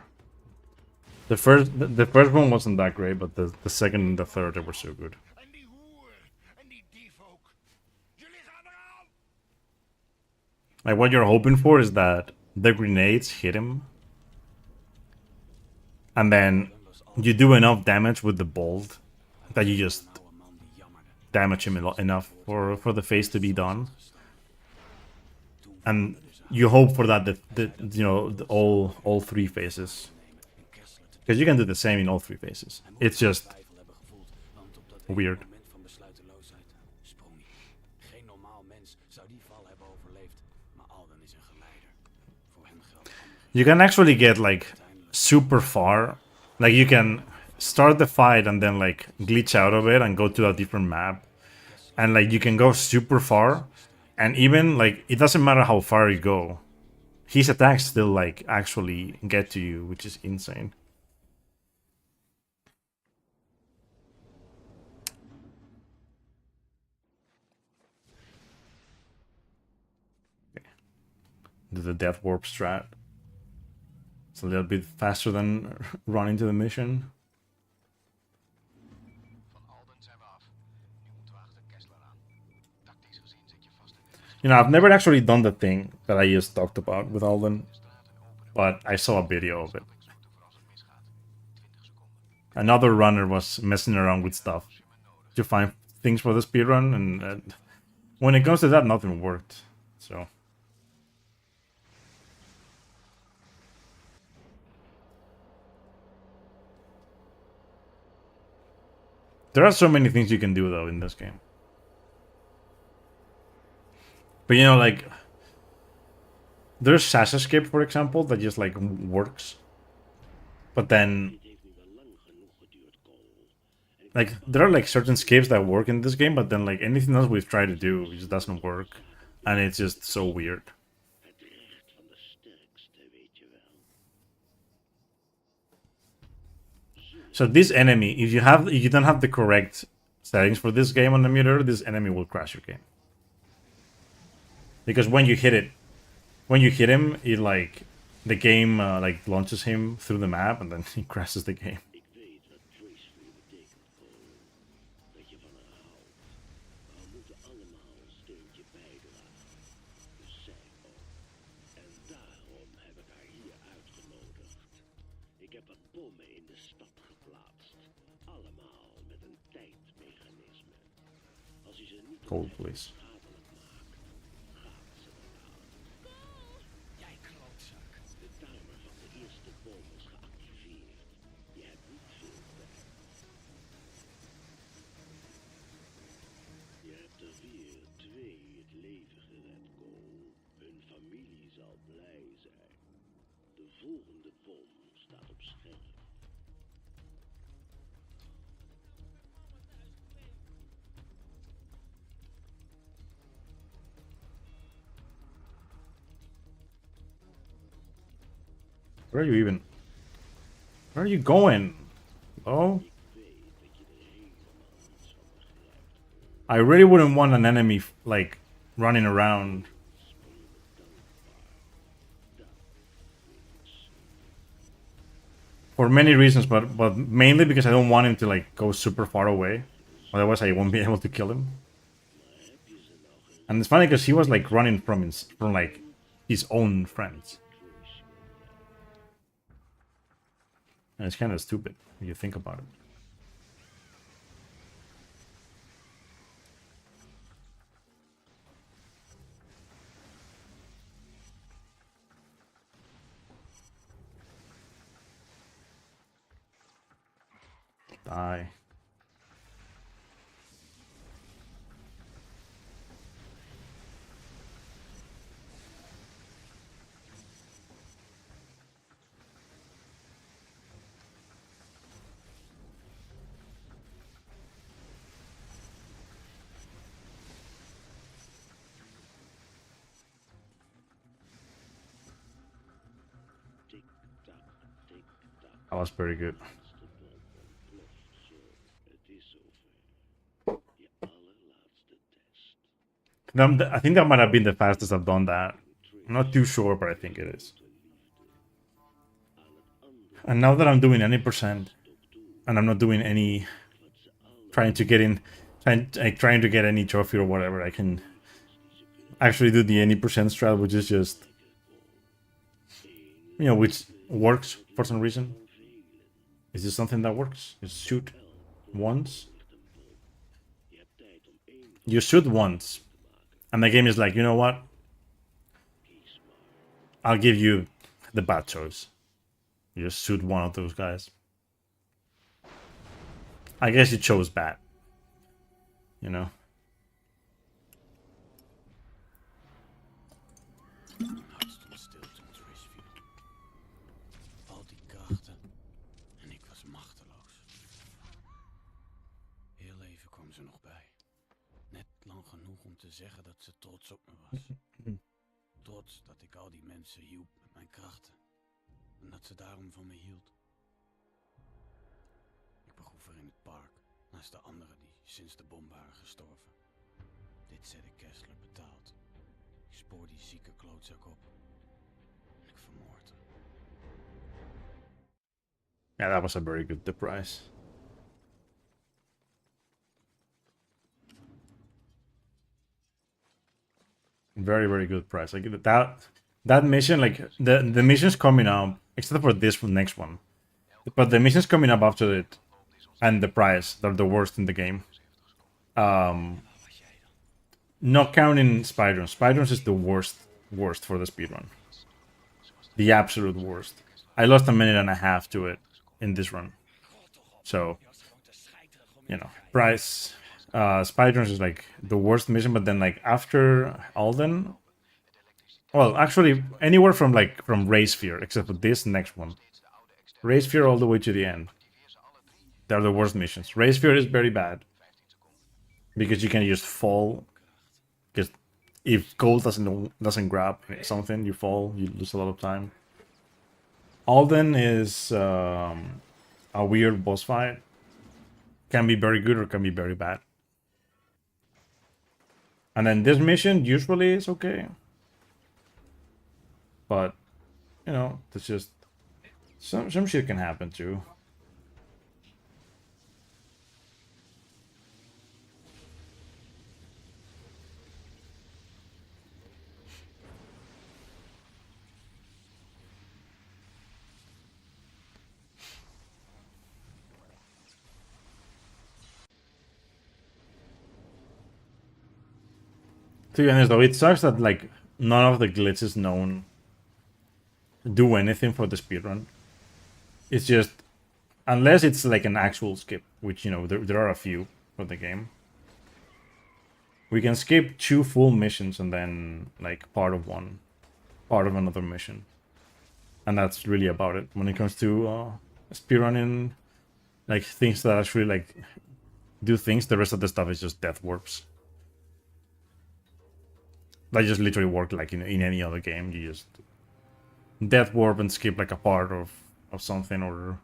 The first one wasn't that great, but the second and the third they were so good. En die hoer. En die dief ook. Jullie gaan eraan! Like what you're hoping for is that the grenades hit him, and then you do enough damage with the bolt that you just Oude man die jammerde. damage him enough for the face to be done, Toen and you hope for that all three phases, en Kessler te because you can do the same in all three phases. Hij moet It's just twijfel hebben gevoeld, want op dat ene weird. moment van besluiteloosheid sprong hij. Geen normaal mens zou die val hebben overleefd, maar Alden is een geleider. Voor hem geldt andere. You can actually get like super far. Like you can start the fight and then like glitch out of it and go to a different map. And like you can go super far. And even like it doesn't matter how far you go. His attacks still like actually get to you, which is insane. Do the death warp strat. It's a little bit faster than running to the mission. Van Alden zijn we af. Nu moeten we achter Kessler aan. Tactisch gezien zit je vast in dit You know, I've never actually done the thing that I just talked about with Alden, but I saw a video of it. Another runner was messing around with stuff to find things for the speedrun, and when it comes to that, nothing worked. So. There are so many things you can do, though, in this game. But, you know, like, there's Sass Escape, for example, that just, like, works. But then, like, there are, like, certain escapes that work in this game, but then, like, anything else we've tried to do just doesn't work. And it's just so weird. So this enemy, if you don't have the correct settings for this game on the meter, this enemy will crash your game. Because when you hit him, it like the game like launches him through the map and then he crashes the game. Ik heb wat bommen in de stad geplaatst. Allemaal met een tijdmechanisme. Als je ze niet Cold, please. schadelijk maakt, gaat ze eraan. Jij klootzak. De timer van de eerste bom is geactiveerd. Je hebt niet veel tijd. Je hebt er weer 2 het leven gered, Cole. Hun familie zal blij zijn. De volgende bom staat op scherp. Where are you even? Where are you going? Oh? I really wouldn't want an enemy like running around. For many reasons, but mainly because I don't want him to like go super far away. Otherwise, I won't be able to kill him. And it's funny because he was like running from like his own friends. And it's kind of stupid when you think about it. Die. That was pretty good. I think that might have been the fastest I've done that. I'm not too sure, but I think it is. And now that I'm doing any percent, and I'm not doing any trying to get in, trying to get any trophy or whatever, I can actually do the any percent strat, which is just, you know, which works for some reason. Is this something that works? Just shoot once. You shoot once, and the game is like, you know what? I'll give you the bad choice. You just shoot one of those guys. I guess you chose bad. You know. Hart stond stil toen het race viel. Al die krachten en ik was machteloos. Heel even kwam ze nog bij. Net lang genoeg om te zeggen dat ze trots op me was. Trots dat ik al die mensen hielp met mijn krachten. En dat ze daarom van me hield. Ik begroef haar in het park, naast de anderen die sinds de bom waren gestorven. Dit zette Kessler betaald. Ik spoor die zieke klootzak op. En ik vermoord hem. Yeah, that was a very good price. Very, very good price. Like that mission, like the missions coming up, except for this next one, but the missions coming up after it, and the price, they're the worst in the game. Not counting speedruns. Speedruns is the worst for the speedrun. The absolute worst. I lost a minute and a half to it in this run. So, you know, price. Speedruns is like the worst mission, but then like after Alden, well, actually anywhere from Race Fear, except for this next one, Race Fear all the way to the end, they're the worst missions. Race Fear is very bad because you can just fall. Because if gold doesn't grab something, you fall, you lose a lot of time. Alden is a weird boss fight. Can be very good or can be very bad. And then this mission usually is okay. But, you know, it's just some shit can happen too. To be honest though, it sucks that like none of the glitches known do anything for the speedrun. It's just, unless it's like an actual skip, which, you know, there are a few for the game. We can skip 2 full missions and then like part of another mission. And that's really about it when it comes to speedrunning, like things that actually like do things. The rest of the stuff is just death warps. That just literally work like in any other game. You just death warp and skip like a part of something or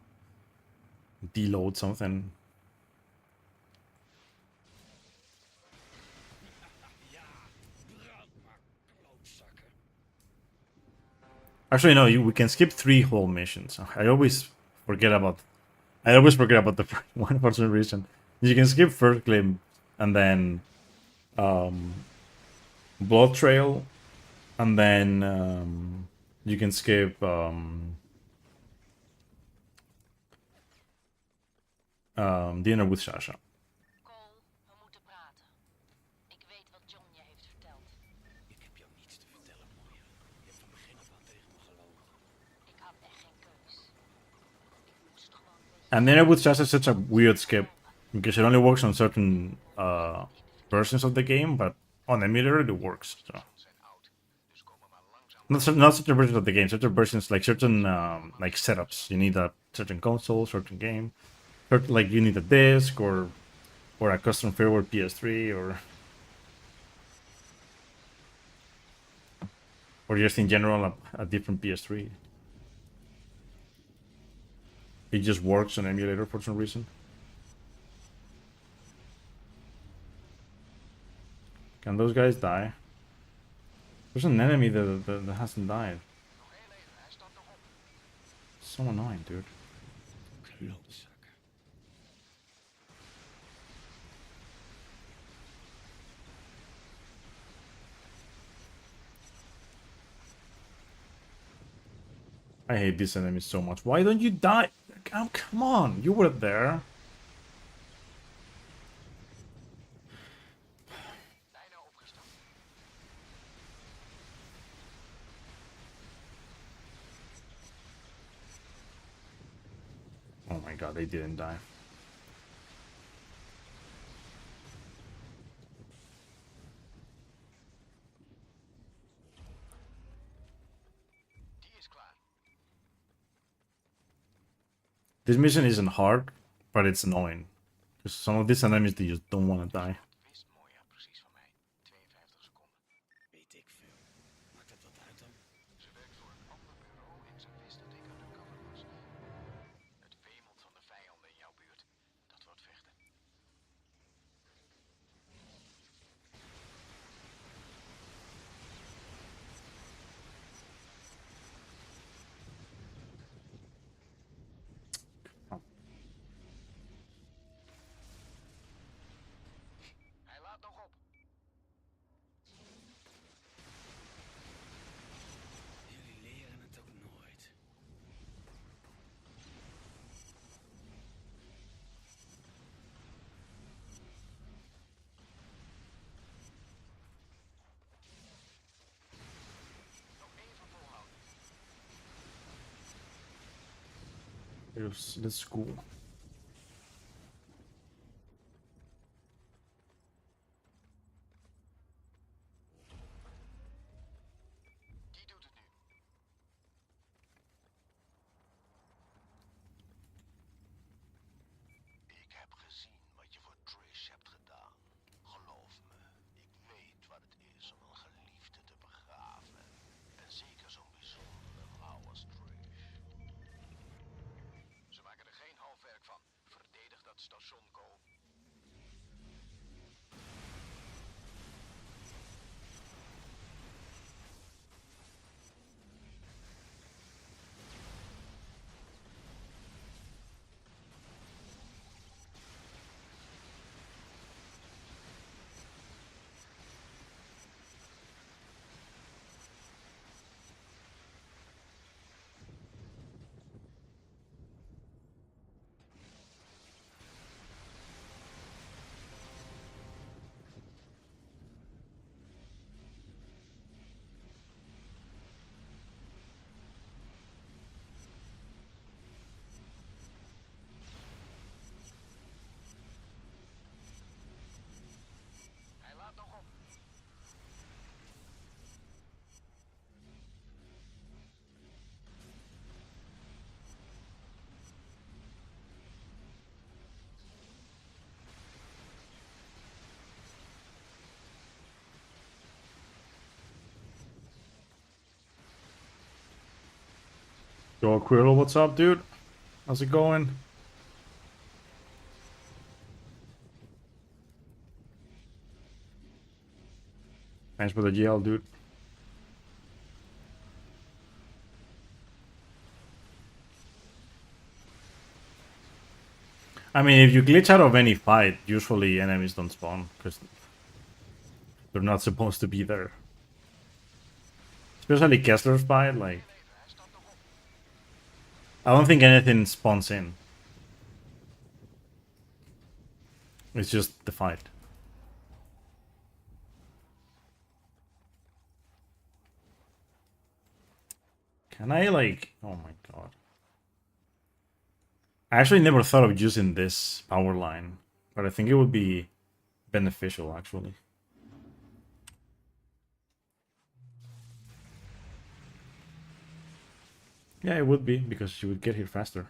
deload something. Actually, no. We can skip 3 whole missions. I always forget about the first one for some reason. You can skip first claim and then Blood Trail, and then you can skip Dinner with Sasha. Cole, we moeten praten. Ik weet wat John je heeft verteld. Ik heb jou niets te vertellen, mooie. Je hebt van begin af aan tegen me gelogen. Ik had echt geen keus. Ik moest gewoon weten. And Dinner with Sasha is such a weird skip because it only works on certain versions of the game, but on emulator it works. So. Not certain versions of the game, certain versions, like certain like setups. You need a certain console, certain game. Like you need a disc or a custom firmware PS3 or just in general a different PS3. It just works on emulator for some reason. Can those guys die? There's an enemy that hasn't died. So annoying, dude. Klootzakken. I hate these enemies so much. Why don't you die? Oh, come on, you were there. Bijna opgestapt. Oh my god, they didn't die. Die is klaar. This mission isn't hard, but it's annoying. Because some of these enemies, they just don't want to die. Wist mooi, ja, precies van mij. 52 seconden. Weet ik veel. Maakt dat wat uit dan? Ze werkt voor een ander bureau en ze wist dat ik undercover was. Het wemelt van de vijanden in jouw buurt. Dat wordt vechten. Hij laat nog op. Jullie leren het ook nooit. Nog even volhouden. Let's go. Die doet het nu. Ik heb gezien wat je voor Trish hebt gedaan. Geloof me, ik weet wat het is om een geliefde te begraven. En zeker zo'n bijzondere vrouw als Trish. Ze maken er geen halfwerk van. Verdedig dat station, Cole. Hij laat nog op. Yo, Quirrell, what's up, dude? How's it going? Thanks for the GL, dude. I mean, if you glitch out of any fight, usually enemies don't spawn, because they're not supposed to be there. Especially Kessler's fight, like... Hij staat nog op. I don't think anything spawns in. It's just the fight. Can I, like... Oh my god. I actually never thought of using this power line, but I think it would be beneficial, actually. Yeah, it would be, because you would get here faster.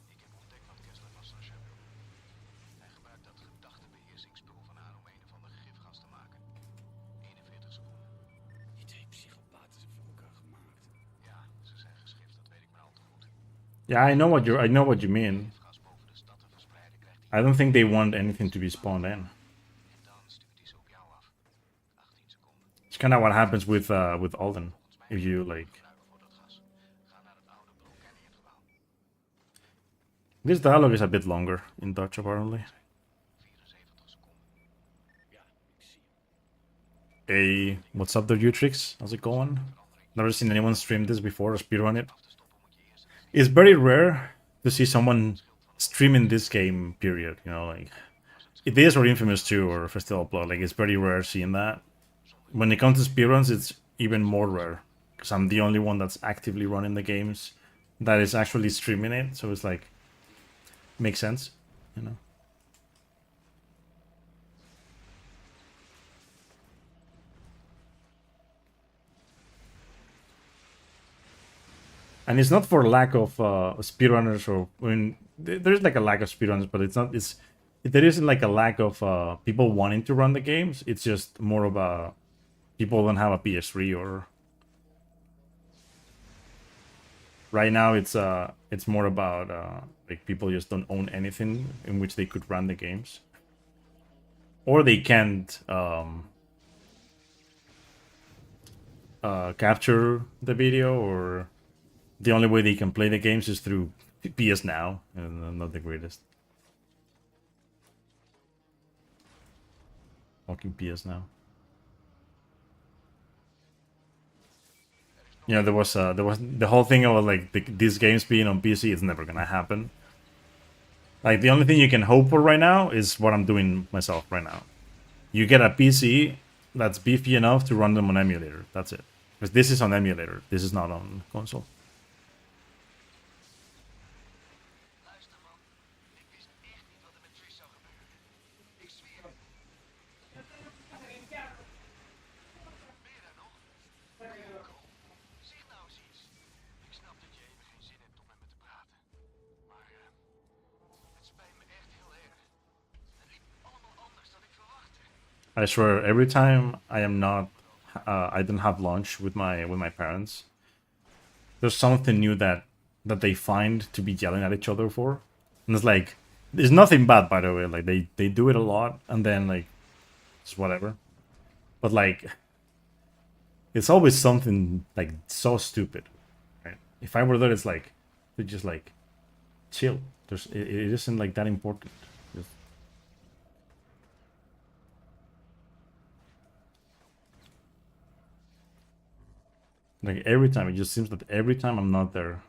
Ik heb ontdekt wat Kessler van Sasha wil. Hij gebruikt dat gedachtebeheersingsspul van haar om een of ander gifgas te maken. 41 seconden. Die twee psychopaten zijn voor elkaar gemaakt. Ja, ze zijn geschift, dat weet ik maar al te goed. Yeah, I know what you mean. Gifgas boven de stad te verspreiden krijgt I don't think they want anything to be spawned in. en dan stuurt hij ze op jou af. 18 seconden. It's kind of what happens with Alden. If you like, Gebruiken voor dat gas. Ga naar het This dialogue is a bit longer in Dutch, apparently. 74 seconden. Ja, ik zie hem. Hey, what's up there, Utrix? How's it going? Never seen anyone stream this before or speedrun it. Af te stoppen moet je eerst het It's very rare to see someone streaming this game, period. You know, like, it is or Infamous 2 or Festival Upload. Like, it's very rare seeing that. When it comes to speedruns, it's even more rare. Because I'm the only one that's actively running the games that is actually streaming it. So it's like, makes sense, you know? And it's not for lack of speedrunners, or I mean, there's like a lack of speedrunners, but it's not. It's there isn't like a lack of people wanting to run the games. It's just more of a people don't have a PS3 or. Right now, it's more about like people just don't own anything in which they could run the games, or they can't capture the video, or the only way they can play the games is through PS Now, and not the greatest. Fucking PS Now. You know, there was the whole thing of like these games being on PC. It's never gonna happen. Like the only thing you can hope for right now is what I'm doing myself right now. You get a PC that's beefy enough to run them on emulator. That's it. Because this is on emulator. This is not on console. Luister man, ik wist echt niet wat er met Trish zou gebeuren. Ik zweer het. Ben je daar nog? Cool. Zeg nou eens iets. Ik snap dat je even geen zin hebt om met me te praten. Maar het spijt me echt heel erg. Het liep allemaal anders dan ik verwachtte. I swear, every time I am not, I don't have lunch with my parents. There's something new that they find to be yelling at each other for, and it's like, there's nothing bad, by the way. Like they do it a lot, and then like it's whatever. But like, it's always something like so stupid, right? If I were there, it's like they just like chill. It isn't like that important. Just- Like every time, it just seems that every time I'm not there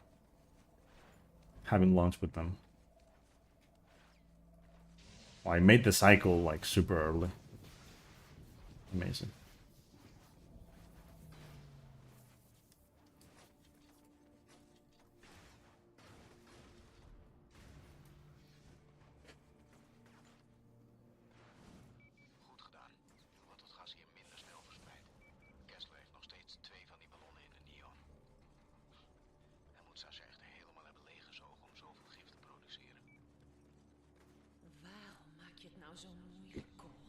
having lunch with them. Well, I made the cycle like super early. Amazing. Goed gedaan. Want het gas hier minder snel verspreidt. Kessler heeft nog steeds 2 van die ballonnen in de neon. Hij moet Sasha echt helemaal hebben leeggezogen om zoveel gif te produceren. Waarom maak je het nou zo moeilijk, Cole?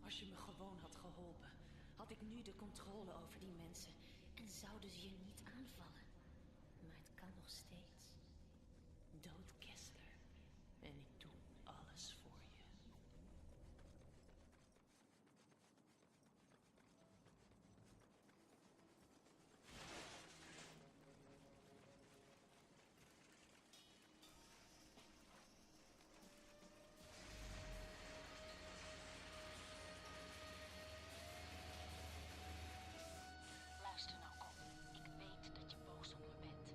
Als je me gewoon had geholpen, had ik nu de controle over die mensen en zouden ze je niet aanvallen. Maar het kan nog steeds. Dood Kessler. En ik doe alles voor je. Luister nou, Cole. Ik weet dat je boos op me bent.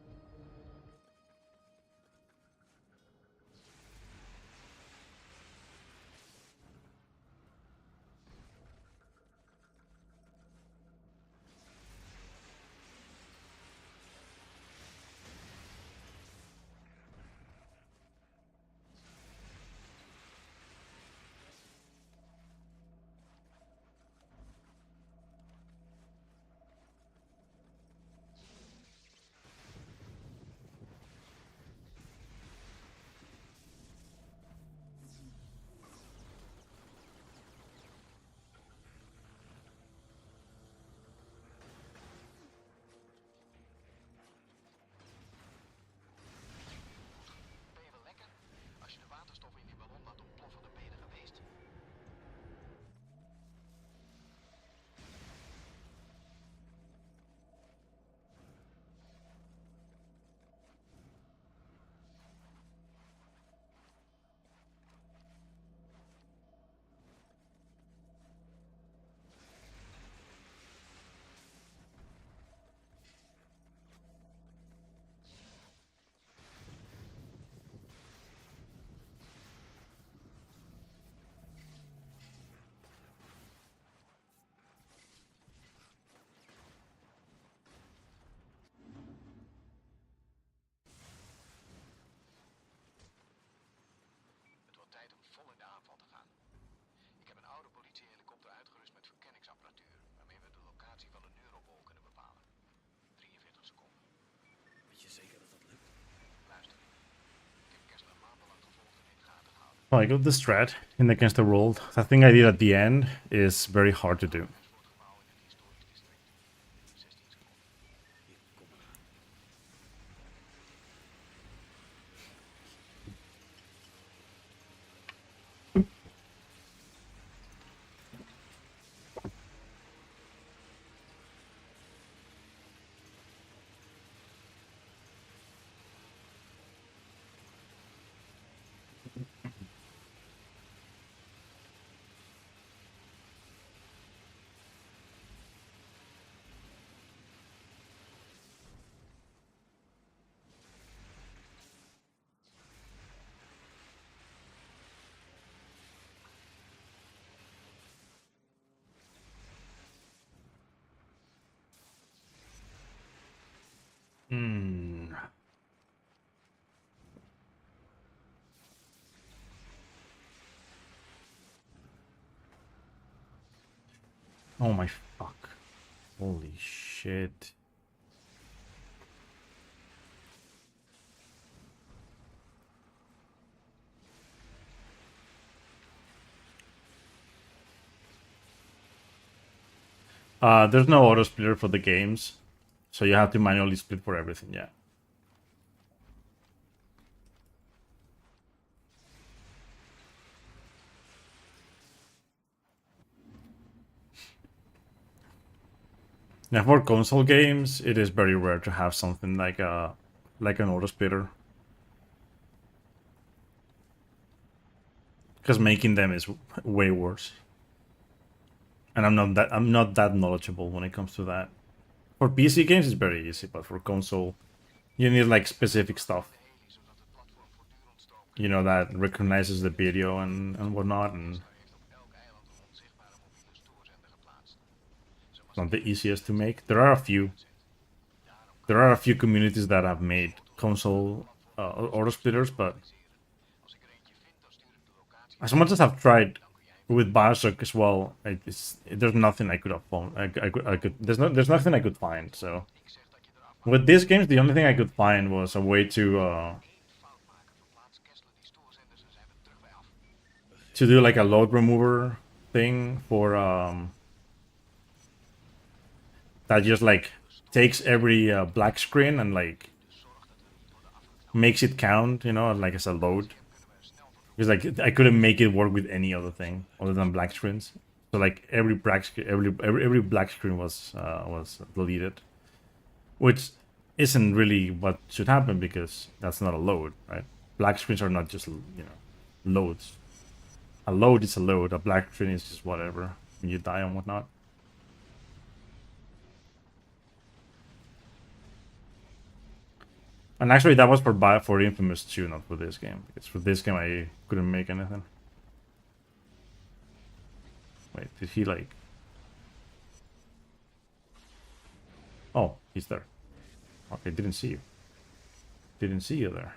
Oh, I got the strat in Against the World. That thing I did at the end is very hard to do. Hmm. Oh my fuck. Holy shit. There's no auto splitter for the games, so you have to manually split for everything, yeah. Now for console games, it is very rare to have something like an auto splitter. Because making them is way worse. And I'm not that knowledgeable when it comes to that. For PC games it's very easy, but for console you need like specific stuff. You know, that recognizes the video and whatnot, and it's not the easiest to make. There are a few communities that have made console auto splitters, but as much as I've tried with Bioshock as well, there's nothing I could have found. There's nothing I could find. So with these games, the only thing I could find was a way to do like a load remover thing for that just like takes every black screen and like makes it count, you know, like as a load. Because like I couldn't make it work with any other thing other than black screens. So like every black screen was deleted, which isn't really what should happen because that's not a load, right? Black screens are not just, you know, loads. A load is a load. A black screen is just whatever when you die and whatnot. And actually, that was for Infamous 2, not for this game. Because for this game, I couldn't make anything. Wait, did he like... Oh, he's there. Okay, didn't see you. Didn't see you there.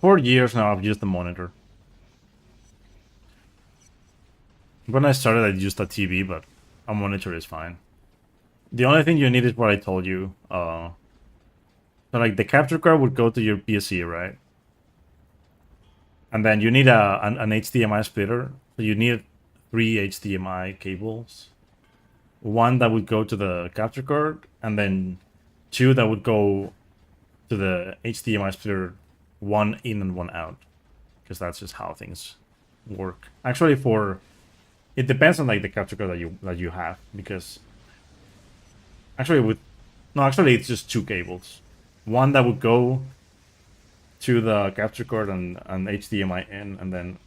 For years now, I've used the monitor. When I started, I used a TV, but a monitor is fine. The only thing you need is what I told you. So like the capture card would go to your PC, right? And then you need an HDMI splitter. So you need 3 HDMI cables. One that would go to the capture card, and then 2 that would go to the HDMI splitter, 1 in and 1 out. Because that's just how things work. Actually, it depends on like the capture card that you have, because actually it's just 2 cables. One that would go to the capture card and HDMI in, and then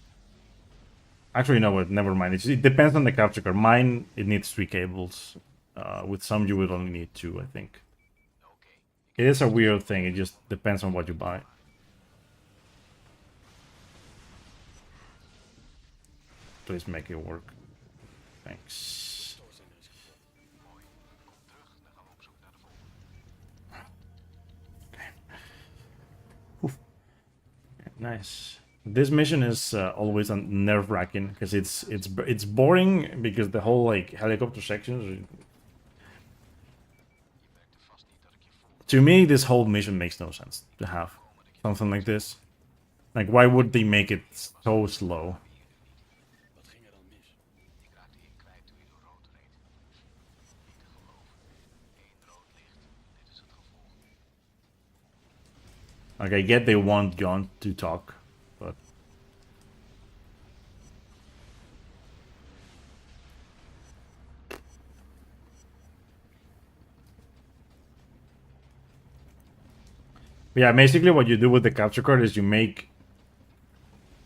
actually no, what? Never mind. It depends on the capture card. Mine, it needs 3 cables. With some you would only need 2, I think. It is a weird thing. It just depends on what you buy. Please make it work. Thanks. Okay. Oof. Nice. This mission is always nerve-wracking because it's boring because the whole like helicopter sections. To me, this whole mission makes no sense to have something like this. Like, why would they make it so slow? Wat ging er dan mis? Ik raakte je kwijt toen je door rood reed. Niet te geloven. Eén rood licht. Dit is het gevolg. Like, I get they want John to talk, but yeah, basically what you do with the capture card is you make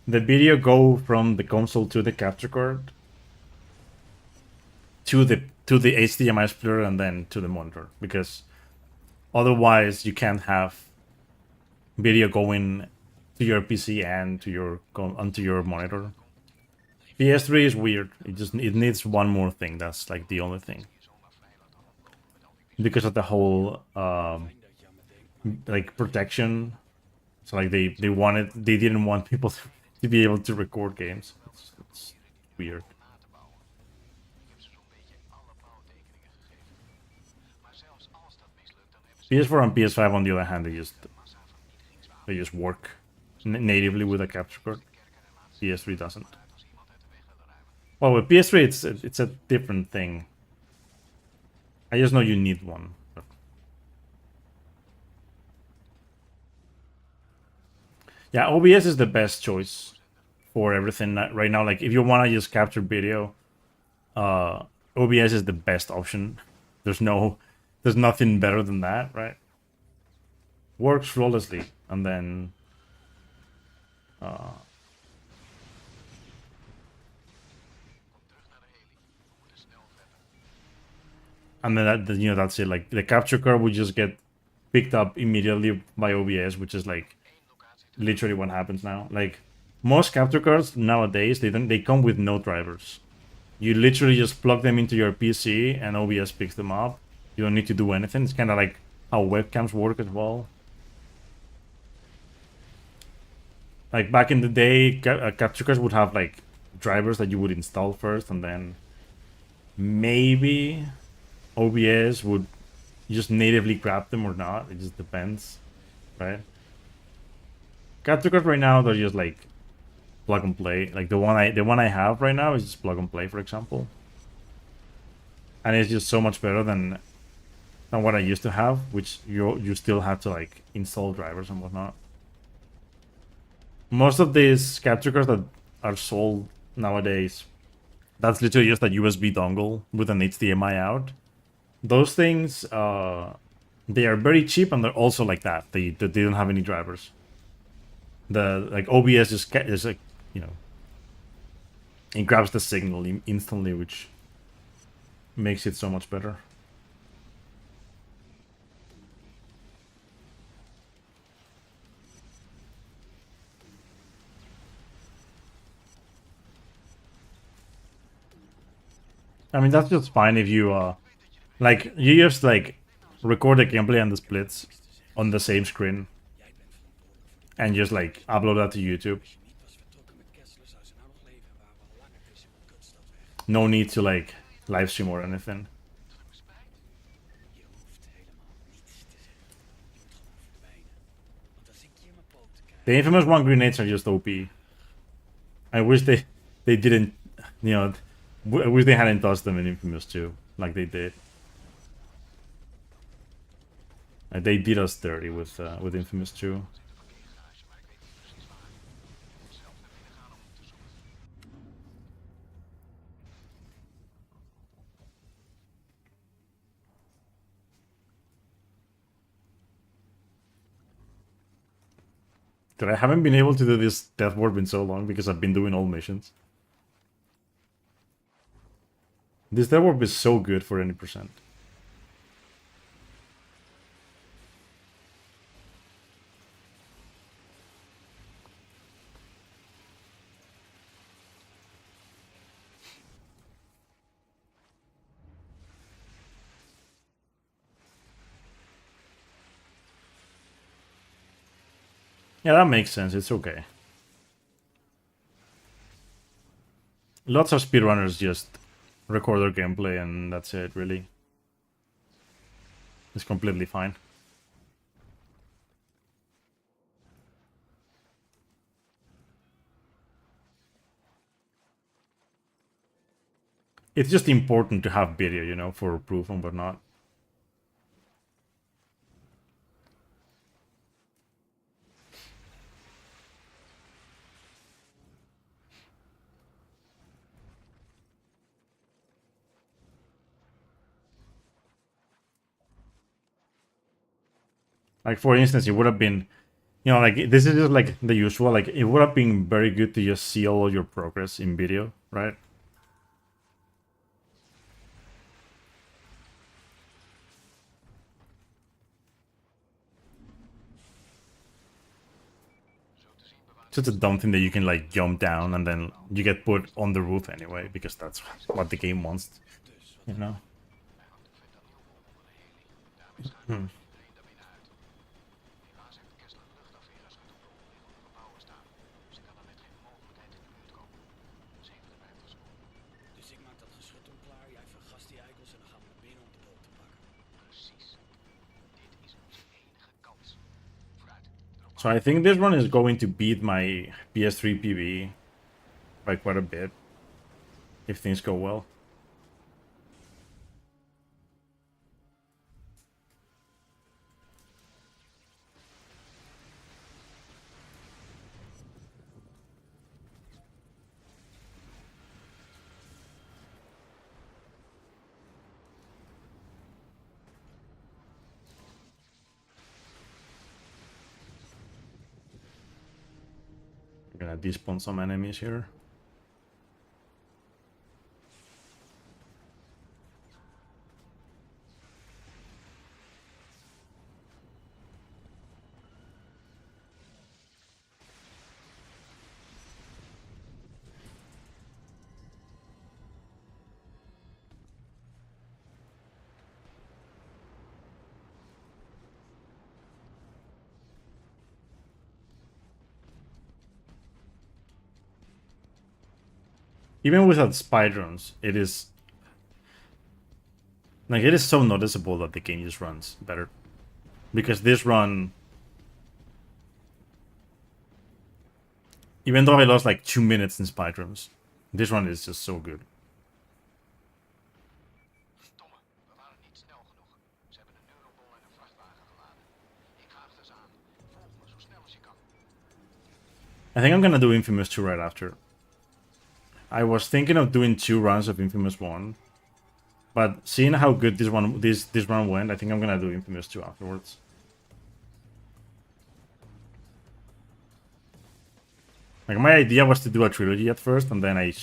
the video go from the console to the capture card to the HDMI splitter and then to the monitor, because otherwise you can't have video going to your PC and to your onto your monitor. PS3 is weird. It needs one more thing. That's like the only thing, because of the whole like protection. So like they didn't want people to be able to record games. It's weird. PS4 and PS5 on the other hand, they just work natively with a capture card. PS3 doesn't. Well, with PS3 it's a different thing. I just know you need one. But... yeah, OBS is the best choice for everything right now. Like if you want to just capture video, OBS is the best option. There's nothing better than that, right? Works flawlessly, and then that's it. Like the capture card would just get picked up immediately by OBS, which is like literally what happens now. Like most capture cards nowadays, they come with no drivers. You literally just plug them into your PC and OBS picks them up. You don't need to do anything. It's kind of like how webcams work as well. Like back in the day, capture cards would have like drivers that you would install first, and then maybe OBS would just natively grab them or not. It just depends, right? Capture cards right now, they're just like plug and play. Like the one I have right now is just plug and play, for example, and it's just so much better than what I used to have, which you still have to like install drivers and whatnot. Most of these capture cards that are sold nowadays, that's literally just a USB dongle with an HDMI out. Those things, they are very cheap, and they're also like that. They don't have any drivers. The like OBS is like, you know, it grabs the signal instantly, which makes it so much better. I mean, that's just fine if you like you just like record the gameplay and the splits on the same screen and just like upload that to YouTube. No need to like live stream or anything. The infamous one grenades are just OP. I wish they didn't, you know, I wish they hadn't tossed them in Infamous 2 like they did. They did us dirty with Infamous 2. Dude, I haven't been able to do this death warp in so long because I've been doing all missions. This death warp is so good for any percent. Yeah, that makes sense. It's okay. Lots of speedrunners just record their gameplay and that's it, really. It's completely fine. it's just important to have video, you know, for proof and whatnot. Like for instance, it would have been, you know, like this is just like the usual. Like it would have been very good to just see all your progress in video, right? It's just a dumb thing that you can like jump down and then you get put on the roof anyway because that's what the game wants, you know. Hmm. Dus ik maak dat geschut onklaar, jij vergast die eikels en dan gaan we naar binnen om de boot te pakken. Precies. Dit is onze enige kans. Vooruit. So I think this run is going to beat my PS3 PB by quite a bit if things go well. I'm gonna despawn some enemies here. Even without speedruns, it is like it is so noticeable that the game just runs better. Because this run, even though I lost like 2 minutes in speedruns, this run is just so good. Stomme, we waren niet snel genoeg. Ze hebben een Eurobol en een vrachtwagen geladen. Ik ga achter ze aan. Volg me zo snel als je kan. I think I'm gonna do Infamous 2 right after. I was thinking of doing 2 runs of Infamous 1, but seeing how good this run went, I think I'm gonna do Infamous 2 afterwards. Like my idea was to do a trilogy at first, and then I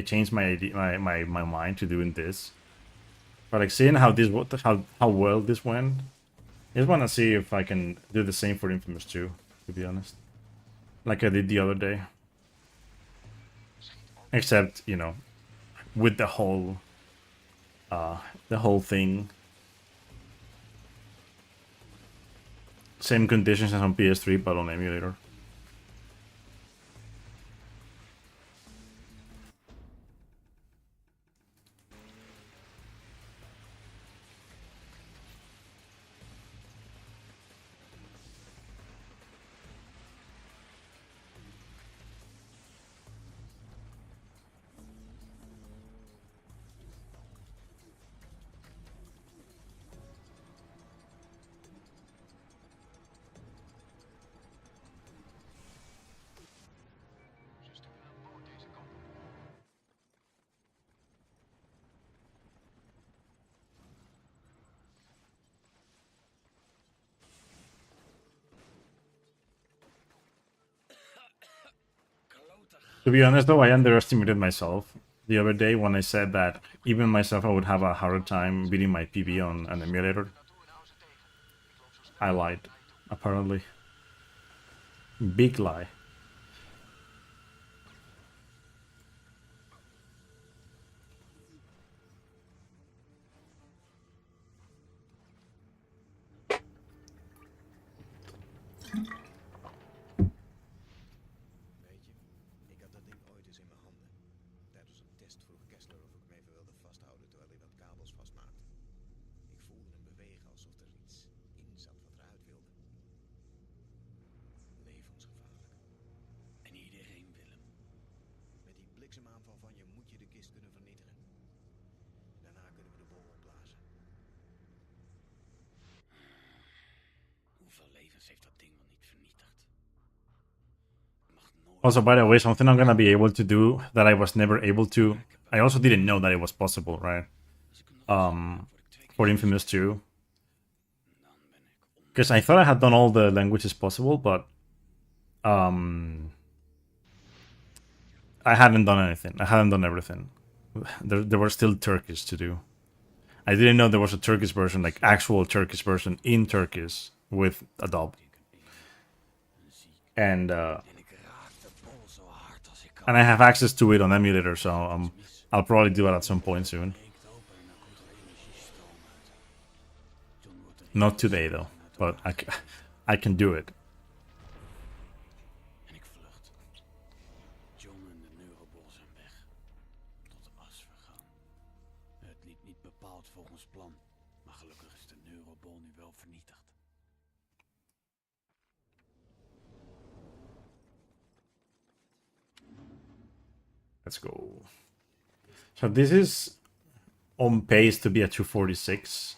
changed my idea, my mind to doing this. But like seeing how how well this went, I just wanna see if I can do the same for Infamous 2, to be honest. Like I did the other day. Except, you know, with the whole thing. Same conditions as on PS3, but on emulator. Ze sturen een boot deze kant op. To be honest though, I underestimated myself the other day when I said that even myself I would have a harder time beating my PB on an emulator. I lied, apparently. Big lie. Weet je, ik had dat ding ooit eens in mijn handen. Tijdens een test vroeg Kessler of ik hem even wilde vasthouden terwijl hij wat kabels vastmaakte. Ik voelde hem bewegen alsof er iets in zat wat eruit wilde. Levensgevaarlijk. En iedereen wil hem. Met die bliksemaanval van je moet je de kist kunnen vernietigen. kunnen we de bom opblazen. Hoeveel levens heeft dat ding wel niet vernietigd? Het mag nooit... Also, by the way, something I'm gonna be able to do that I was never able to. I also didn't know that it was possible, right? For Infamous 2. Because I thought I had done all the languages possible, but I hadn't done anything. I hadn't done everything. There were still Turkish to do. I didn't know there was a Turkish version, like actual Turkish version in Turkish with a dub. And I have access to it on emulator, so I'll probably do it at some point soon. Not today though, but I can do it. En ik vlucht. John en de Neurobol zijn weg. Tot de as vergaan. Het liep niet bepaald volgens plan. Maar gelukkig is de Neurobol nu wel vernietigd. Let's go. So this is on pace to be a 246.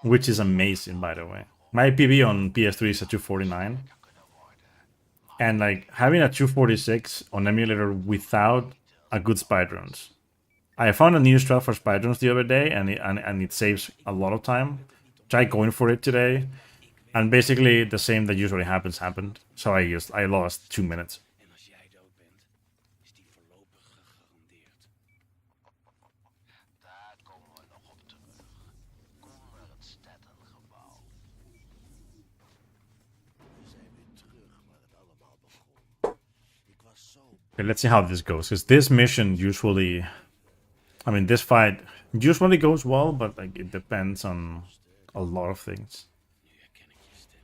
Which is amazing, by the way. My PB on PS3 is a 249. And like having a 246 on emulator without a good speedruns. I found a new strat for speedruns the other day, and it saves a lot of time. Tried going for it today, and basically the same that usually happened. So I lost 2 minutes. En als jij dood bent, is die voorlopig gegarandeerd. Daar komen we nog op terug. Kom naar het Stattengebouw. We zijn weer terug waar het allemaal begon. Ik was zo Okay, let's see how this goes. Because this mission usually, I mean, this fight usually goes well, but like it depends on a lot of things. Nu herken ik je stem.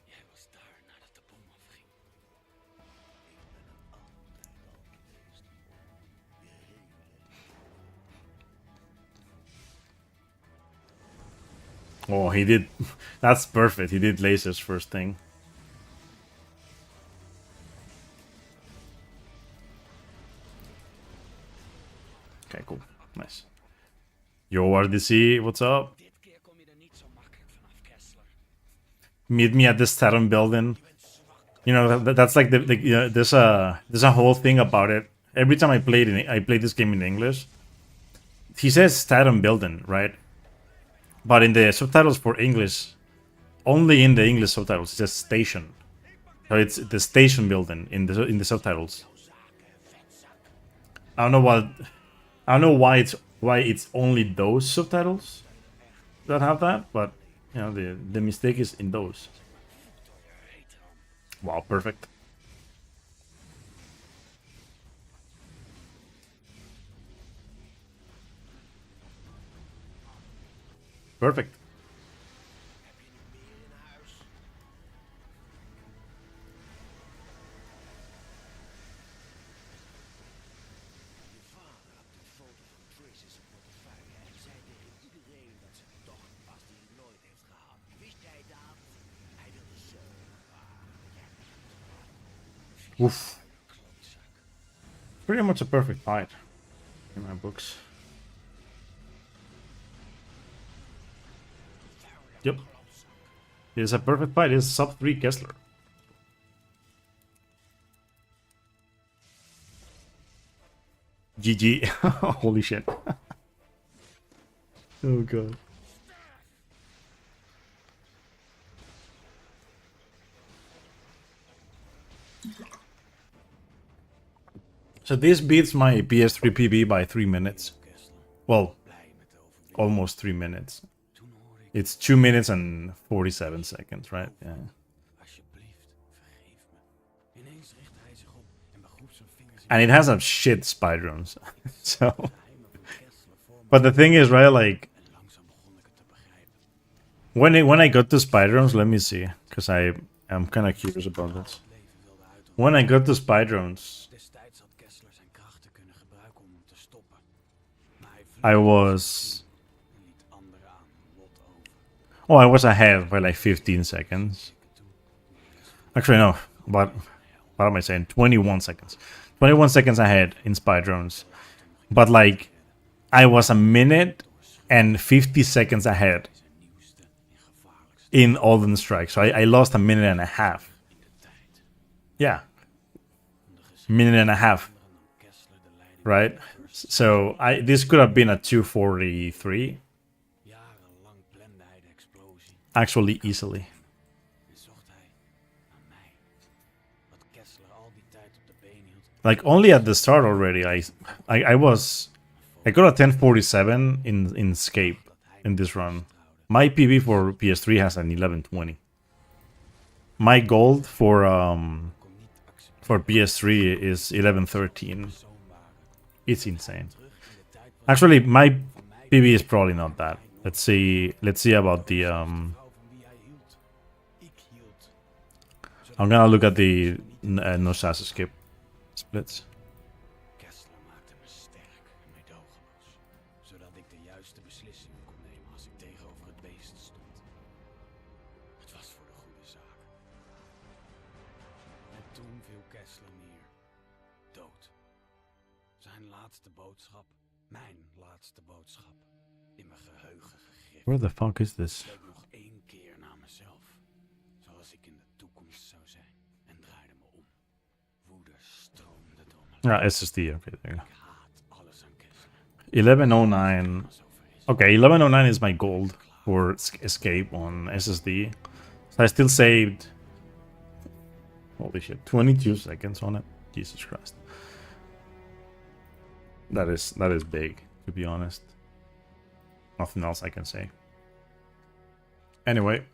Jij was daar nadat de bom afging. Oh, he did. That's perfect. He did lasers first thing. Okay, cool. Nice. Yo, RDC, what's up? Dit keer kom je er niet zo makkelijk vanaf, Kessler. Meet me at the Starum building. You know, that's like there's a whole thing about it. Every time I play this game in English, he says Starum building, right? But in the subtitles for English, only in the English subtitles, it says station. So it's the station building in the subtitles. I don't know why it's only those subtitles that have that, but you know the mistake is in those. Wow, perfect. Perfect. Je vader had een foto van Trace in zijn portefeuille en zei tegen iedereen dat ze een dochter was die hij nooit heeft gehad. Wist jij dat? Hij wilde zo graag dat jij hem Oof. Pretty much a perfect fight in my books. Yep. It's a perfect fight. It's sub 3 Kessler. GG. Holy shit. Oh god. So this beats my PS3 PB by 3 minutes. Well, almost 3 minutes. It's 2 minutes and 47 seconds, right? Yeah. Alsjeblieft, vergeef me. Ineens richtte hij zich op en begroef zijn vingers in And it has a shit speedruns. So, de geheimen van Kessler voor me. but the thing is, right? Like En langzaam begon ik het te begrijpen. when I got to speedruns, let me see, because I'm kind of curious about this. Leven wilde uit om... When I got to speedruns, Destijds had Kessler zijn krachten kunnen gebruiken om hem te stoppen. Maar hij I vluchtte was en liet anderen aan hun lot over. oh, I was ahead by like 15 seconds. Actually, no. What am I saying? 21 seconds. 21 seconds ahead in speedruns. but like I was a minute and 50 seconds ahead in Alden Strike. So I lost a minute and a half. Yeah, minute and a half, right? So this could have been a 2:43. Jarenlang plande hij de explosie Actually, easily. en zocht hij naar mij. Wat Kessler al die tijd op de been hield. Like only at the start already, I got a 1047 in Escape in this run. My PB for PS3 has an 1120. My gold for PS3 is 1113. It's insane. Actually, my PB is probably not that. Let's see about the I'm gonna look at the no sass escape splits. Kessler maakte me sterk en meedogenloos, zodat ik de juiste beslissingen kon nemen als ik tegenover het beest stond. Het was voor de goede zaak. En toen viel Kessler neer, dood. Zijn laatste boodschap, mijn laatste boodschap, in mijn geheugen gegrift. Where the fuck is this? Ik keek nog één keer naar mezelf, zoals ik in de toekomst zou zijn, en draaide me om. Woede stroomde door me. Ah, SSD. Okay, there you go. Ik haat alles aan Kessler. 1109. Als over is. Okay, 1109 is my gold for escape on SSD. So I still saved. Holy shit, 22 seconds on it. Jesus Christ. That is big, to be honest. Nothing else I can say. Anyway,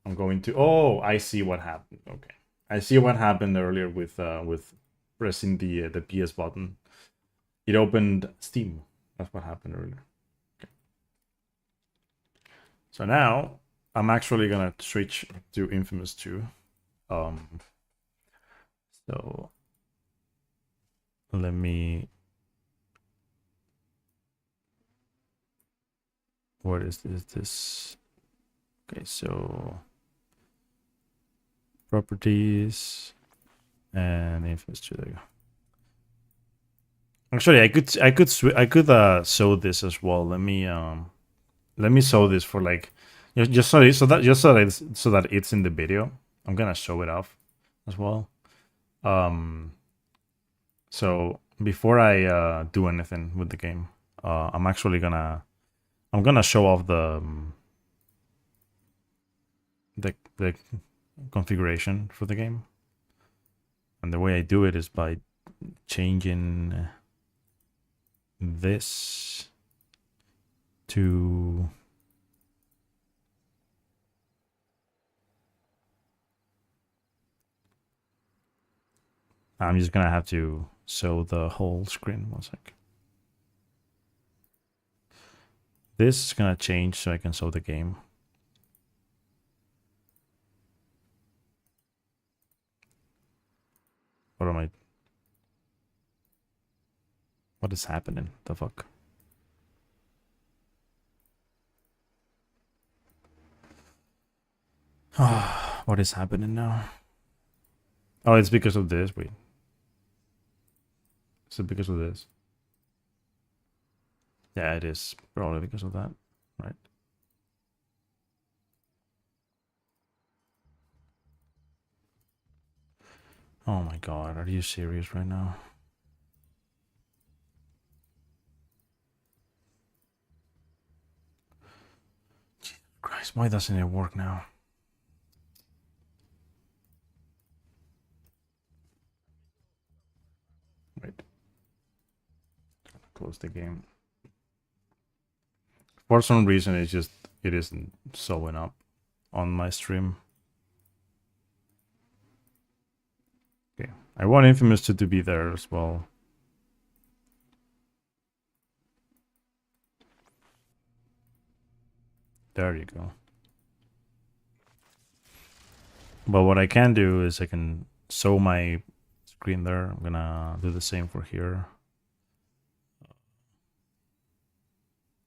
I'm going to. Oh, I see what happened. Okay, I see what happened earlier with pressing the PS button. It opened Steam. That's what happened earlier. Okay. So now I'm actually gonna switch to Infamous 2. So let me. What is this? Okay, so properties and Infamous 2. There you go. Actually, I could sew this as well. Let me sew this for like just so that it's in the video. I'm gonna show it off as well. So before I do anything with the game, I'm gonna show off the configuration for the game, and the way I do it is by changing this to I'm just gonna have to sew the whole screen. 1 sec. This is gonna change so I can sew the game. What is happening? The fuck? What is happening now? Oh, it's because of this. Wait. Is it because of this? Yeah, it is probably because of that, right? Oh my god, are you serious right now? Jesus Christ, why doesn't it work now? Wait. Close the game. For some reason, it isn't showing up on my stream. Okay, I want Infamous 2 to be there as well. There you go. But what I can do is I can sew my screen there. I'm gonna do the same for here.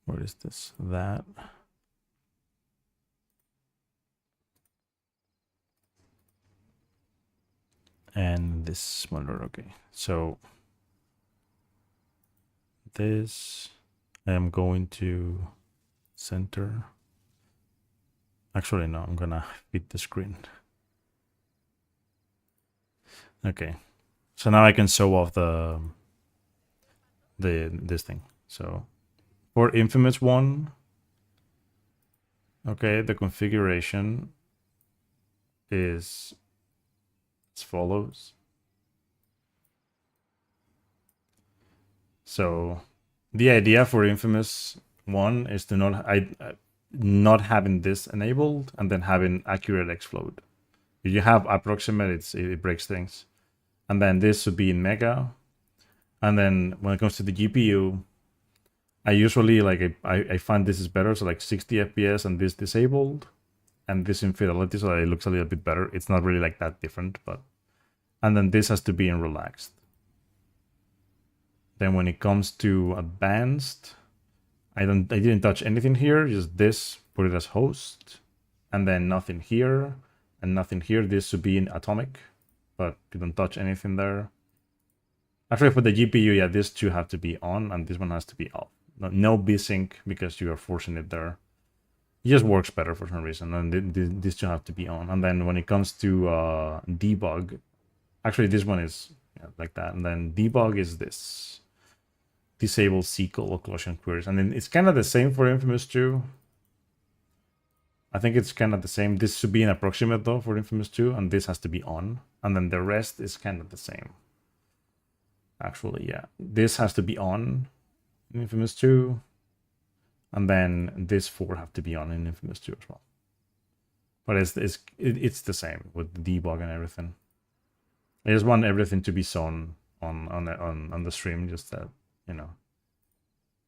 What is this? That. and this monitor. Okay, so this I am going to center. Actually, no, I'm gonna fit the screen. Okay, so now I can show off this thing. So for Infamous 1, okay, the configuration is as follows. So the idea for Infamous 1 is to not having this enabled and then having accurate exfloat. If you have approximate, it breaks things. And then this should be in mega. And then when it comes to the GPU, I usually I find this is better. So like 60 FPS and this disabled and this in fidelity, so it looks a little bit better. It's not really like that different, but and then this has to be in relaxed. Then when it comes to advanced, I didn't touch anything here, just this, put it as host, and then nothing here and nothing here. This should be in atomic, but you don't touch anything there. Actually, for the GPU, yeah, these two have to be on and this one has to be off. No vsync because you are forcing it there. It just works better for some reason, and these two have to be on. And then when it comes to debug, actually this one is like that, and then debug is this. Disable SQL occlusion queries, and then it's kind of the same for Infamous 2. I think it's kind of the same. This should be an approximate though for Infamous 2, and this has to be on, and then the rest is kind of the same. Actually, yeah, this has to be on in Infamous 2, and then this 4 have to be on in Infamous 2 as well. But it's the same with the debug and everything. I just want everything to be shown on the stream, just that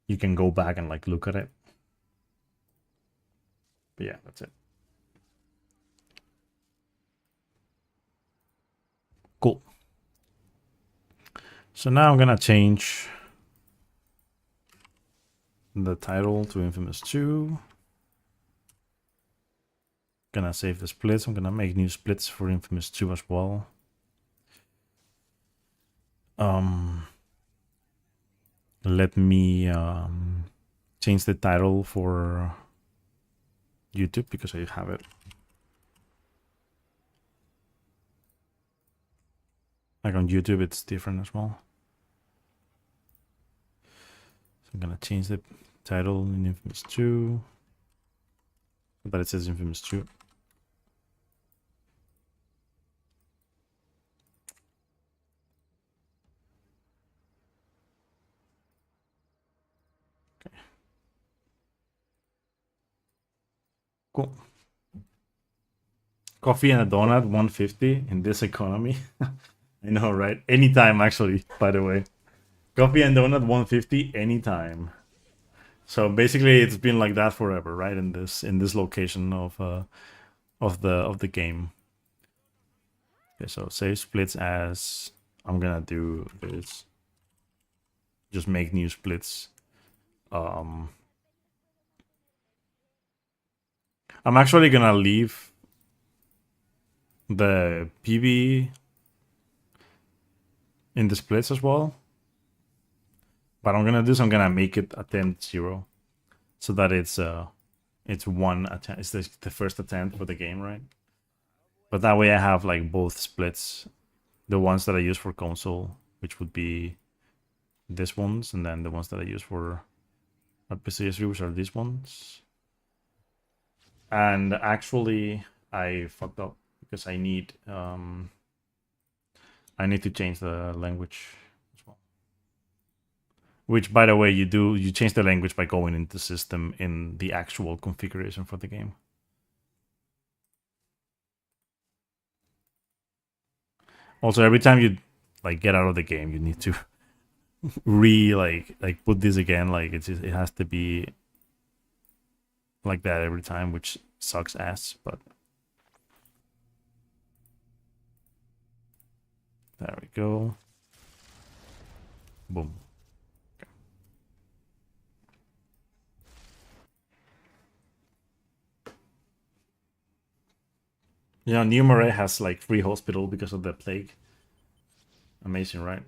you can go back and like look at it. But yeah, that's it. Cool. So now I'm gonna change the title to Infamous 2. Gonna save the splits. I'm gonna make new splits for Infamous 2 as well. Let me change the title for YouTube because I have it. Like on YouTube, it's different as well. So I'm gonna change the title in Infamous 2, but it says Infamous 2. Okay. Cool. Coffee and a donut, 150 in this economy. I know, right? Anytime, actually, by the way. Coffee and donut, 150 anytime. So basically, it's been like that forever, right? In this location of the game. Okay, so save splits as I'm gonna do this. Just make new splits. I'm actually gonna leave the PB in the splits as well. But I'm gonna do is I'm gonna make it attempt 0, so that it's one attempt. It's the first attempt for the game, right? But that way I have like both splits, the ones that I use for console, which would be these ones, and then the ones that I use for PC3, which are these ones. And actually, I fucked up because I need to change the language as well. Which, by the way, you change the language by going into system in the actual configuration for the game. Also, every time you like get out of the game, you need to put this again. Like it has to be like that every time, which sucks ass. But there we go. Boom. Okay. You know, New Moray has like free hospital because of the plague. Amazing, right?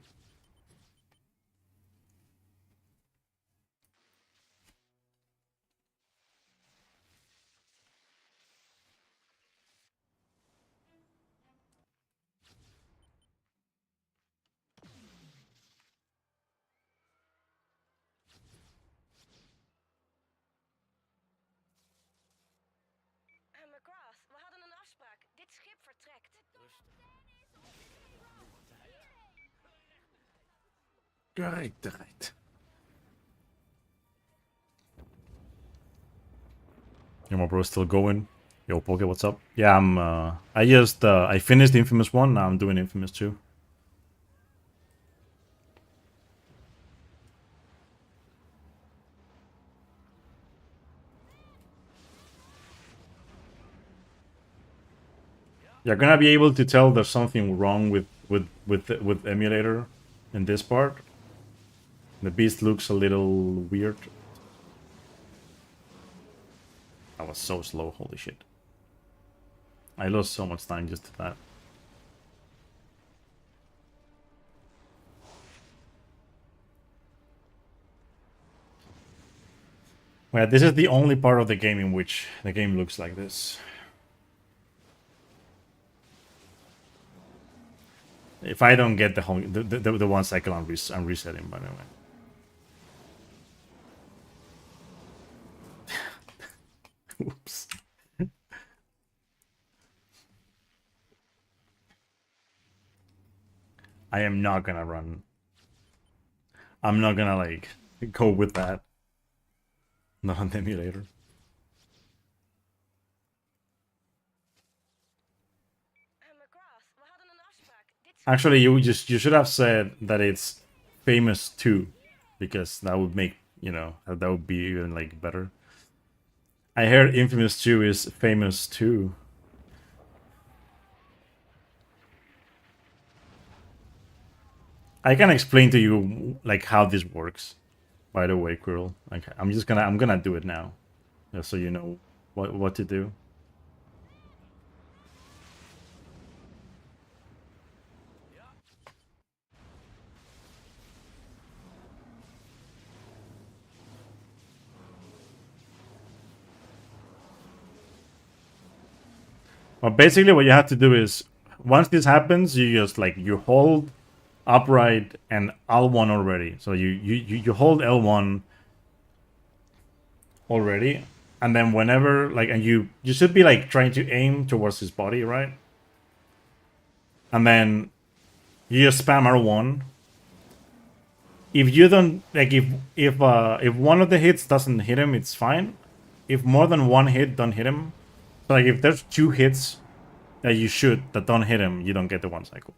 McGrath, we hadden een afspraak. Dit schip vertrekt. Right. Yo, my bro, still going. Yo, Poke, what's up? Yeah, I finished Infamous 1, now I'm doing Infamous 2. You're gonna be able to tell there's something wrong with emulator in this part. The beast looks a little weird. I was so slow, holy shit. I lost so much time just to that. Well, this is the only part of the game in which the game looks like this. If I don't get the 1 cycle, I'm resetting, by the way. Oops. I am not gonna run. I'm not gonna like go with that. Not on the emulator. McGrath, we hadden een afspraak. Dit schip Actually, you should have said that it's famous 2, because that would make, you know, that would be even like better. I heard Infamous 2 is famous 2. I can explain to you like how this works. By the way, Quirrell, like I'm gonna do it now, just so you know what to do. Well, basically, what you have to do is once this happens, you just like you hold upright and L1 already. So you hold L1 already, and then whenever like and you should be like trying to aim towards his body, right? And then you just spam R1. If you don't like if one of the hits doesn't hit him, it's fine. If more than one hit don't hit him, so like if there's 2 hits that you shoot that don't hit him, you don't get the 1 cycle.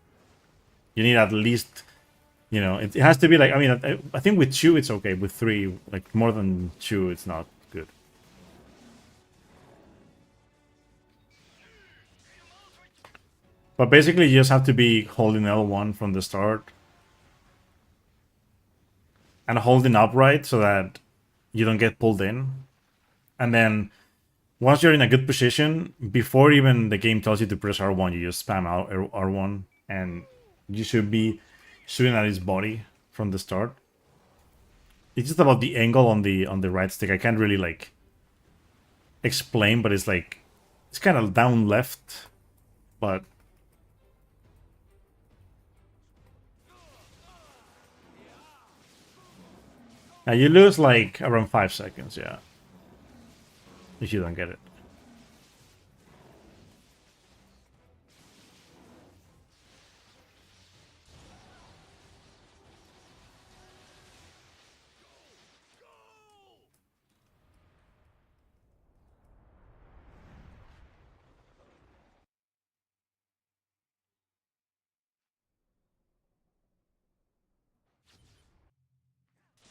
You need at least, you know, it has to be like, I mean, I think with 2 it's okay. With 3, like more than 2, it's not good. But basically, you just have to be holding L1 from the start and holding upright so that you don't get pulled in. And then once you're in a good position, before even the game tells you to press R1, you just spam out R1, and you should be shooting at his body from the start. It's just about the angle on the right stick. I can't really like explain, but it's like it's kind of down left, but now you lose like around 5 seconds, yeah, if you don't get it.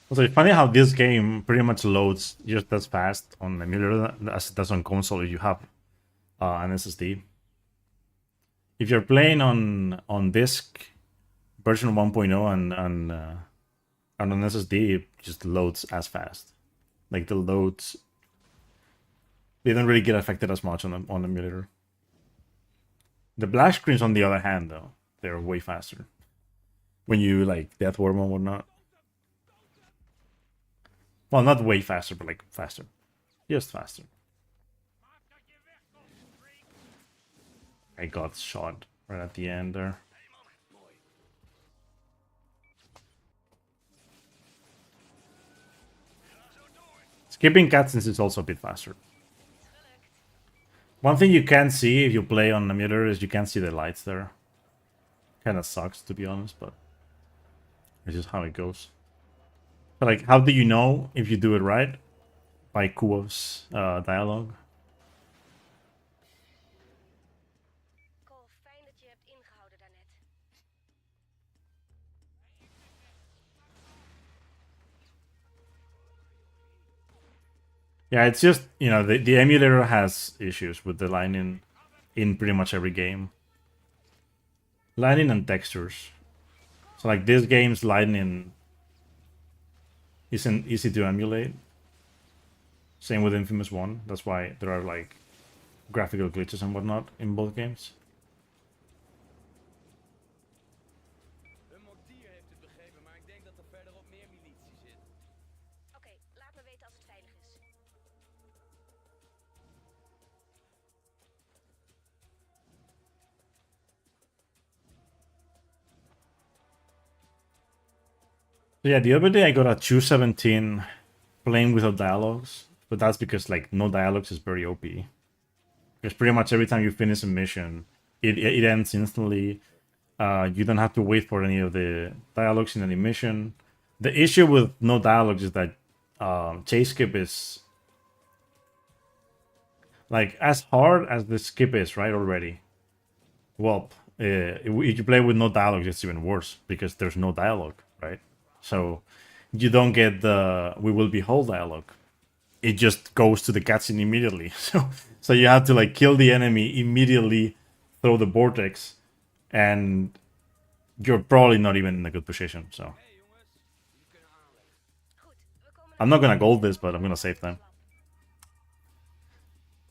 Also, it's funny how this game pretty much loads just as fast on emulator as it does on console if you have an SSD. If you're playing on disc version 1.0 and on SSD, it just loads as fast. Like the loads, they don't really get affected as much on emulator. The black screens, on the other hand, though, they're way faster. when you like death worm and whatnot. Well, not way faster, but like faster, just faster. I got shot right at the end there. Skipping cutscenes is also a bit faster. One thing you can see if you play on emulator is you can't see the lights there. Kind of sucks, to be honest, but it's just how it goes. But like, how do you know if you do it right? By Kuo's dialogue. Cole, fijn dat je hebt ingehouden daarnet. Yeah, it's just, you know, the emulator has issues with the lighting in pretty much every game. Lighting and textures. So like this game's lighting isn't easy to emulate. Same with Infamous 1. That's why there are like graphical glitches and whatnot in both games. Een mortier heeft het begrepen, maar ik denk dat er verderop meer militie zit. Oké, laat me weten als het veilig is. So yeah, the other day I got a 217 playing without dialogues, but that's because like no dialogues is very OP. Because pretty much every time you finish a mission, it ends instantly. You don't have to wait for any of the dialogues in any mission. The issue with no dialogues is that chase skip is like as hard as the skip is, right? Already. Well, if you play with no dialogue, it's even worse because there's no dialogue, right? So you don't get the "we will behold" dialogue. It just goes to the cutscene immediately. So you have to like kill the enemy immediately, throw the vortex, and you're probably not even in a good position. So Goed, we komen I'm not gonna gold this, but I'm gonna save time.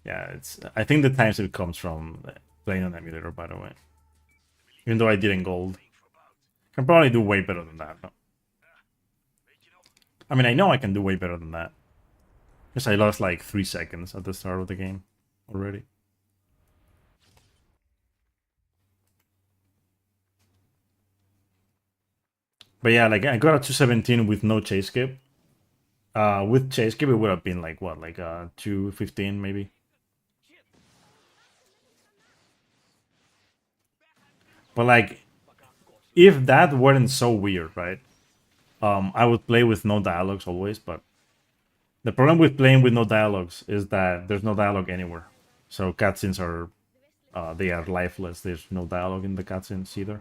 Yeah, it's. I think the time save comes from playing on emulator, by the way. Even though I didn't gold, can probably do way better than that. No? I mean, I know I can do way better than that. Because I lost like 3 seconds at the start of the game already. But yeah, like I got a 217 with no chase skip. With chase skip, it would have been like what, like 215 maybe. But like, if that weren't so weird, right? I would play with no dialogues always, but the problem with playing with no dialogues is that there's no dialogue anywhere. So cutscenes are, they are lifeless. There's no dialogue in the cutscenes either.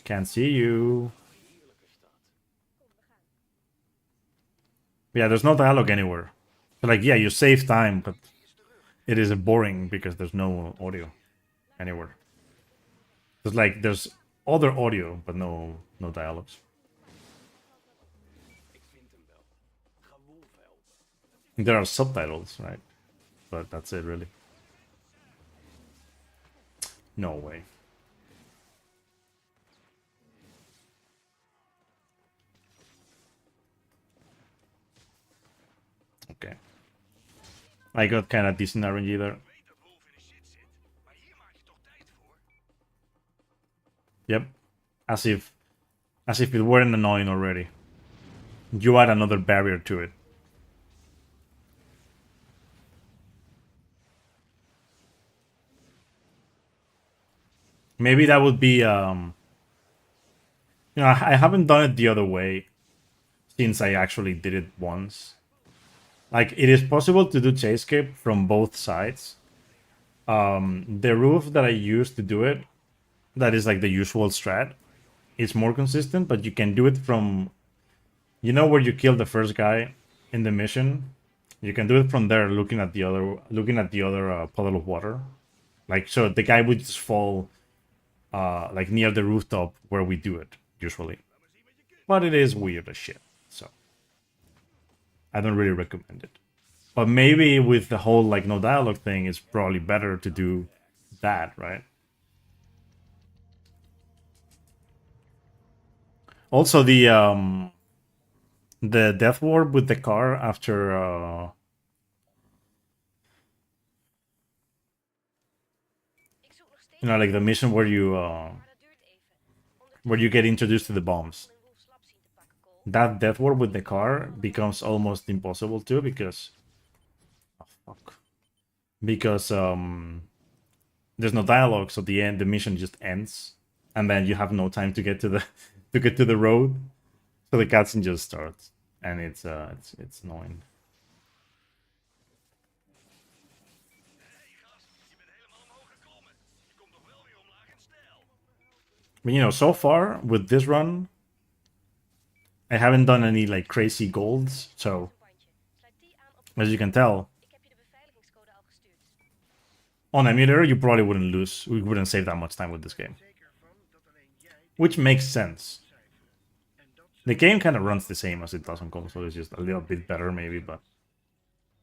Can't see you. Yeah, there's no dialogue anywhere. So like, yeah, you save time, but it is boring because there's no audio anywhere. There's other audio, but no dialogues. Ik vind hem wel. Ga Wolf helpen. There are subtitles, right? But that's it, really. No way. Okay. I got kind of decent RNG there. Ik weet dat Wolf in de shit zit, maar hier maak je toch tijd voor? Yep. As if it weren't annoying already. You add another barrier to it. Maybe that would be you know, I haven't done it the other way since I actually did it once. Like, it is possible to do chase escape from both sides. The roof that I used to do it, that is like the usual strat, is more consistent, but you can do it from, you know, where you kill the first guy in the mission. You can do it from there, looking at the other puddle of water. Like, so the guy would just fall like near the rooftop where we do it usually. But it is weird as shit, so I don't really recommend it. But maybe with the whole like no dialogue thing, it's probably better to do that, right? Also, the death warp with the car after Ik zoek nog steeds you know, like the mission maar dat duurt even. where you get introduced to the bombs. Mijn wolf slap zien te pakken, Cole. That death warp with the car becomes almost impossible too because oh, fuck. Because there's no dialogue, so the end the mission just ends, and then you have no time to get to the to get to the road, so the cutscene just starts, and it's annoying. Hey gast, je bent helemaal omhoog geklommen. Je komt nog wel weer omlaag in stijl. But you know, so far with this run, I haven't done any like crazy golds, so Bandje. Sluit die aan op as you can tell, Ik heb je de beveiligingscode al gestuurd. on emulator you probably wouldn't lose, we wouldn't save that much time with this game, Zeker van dat alleen jij which makes sense. en dat The game kind of runs the same as it does on console, it's just a little bit better maybe, but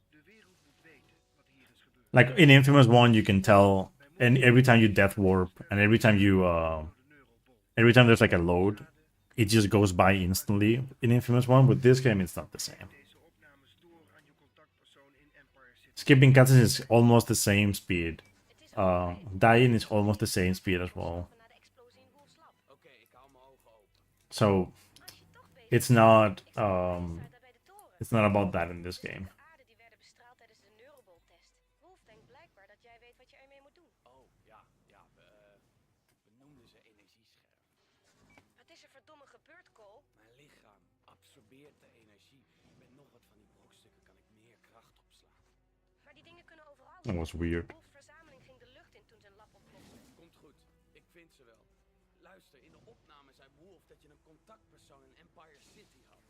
de wereld moet weten wat hier is gebeurd. like in Infamous 1 you can tell, and every time you death warp and every time you every time there's like a load, it just goes by instantly in Infamous 1. With this game it's not the same. Deze opnames door aan je contactpersoon in Empire City. Skipping cutscenes is almost the same speed. Het is al Dying is almost the same speed as well. na de explosie in Wolf slap. Oké, ik hou mijn ogen open. So Als je toch bezig it's not bent, staat daar bij de toren. it's not about that in this game. De aarde die werden bestraald tijdens de Neurobol-test. Wolf denkt blijkbaar dat jij weet wat je ermee moet doen. Oh, ja, we noemden ze energiescherm. Wat is er verdomme gebeurd, Cole? Mijn lichaam absorbeert de energie. Met nog wat van die brokstukken kan ik meer kracht opslaan. Maar die dingen kunnen overal. That was weird. Wolf's verzameling ging de lucht in toen zijn lab ontplofte. Komt goed, ik vind ze wel. Luister, in de opname zei Wolf dat je een contactpersoon in Empire City had.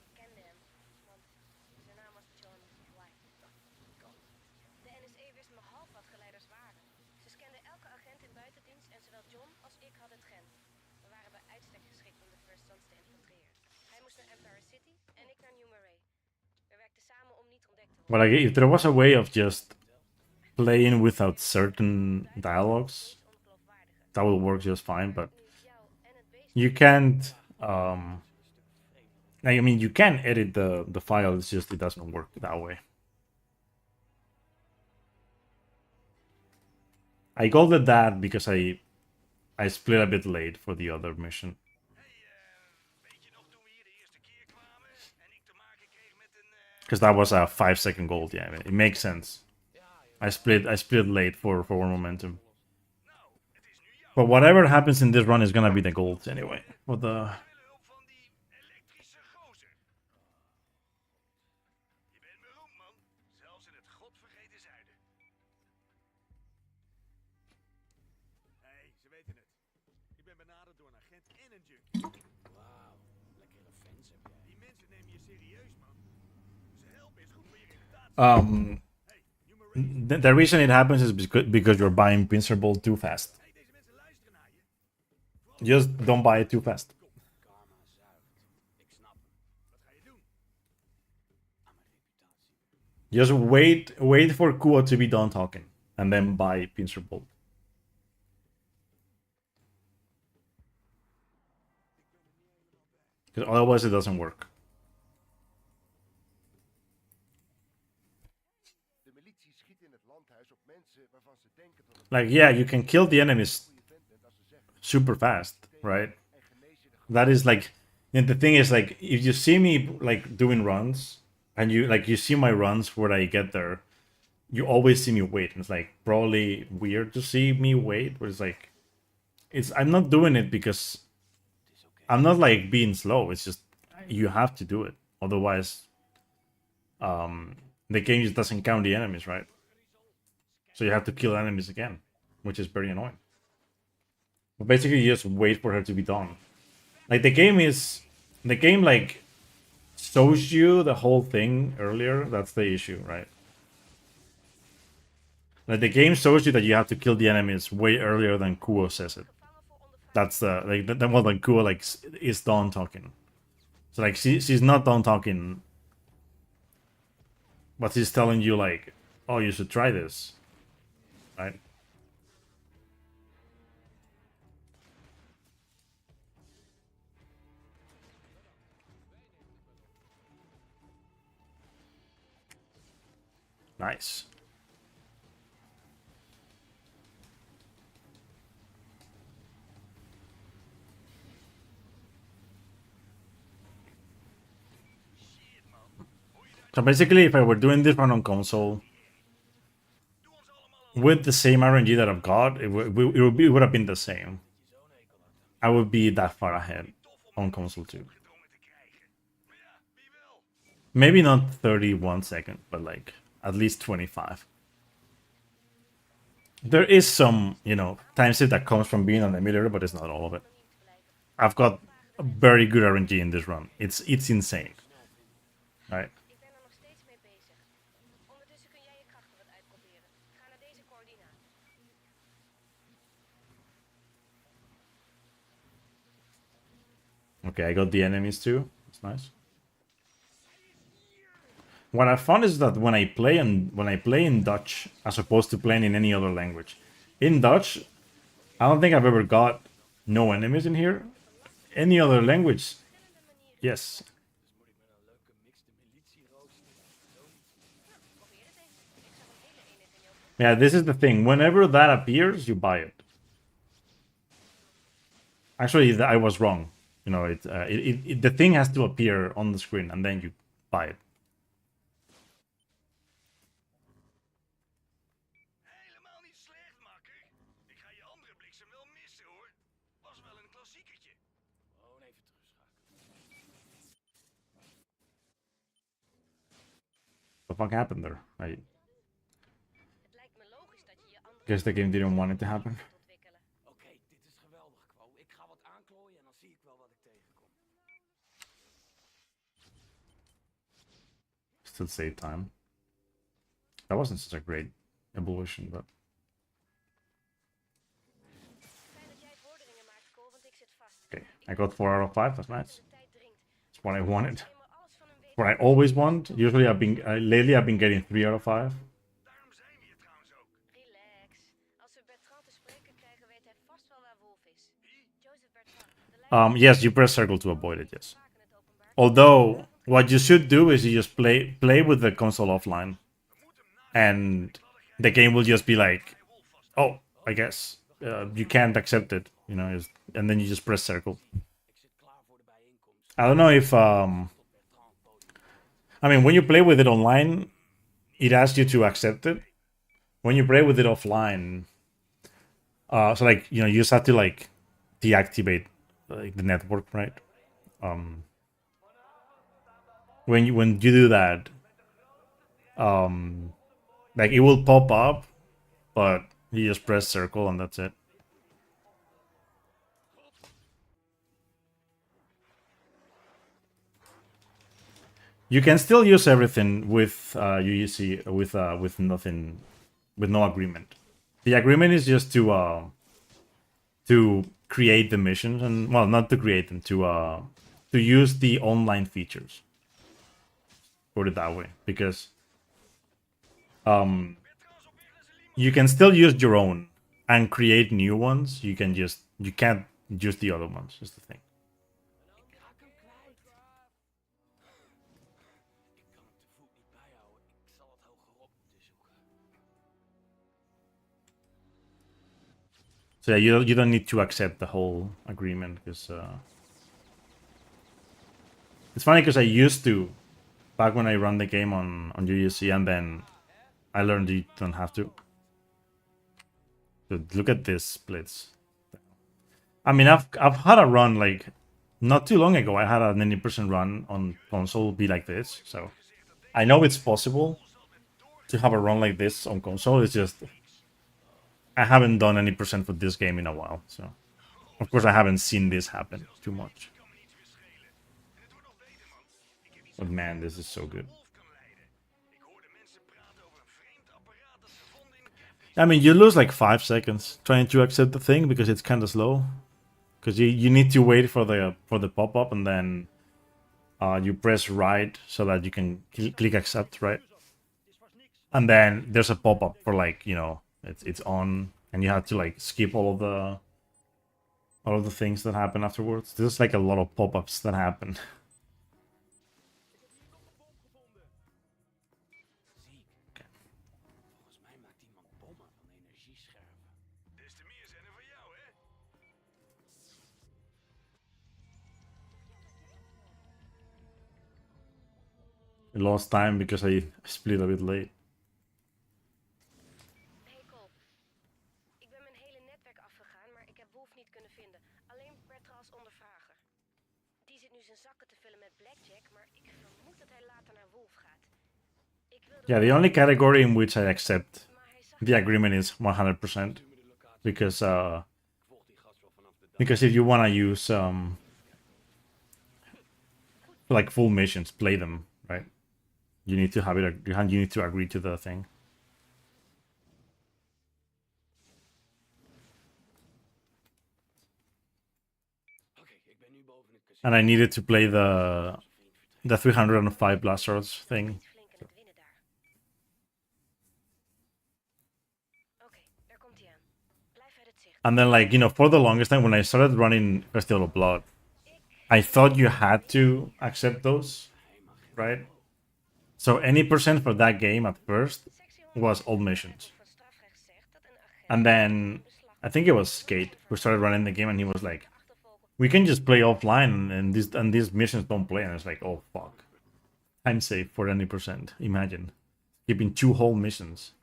Ik kende hem, want zijn naam was John White. Kan. De NSA wist me half wat geleiderswaarde. Ze scanden elke agent in buitendienst en zowel John als ik hadden het gen. We waren bij uitstek geschikt om de First Sons te infiltreren. Hij moest naar Empire City en ik naar New Murray. We werkten samen om niet ontdekt te worden. But like if there was a way of just playing without certain dialogues, Ongeloofwaardiger. that would work just fine, but Nu is jou en het beest you can't like, I mean you can edit the file, it's just it doesn't work that way. I called it that because I split a bit late for the other mission. Hey, weet je nog toen we hier de eerste keer kwamen en ik te maken kreeg met een... Because that was a 5-second gold, yeah, it makes sense. I split late for momentum. Nou, het is nu jouw But whatever happens in this run is gonna be the gold anyway. For the hulp van die elektrische gozer. Je bent beroemd, man. Zelfs in het godvergeten zuiden. Hey, ze weten het. Ik ben benaderd door een agent en een junkie. Wauw, lekkere fans heb jij. Die mensen nemen je serieus, man. Ze helpen is goed voor je reputatie. Hey, New Murray. the reason it happens is because you're buying Pincerball too fast. Hey, deze mensen luisteren naar je. Just don't buy it too fast. Karma zuigt. Ik snap hem. Wat ga je doen? Aan mijn reputatie. Just wait for Kua to be done talking, and then buy Pincerball. Because otherwise it doesn't work. De militie schiet in het landhuis op mensen waarvan ze denken dat het Like, yeah, you can kill the enemies goede vent bent als ze zeggen super fast, right? en genees je de That is like, and the thing is like, if you see me like doing runs, and you see my runs where I get there, you always see me wait. And it's like probably weird to see me wait, but it's like, I'm not doing it because I'm not like being slow. It's just you have to do it, otherwise, the game just doesn't count the enemies, right? So you have to kill enemies again, which is very annoying. But basically, you just wait for her to be done. Like the game like shows you the whole thing earlier. That's the issue, right? Like the game shows you that you have to kill the enemies way earlier than Kuo says it. That's the like then well then Kuo like is done talking. So like she's not done talking But he's telling you like, oh, you should try this, right? Nice. So basically, if I were doing this run on console with the same RNG that I've got, it would have been the same. I would be that far ahead on console too. Maybe not 31 seconds, but like at least 25. There is some, you know, time shift that comes from being on the emulator, but it's not all of it. I've got a very good RNG in this run. It's insane. Right? Ik ben er nog steeds mee bezig. Ondertussen kun jij je krachten wat uitproberen. Ga naar deze coördinaten. Okay, I got the enemies too. That's nice. What I found is that when I play in Dutch, as opposed to playing in any other language, in Dutch, I don't think I've ever got no enemies in here. Any other language, yes. Yeah, this is the thing. Whenever that appears, you buy it. Actually, I was wrong. You know, the thing has to appear on the screen, and then you buy it. Helemaal niet slecht, makker. Ik ga je andere bliksem wel missen, hoor. Was wel een klassiekertje. Gewoon even terugschakelen. What the fuck happened there? I Het lijkt me logisch dat je je andere guess the game didn't want it to happen. gaat ontwikkelen. Oké, dit is geweldig, Quo. Ik ga wat aanklooien en dan zie ik wel wat ik tegenkom. Still save time. That wasn't such a great evolution, but Fijn dat jij vorderingen maakt, Cole, want ik zit vast. okay. I got 4 out of 5. That's nice. De tijd dringt. That's what I wanted. Eenmaal alles van een week. What I always want. Usually, lately I've been getting 3 out of 5. Daarom zijn we hier trouwens ook. Relax. Als we Bertrand te spreken krijgen, weet hij vast wel waar Wolf is. Joseph Bertrand. De leider Yes, you press circle to avoid it. Yes. maken het openbaar. Although, what you should do is you just play with the console offline, and the game will just be like, oh, I guess you can't accept it, you know, and then you just press circle. Ik zit klaar voor de bijeenkomst. I don't know if Bertrand podium. I mean, when you play with it online, it asks you to accept it. When you play with it offline, so like, you know, you just have to like deactivate like the network, right? When you do that, like it will pop up, but you just press circle and that's it. You can still use everything with UEC with nothing, with no agreement. The agreement is just to create the missions, and well, not to create them, to use the online features. Put it that way, because you can still use your own and create new ones. You can't use the other ones. Is the thing. Ik raak hem kwijt. Ik kan hem te voet niet bijhouden. Ik zal het hogerop moeten zoeken. So yeah, you don't need to accept the whole agreement, because it's funny because I used to back when I run the game on UEC, and then I learned you don't have to. So look at this splits. I mean, I've had a run like not too long ago. I had an 90% run on console be like this, so I know it's possible to have a run like this on console. It's just I haven't done any percent for this game in a while, so of course I haven't seen this happen too much. But man, this is so good. Ik hoorde mensen praten over een vreemd apparaat dat ze vonden in de camping. I mean, you lose like 5 seconds trying to accept the thing because it's kind of slow. Because you need to wait for the pop-up, and then you press right so that you can click accept, right? and then there's a pop-up for like, you know, it's on, and you have to like skip all of the things that happen afterwards. There's like a lot of pop-ups that happen. Ziek. Volgens mij maakt iemand bommen van energiescherven. Des te meer zijn er voor jou, hè? I lost time because I split a bit late. Hey Cole. Ik ben mijn hele netwerk afgegaan, maar ik heb Wolf niet kunnen vinden. Alleen Bertras ondervrager. Die zit nu zijn zakken te vullen met blackjack, maar ik vermoed dat hij later naar Wolf gaat. Ik wilde Yeah, the only category in which I accept maar hij zag the agreement is 100% because Volg die gast wel vanaf de dag. because if you want to use like full missions, play them, right? You need to have it. You need to agree to the thing. Oké, ik ben nu boven het casino. And I needed to play the 305 blasters thing. flink in het winnen daar. Oké, daar komt hij aan. Blijf uit het zicht. And then, like, you know, for the longest time when I started running Festival of Blood, I thought you had to accept those, right? So any percent for that game at first was all missions. Van strafrecht zegt dat een agent And then I think it was Skate who started running the game, and he was like, "We can just play offline, and these missions don't play." And it's like, "Oh fuck, time save for any percent." Imagine keeping 2 whole missions.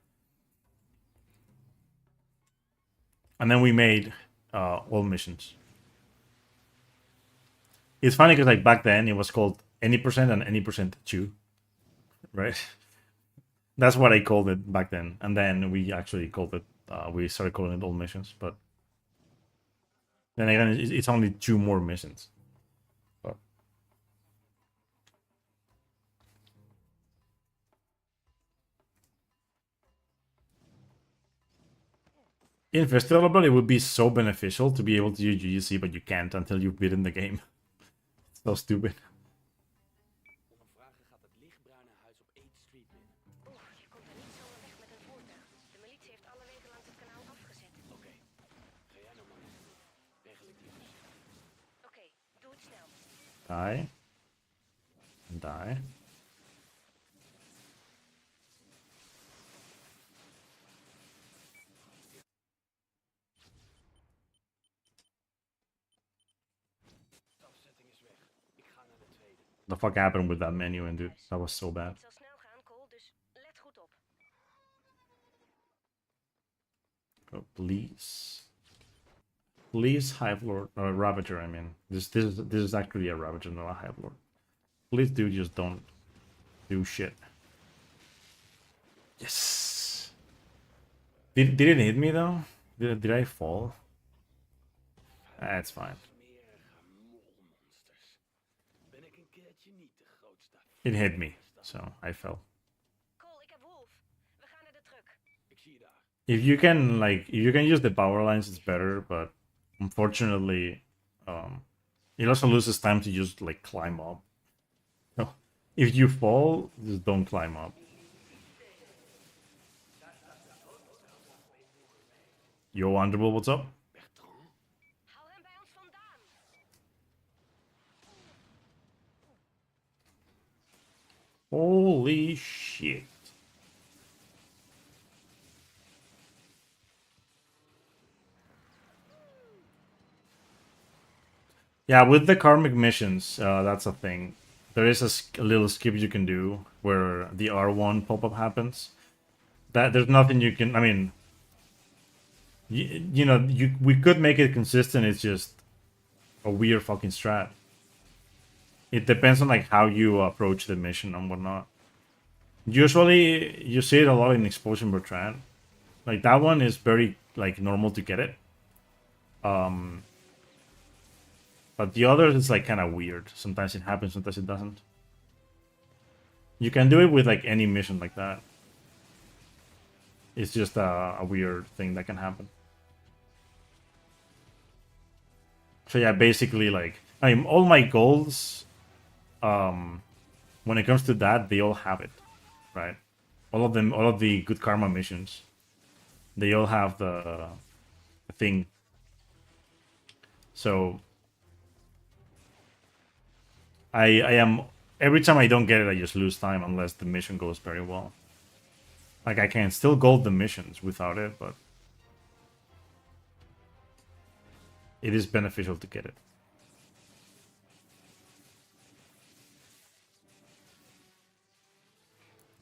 And then we made all missions. It's funny because like back then it was called any percent and any percent 2, right? That's what I called it back then, and then we actually called it. We started calling it all missions, but then again, it's only 2 more missions. But in Festival of Blood, it would be so beneficial to be able to use GGC, but you can't until you've beaten the game. It's so stupid. Ondervrager gaat het lichtbruine huis op 8th Street binnen. Oeh, je komt er niet zomaar weg met een voertuig. De militie heeft alle wegen langs het kanaal afgezet. Oké, ga jij nou maar naartoe. Regel ik die dus. Oké, doe het snel. Die. Die. Stapzetting is weg. Ik ga naar de tweede. The fuck happened with that menu, and dude, that was so bad. Het zal snel gaan, Cole, dus let goed op. Oh, please. Please, Hive Lord, Ravager. I mean, this is actually a Ravager, not a Hive Lord. Please, dude, just don't do shit. Yes. Did it hit me though? Did I fall? That's fine. Smerige molmonsters. Ben ik een keertje niet de grootste. It hit me, so I fell. Cole, ik heb Wolf. We gaan naar de truck. Ik zie je daar. If you can use the power lines, it's better. But unfortunately, it also loses time to just like climb up. So if you fall, just don't climb up. Yo, Underworld, what's up? Bertrand? Hou hem bij ons vandaan. Holy shit. Yeah, with the karmic missions, that's a thing. There is a little skip you can do where the R1 pop-up happens. That there's nothing you can. I mean, you know, we could make it consistent. It's just a weird fucking strat. It depends on like how you approach the mission and whatnot. Usually, you see it a lot in Explosion Bertrand. Like that one is very like normal to get it. But the others is like kind of weird. Sometimes it happens, sometimes it doesn't. You can do it with like any mission like that. It's just a weird thing that can happen. So yeah, basically like I mean, all my goals, when it comes to that, they all have it, right? All of them, all of the good karma missions, they all have the thing. So I am every time I don't get it, I just lose time unless the mission goes very well. Like I can still gold the missions without it, but it is beneficial to get it.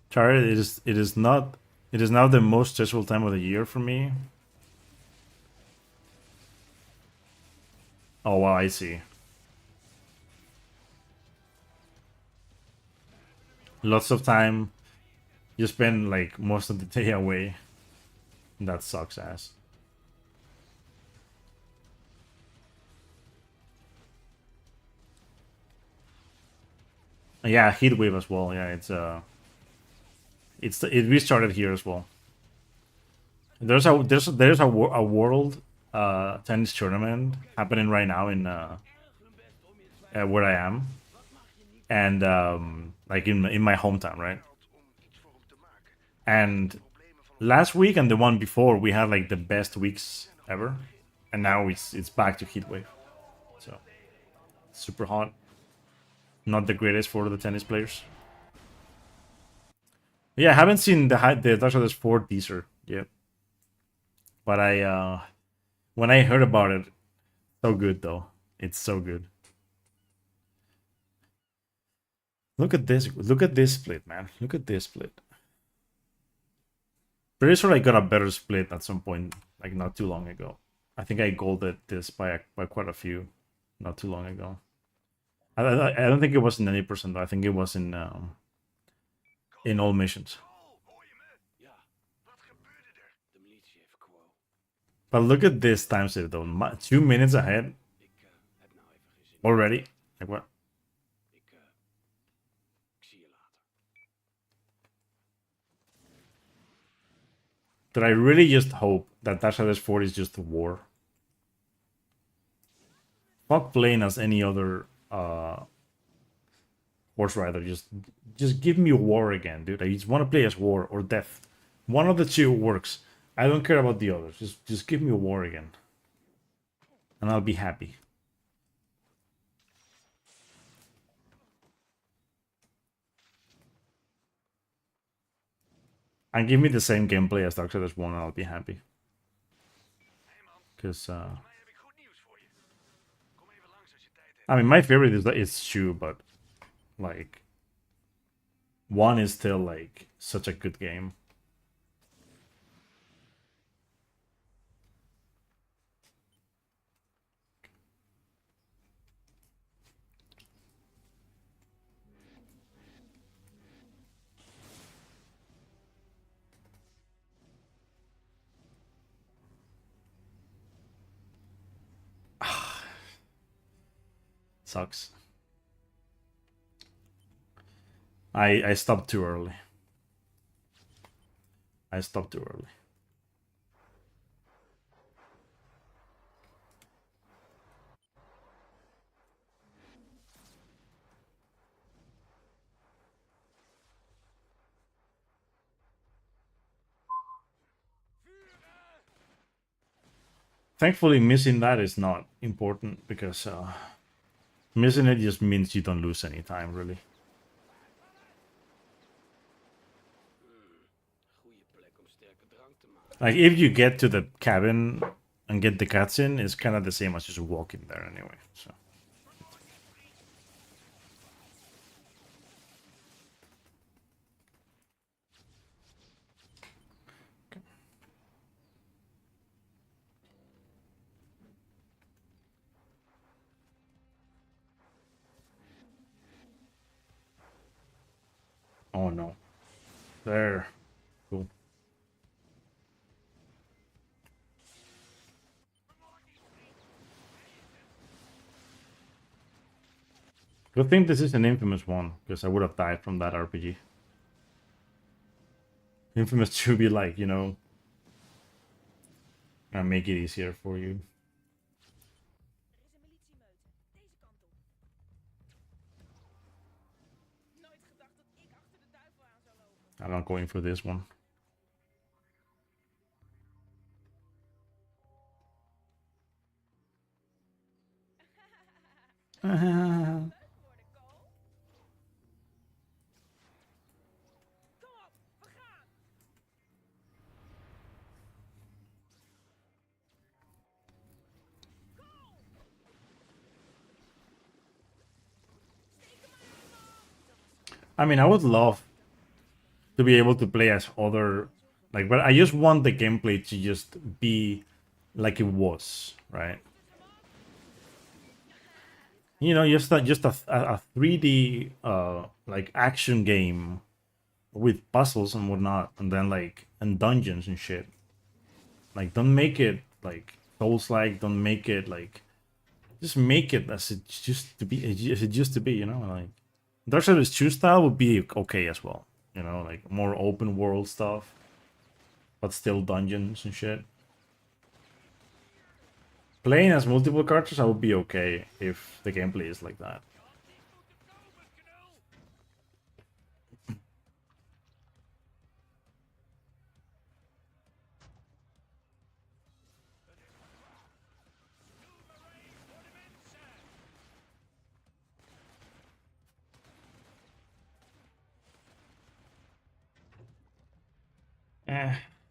Jared, it is not it is now the most stressful time of the year for me. Oh wow, I see. Lots of time. You spend like most of the day away. That sucks ass. Yeah, heat wave as well. Yeah, it restarted here as well. There's a world tennis tournament happening right now in where I am, and like in my hometown, right? And last week and the one before, we had like the best weeks ever, and now it's back to heat wave. So super hot. Not the greatest for the tennis players. Yeah, I haven't seen the Dark Souls 4 teaser yet, but I when I heard about it, so good though. It's so good. Look at this. Look at this split, man. Look at this split. Pretty sure I got a better split at some point, like not too long ago. I think I golded this by quite a few, not too long ago. I don't think it was in any percent though. I think it was in all missions. Ja, wat gebeurde er? De militie heeft Quo. But look at this time save though. 2 minutes ahead Ik heb nou even geen zin. already. Like what? Ik zie je later. But I really just hope that Dark Souls 4 is just a war. Fuck playing as any other horse rider. Just give me war again, dude. I just want to play as war or death. One of the two works. I don't care about the others. Just give me a war again. And I'll be happy. And give me the same gameplay as Dark Souls 1 and I'll be happy. Because I mean, my favorite is 2, but like 1 is still like such a good game. Sucks. I stopped too early. I stopped too early. Thankfully, missing that is not important because missing it just means you don't lose any time, really. Like, if you get to the cabin and get the cutscene, it's kind of the same as just walking there anyway, so. Oh no. There. Cool. Good thing this is an Infamous one, because I would have died from that RPG. Infamous 2 be like, you know, and make it easier for you. I'm not going for this one. I mean, I would love to be able to play as other, like, but I just want the gameplay to just be like it was, right? You know, just a 3D like action game with puzzles and whatnot, and then like and dungeons and shit. Like, don't make it like Souls-like. Don't make it like, just make it as it used to be. As it used to be, you know. Like Darksiders 2 style would be okay as well. You know, like more open world stuff, but still dungeons and shit. Playing as multiple characters, I would be okay if the gameplay is like that.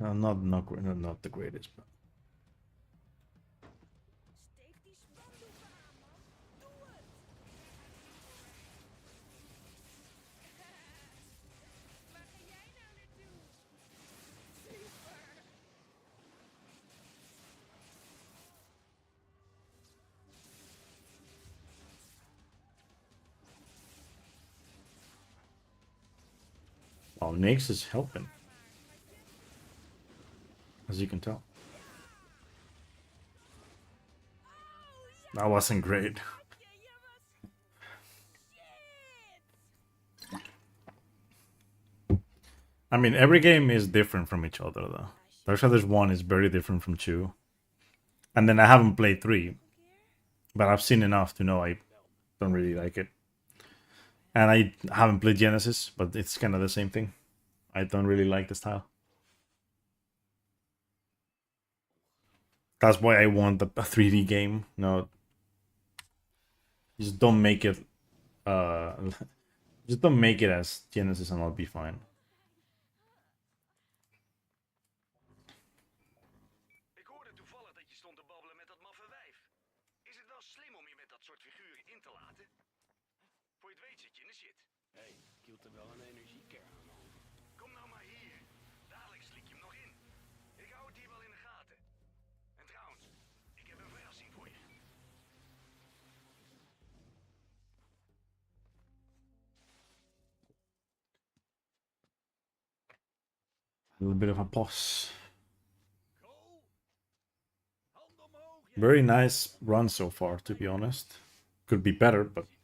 Not the greatest, but Steek die spandoeken aan, man. Doe het! Waar ga jij nou naartoe? Super! well, Nyx is helping, as you can tell. That wasn't great. I mean, every game is different from each other, though. Darksiders 1 is very different from 2. And then I haven't played 3, but I've seen enough to know I don't really like it. And I haven't played Genesis, but it's kind of the same thing. I don't really like the style. That's why I want a 3D game. No, just don't make it. Just don't make it as Genesis, and I'll be fine. Ik hoorde toevallig dat je stond te babbelen met dat maffe wijf. Is het wel slim om je met dat soort figuren in te laten? Voor je het weet zit je in de shit. Hé, hey, ik hield er wel een energiekern aan over. Kom nou maar hier. Dadelijk slik je hem nog in. Ik hou het hier wel in de gaten. En trouwens, ik heb een verrassing voor je. A little bit of a pause. Very nice run so far, to be honest. Could be better, but Het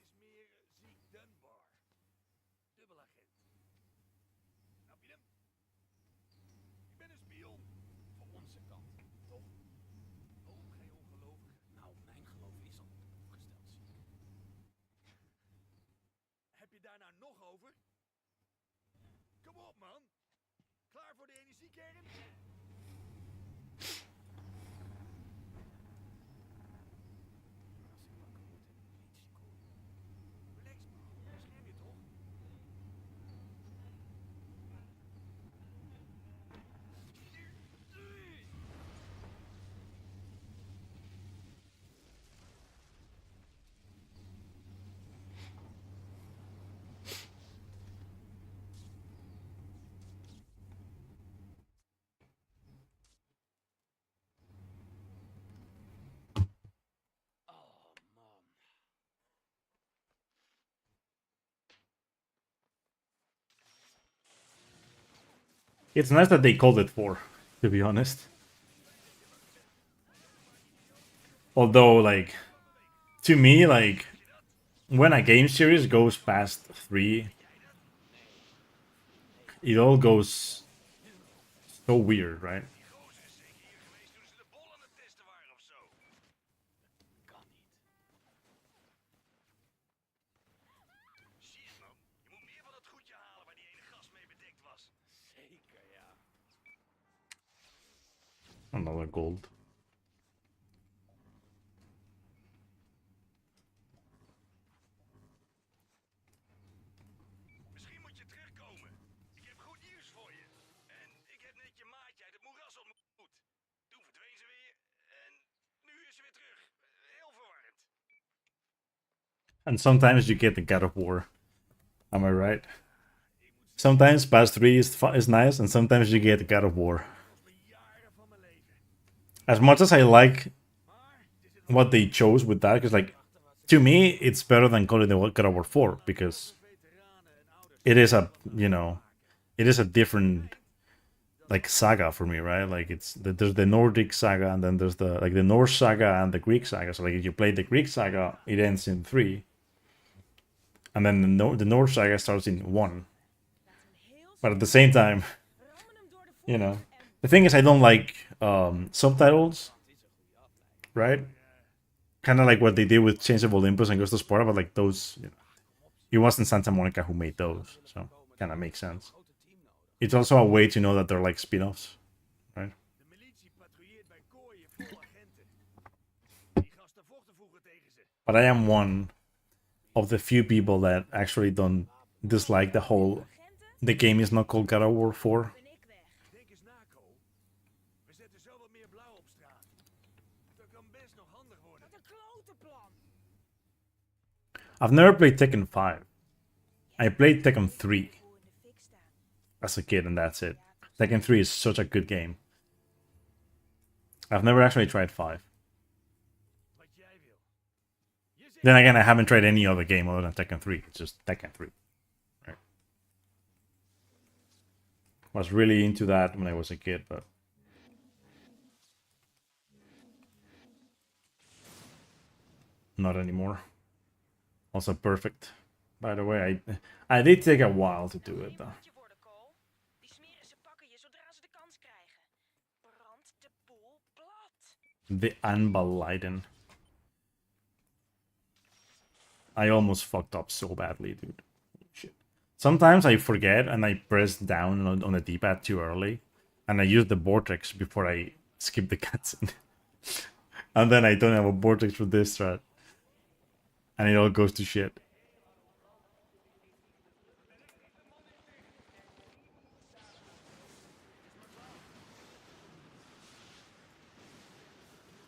is meer ziek dan bar. Dubbelagent. Snap je hem? Ik ben een spion. Van onze kant, toch? Oh, geen ongelovige. Nou, mijn geloof is al opgesteld, zie ik. Heb je daar nou nog over? Kom op, man. Klaar voor de energiekern? Relax, man. Bescherm je toch? Oh, man. it's nice that they called it 4, to be honest. Although, like, to me, like, when a game series goes past 3, it all goes so weird, right? Gozer is zeker hier geweest toen ze de bol aan het testen waren of zo. Kan niet. Shit, man. Je moet Another gold. Misschien moet je terugkomen. Ik heb goed nieuws voor je. En ik heb net je maatje uit het moeras ontmoet. Toen verdween ze weer. En nu is ze weer terug. Heel verwarrend. And sometimes you get the God of War. Am I right? Sometimes Pass 3 is nice, and sometimes you get God of War. As much as I like what they chose with that, because like, to me, it's better than calling it God of War 4, because it is a, you know, it is a different like saga for me, right? Like there's the Nordic saga, and then there's the like the Norse saga and the Greek saga. So like if you play the Greek saga, it ends in 3, and then the Norse saga starts in 1. But at the same time, you know, the thing is, I don't like subtitles, right? Kind of like what they did with Chains of Olympus and Ghost of Sparta, but like those, you know, it wasn't Santa Monica who made those, so kind of makes sense. It's also a way to know that they're like spin-offs, right? De militie patrouilleert bij kooien vol agenten. Die gasten vochten vroeger tegen ze. But I am one of the few people that actually don't dislike the whole. The game is not called God of War 4. Denk eens na, Cole. We zetten zo wat meer blauw op straat. Dat kan best nog handig worden. Wat een klote plan. I've never played Tekken 5. I played Tekken 3 as a kid, and that's it. Tekken 3 is such a good game. I've never actually tried 5. Wat jij wil. Je zegt Then again, I haven't tried any other game other than Tekken 3. It's just Tekken 3. Right. Was really into that when I was a kid, but not anymore. Also perfect. By the way, I did take a while to do it though. Je worden, Cole. Die smerissen pakken je zodra ze de kans krijgen. Brand de boel plat. The Anbaleiden. I almost fucked up so badly, dude. Shit. Sometimes I forget and I press down on the D-pad too early, and I use the vortex before I skip the cutscene. And then I don't have a vortex for this strat. And it all goes to shit.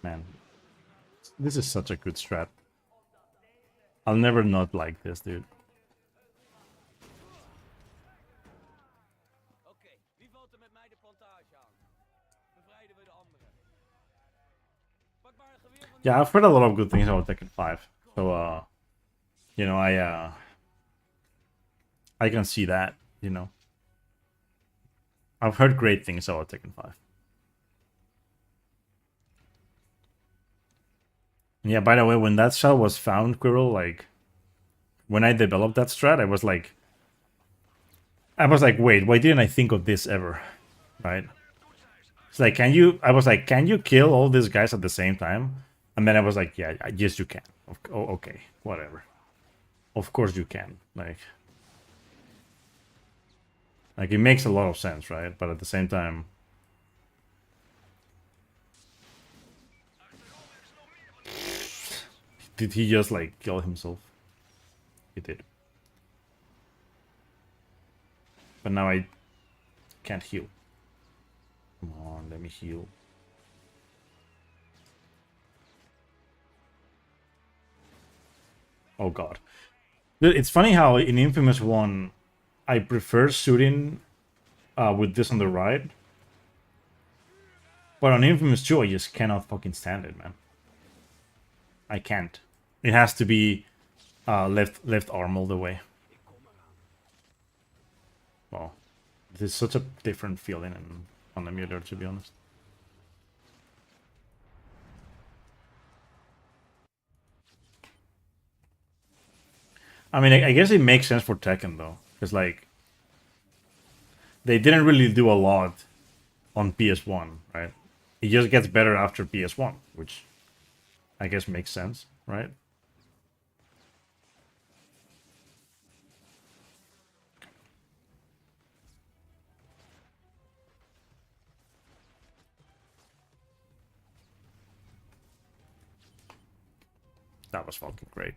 Man, this is such a good strat. I'll never not like this, dude. Oké, wie valt er met mij de plantage aan? Bevrijden we de anderen. Pak maar een geweer van... Yeah, I've heard a lot of good things about Tekken 5. So, you know, I can see that, you know. I've heard great things about Tekken 5. Yeah, by the way, when that strat was found, Quirrell, like, when I developed that strat, I was like, wait, why didn't I think of this ever? Right? It's like, I was like, can you kill all these guys at the same time? And then I was like, yeah, yes, you can. Oh, okay, whatever. Of course you can. Like, it makes a lot of sense, right? But at the same time, did he just like kill himself? He did. But now I can't heal. Come on, let me heal. Oh god. It's funny how in Infamous 1, I prefer shooting with this on the right. But on Infamous 2, I just cannot fucking stand it, man. I can't. It has to be left arm all the way. Well, this is such a different feeling on the emulator, to be honest. I mean, I guess it makes sense for Tekken, though. Because, like, they didn't really do a lot on PS1, right? It just gets better after PS1, which I guess makes sense, right? That was fucking great.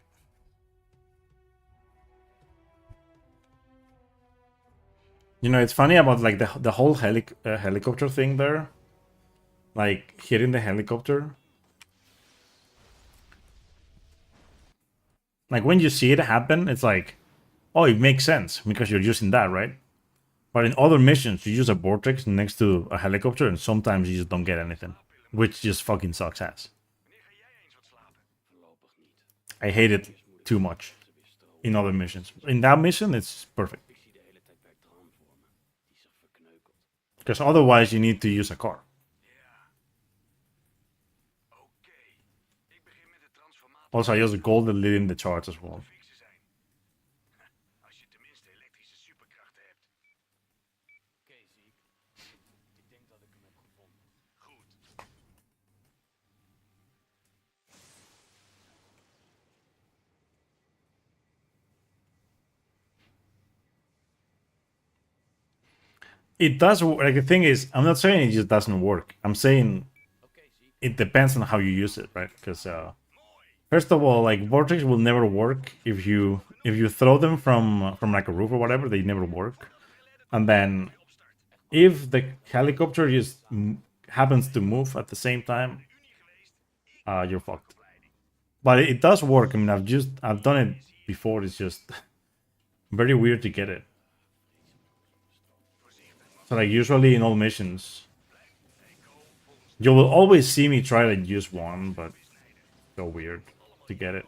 You know, it's funny about like the whole helicopter thing there, like hitting the helicopter. Like when you see it happen, it's like, oh, it makes sense because you're using that, right? But in other missions, you use a vortex next to a helicopter, and sometimes you just don't get anything, which just fucking sucks ass. I hate it too much in other missions. In that mission, it's perfect. Because otherwise, you need to use a car. Also, I use gold leading the charge as well. Als je tenminste elektrische superkrachten hebt. Oké, Ziek. Ik denk dat ik hem heb gevonden. Goed. It does. Like the thing is, I'm not saying it just doesn't work. I'm saying Oké, Ziek. it depends on how you use it, right? Because first of all, like vortex will never work if you throw them from like a roof or whatever. They never work. And then if the helicopter just happens to move at the same time, you're fucked. But it does work. I mean, I've done it before. It's just very weird to get it. So like usually in all missions, you will always see me try to use one, but it's so weird to get it.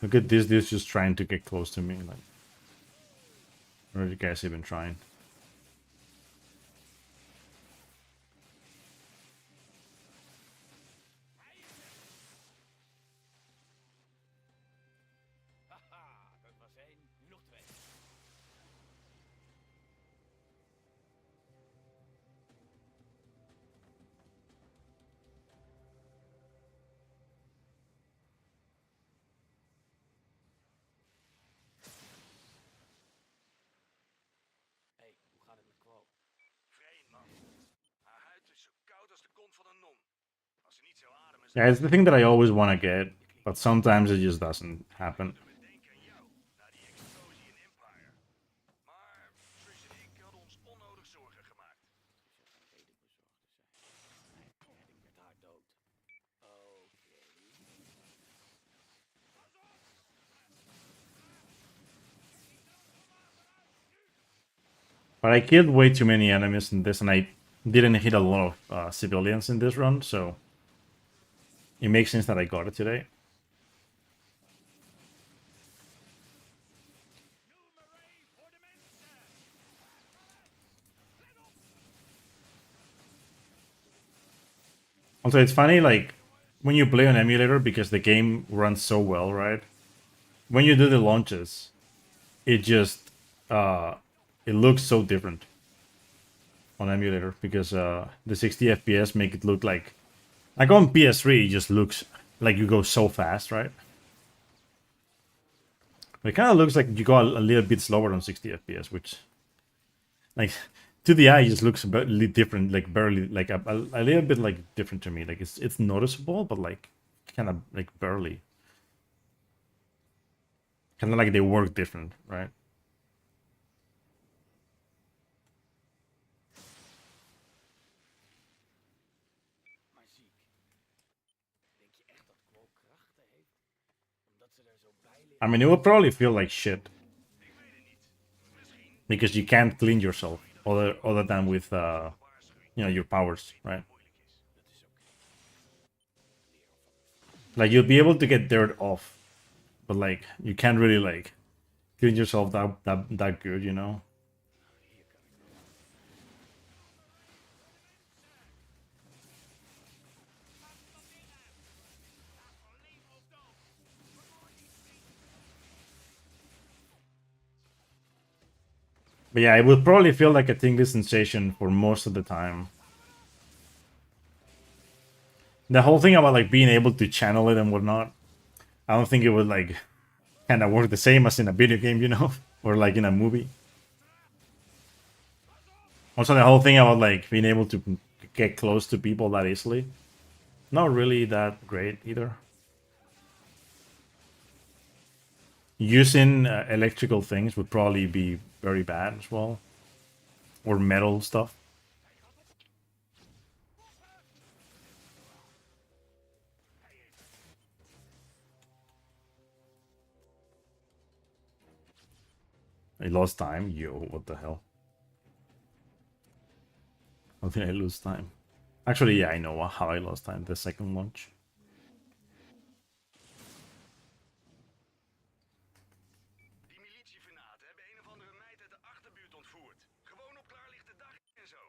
Look at this dude's just trying to get close to me. Like, where are you guys even trying? Haha, dat was één. Nu nog twee. Hey, hoe gaat het met Quo? Vreemd, man. Haar huid is zo koud als de kont van een non. Als ze niet zou ademen... Yeah, it's the thing that I always want to get, but sometimes it just doesn't happen. we denken aan jou, na die explosie in Empire. Maar Trish en ik hadden ons onnodig zorgen gemaakt. Dus er geen reden bezorgd te zijn. Nee, ik werd haar dood. Oké. But I killed way too many enemies in this, and I didn't hit a lot of civilians in this run, so it makes sense that I got it today. Also, it's funny, like, when you play on emulator, because the game runs so well, right? When you do the launches, it just, it looks so different on emulator, because the 60 FPS make it look like on PS3, it just looks like you go so fast, right? It kind of looks like you go a little bit slower on 60 FPS, which, like, to the eye, just looks a bit different, like barely, like a little bit like different to me. Like it's noticeable, but like kind of like barely. Kind of like they work different, right? Maar Ziek, denk je echt dat Quo krachten heeft? Omdat ze er zo bij ligt? I mean, it will probably feel like shit because you can't clean yourself other than with you know, your powers, right? Like you'll be able to get dirt off, but like you can't really like clean yourself that good, you know? But yeah, it would probably feel like a tingly sensation for most of the time. The whole thing about like being able to channel it and whatnot, I don't think it would like kind of work the same as in a video game, you know, or like in a movie. Also, the whole thing about like being able to get close to people that easily, not really that great either. Using electrical things would probably be very bad as well, or metal stuff. I lost time. Yo, what the hell? How did I lose time? Actually, yeah, I know how I lost time. The second launch. Die militievenaten hebben een of andere meid uit de achterbuurt ontvoerd. Gewoon op klaarlichte dag en zo.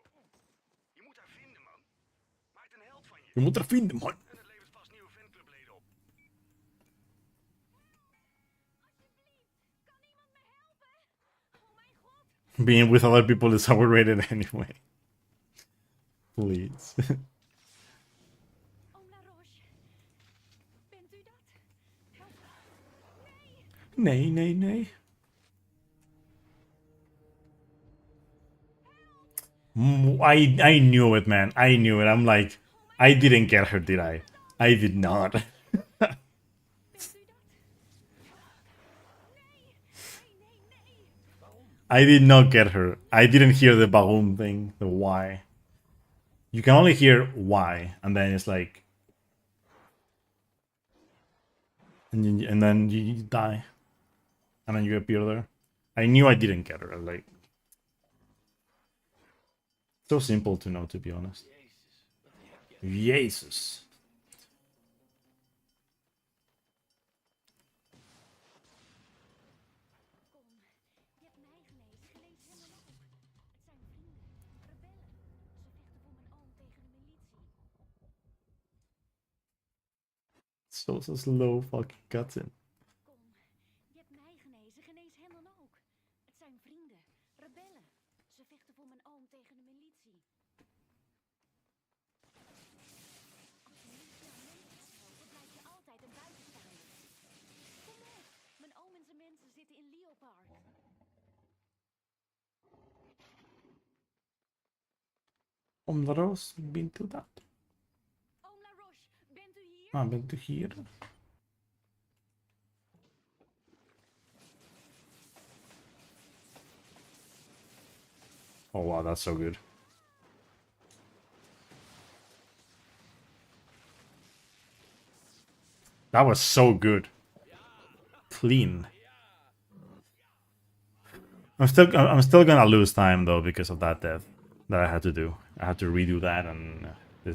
Je moet haar vinden, man. Maakt een held van je. Je moet er vinden, man. En het levert vast nieuwe fanclubleden op. Being with other people is overrated anyway. Please. Oom La Roche, bent u dat? Help. Nee, nee, nee. I knew it, man. I knew it. I'm like, I didn't get her, did I? I did not. Bent u dat? I did not get her. I didn't hear the baboon thing, the why. You can only hear why, and then it's like, and then you die, and then you appear there. I knew I didn't get her. Like, so simple to know, to be honest. Jesus. Je hebt mij genezen, genees hem dan ook. Het zijn vrienden, rebellen. Ze vechten voor mijn oom tegen de militie. So slow fucking cutscene. Kom, je hebt mij genezen, genees hem dan ook. Het zijn vrienden, rebellen. Ze vechten voor mijn oom tegen de militie. Als je niet veel mensen helpen, blijf je altijd een buitenstaander. Kom op, mijn oom en zijn mensen zitten in Leopard. Om de roos, bent u dat? Oom La Roche, bent u hier? Ah, bent u hier? Oh wow, that's so good. That was so good. Clean. I'm still gonna lose time though because of that death that I had to do. I had to redo that, and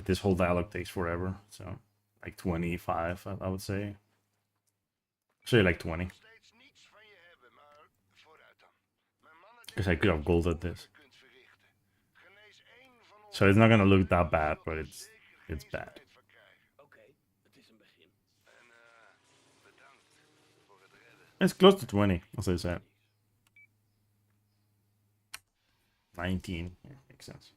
this whole dialogue takes forever. So like 25, I would say. Say like 20, Steeds niets van je hebben, maar vooruit dan. Mijn mannen because I could have golded this. kunt verrichten. Genees één van ons. So it's not gonna look that bad, but it's bad. Oké, het is een begin. En bedankt voor het redden. It's close to 20, as I said. 19, yeah, makes sense.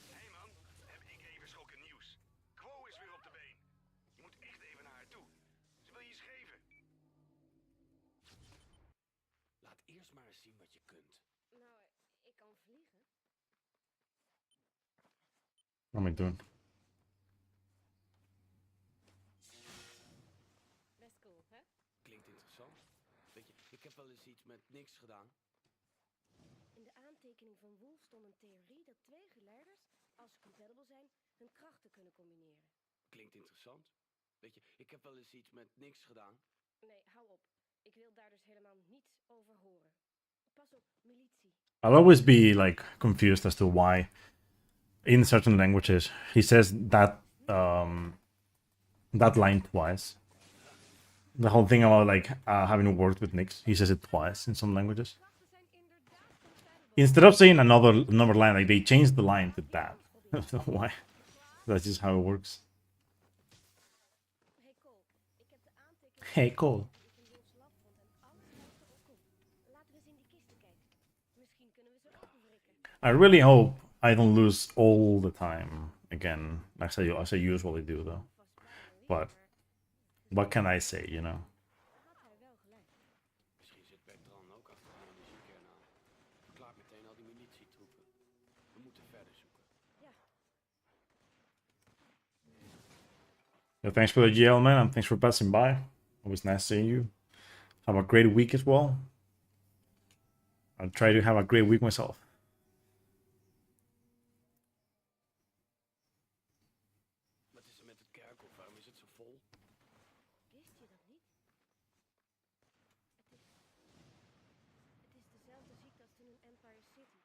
Hé man, heb ik even schokkend nieuws. Quo is weer op de been. Je moet echt even naar haar toe. Ze wil je iets geven. Laat eerst maar eens zien wat je kunt. Nou, ik kan vliegen. What am I doing? Best cool, hè? Klinkt interessant. Weet je, ik heb wel eens iets met niks gedaan. In de aantekening van Wolf stond een theorie dat twee geleiders, als ze compatible zijn, hun krachten kunnen combineren. Klinkt interessant. Weet je, ik heb wel eens iets met niks gedaan. Nee, hou op. Ik wil daar dus helemaal niets over horen. Pas op, militie. I'll always be like confused as to why in certain languages he says that line twice. The whole thing about like having worked with Nix, he says it twice in some languages. Krachten zijn inderdaad compatible. Instead of saying another line, like they changed the line to that. I don't know why. That's just how it works. Hey Cole, ik heb de aantekening Hey, Cole. die ik in Wolf's lab vond en alles lijkt erop. Laten we eens in die kisten kijken. I really hope I don't lose all the time again, as I usually do, though. But what can I say, you know? Misschien zit Bertrand ook achter die energiekern aan. Verklaart meteen al die munitietroepen. We moeten verder zoeken. Yeah, thanks for the GL, man, and thanks for passing by. Always nice seeing you. Have a great week as well. I'll try to have a great week myself. Wat is er met het kerkhof? Waarom is het zo vol? Wist je dat niet? Het is dezelfde ziekte als toen in Empire City.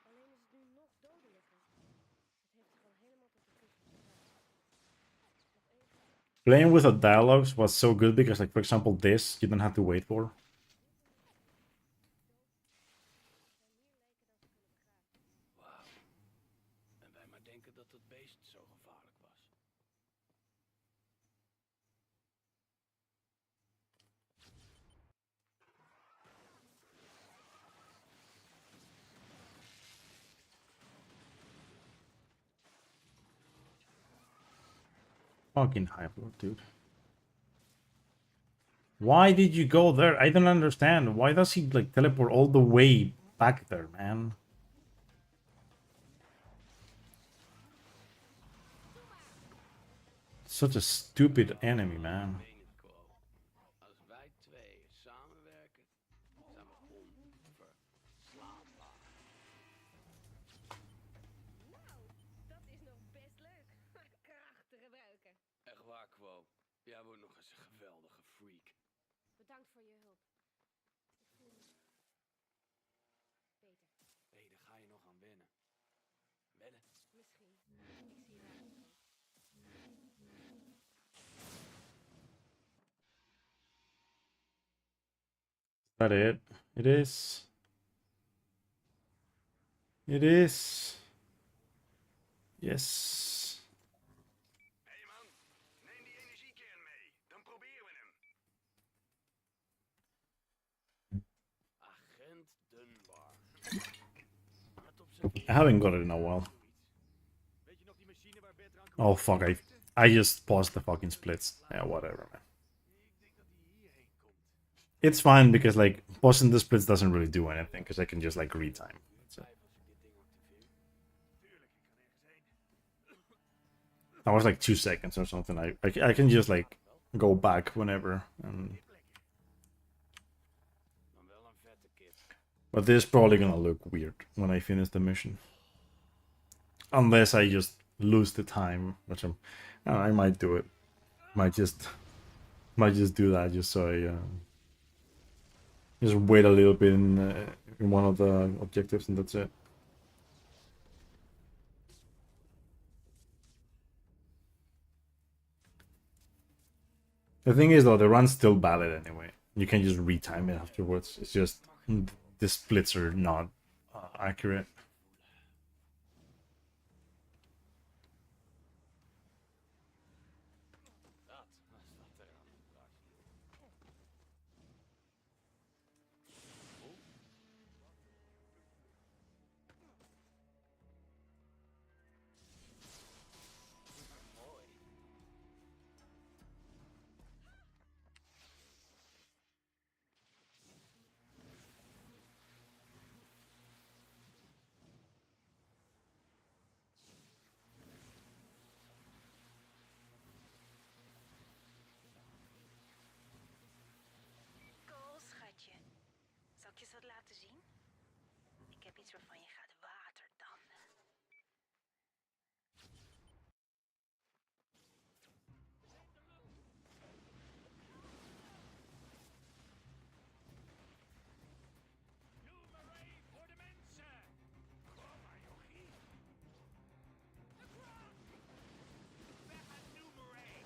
Alleen is het nu nog dodelijker. Het heeft zich al helemaal tot de kust verspreid. Playing with the dialogues was so good because, like, for example, this you don't have to wait for. Wauw. En wij maar denken dat het beest zo gevaarlijk was. Fucking Hyper, dude. Why did you go there? I don't understand. Why does he, like, teleport all the way back there, man? Such a stupid enemy, man. Als wij twee samenwerken, zijn we onverslaanbaar. Nou, dat is nog best leuk. Kracht te gebruiken. Echt waar, Quo. Jij wordt nog eens een geweldige freak. Bedankt voor je hulp. Ik voel me beter. Hé, daar ga je nog aan wennen. Wennen? Misschien. Ik zie eruit zo. Is that it? It is. It is. Yes. Hé man, neem die energiekern mee. Dan proberen we hem. Agent Dunbar. Het observeren. I haven't got it in a while. Weet je nog die machine waar Bertrand... Oh fuck, I just paused the fucking splits. Yeah, whatever, man. Ik denk dat hij hierheen komt. It's fine because, like, pausing the splits doesn't really do anything because I can just, like, retime. That's it. That was like 2 seconds or something. I can just, like, go back whenever. And... Dan wel een vette kit. But this is probably gonna look weird when I finish the mission. Unless I just lose the time, which I might do it. Might just do that just so I just wait a little bit in one of the objectives and that's it. The thing is, though, the run's still valid anyway. You can just retime it afterwards. It's just the splits are not accurate. Dat was wat er aan het praatje. Mooi. Cool, schatje. Zal ik je eens wat laten zien? Ik heb iets waarvan je gaat waterdanden. Numeray voor de mensen. Kom maar, jochie. Weg met Numeray.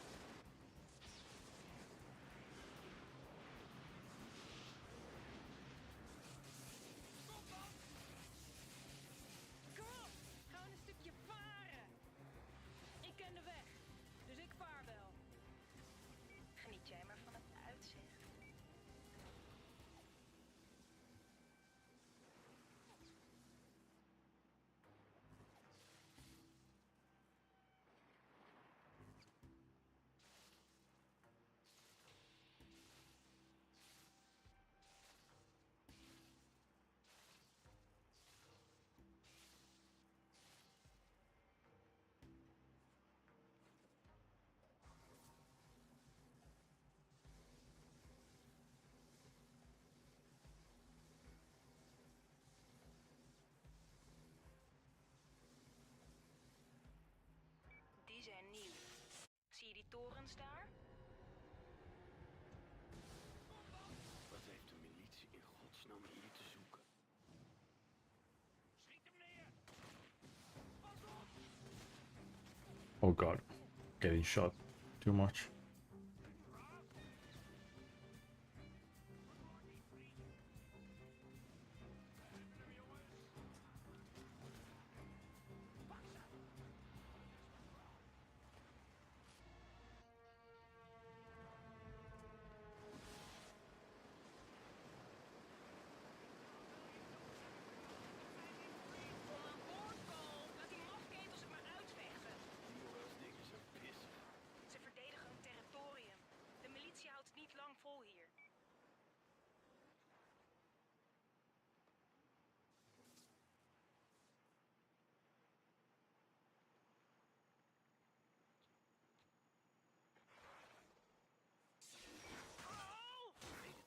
torens daar? Wat heeft de militie in godsnaam hier te zoeken? Schiet hem neer! Oh god. Getting shot too much. Kom aan boord, Cole. Laat die mafketels het maar uitvechten. Die jongens dingen zijn pissig. Ze verdedigen hun territorium. De militie houdt het niet lang vol hier.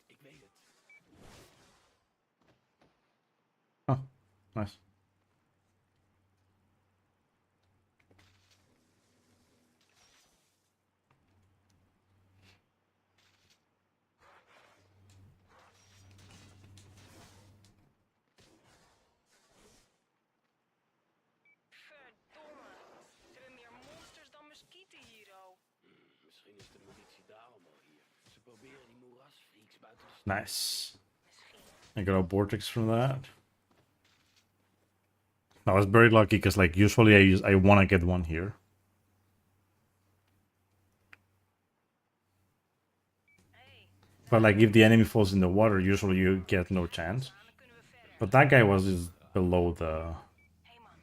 Ik weet het. Oh, nice. Verdomme. Ze hebben meer monsters dan muskieten hier, oh. Misschien is de militie daarom al hier. Ze proberen die moerasfreaks buiten de stad. Nice. Misschien. I got a vortex from that. I was very lucky because like usually I want to get one here. Hey, But like if the enemy falls in the water, usually you get no chance. dan kunnen we verder. But that guy was just below Hey man,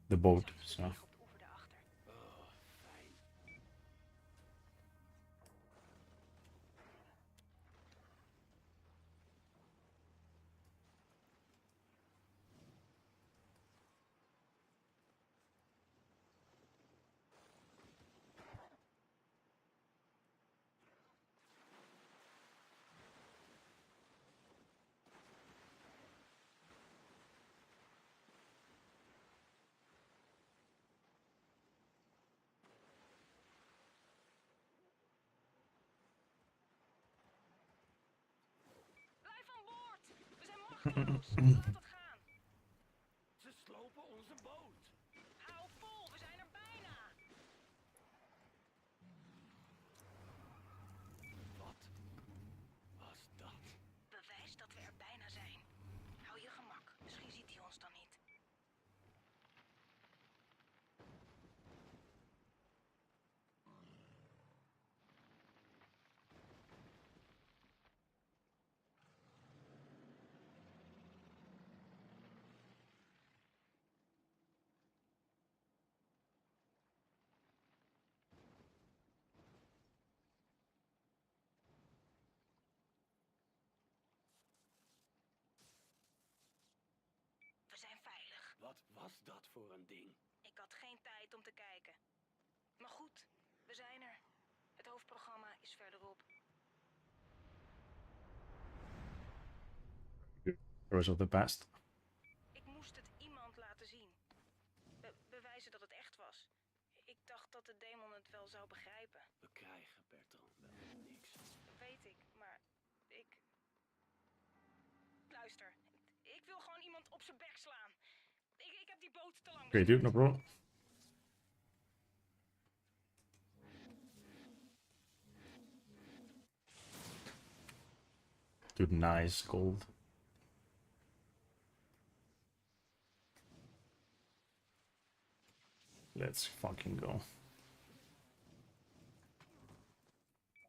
the boat, zag so je op de oever daarachter? Oh, fijn. Blijf aan boord! We zijn machteloos. Laat het gaan. Ze slopen onze boot. Hou vol, we zijn er bijna. Wat was dat? Bewijs dat we er bijna zijn. Hou je gemak. Misschien ziet hij ons dan niet. We zijn veilig. Wat was dat voor een ding? Ik had geen tijd om te kijken. Maar goed, we zijn er. Het hoofdprogramma is verderop. heroes of the past. Ik moest het iemand laten zien. Bewijzen dat het echt was. Ik dacht dat de demon het wel zou begrijpen. We krijgen Bertrand wel niks. Weet ik, maar ik... Luister, ik wil gewoon iemand op zijn bek slaan. Ik heb die boot te lang Okay, dude, no problem. Dude, nice gold. Let's fucking go.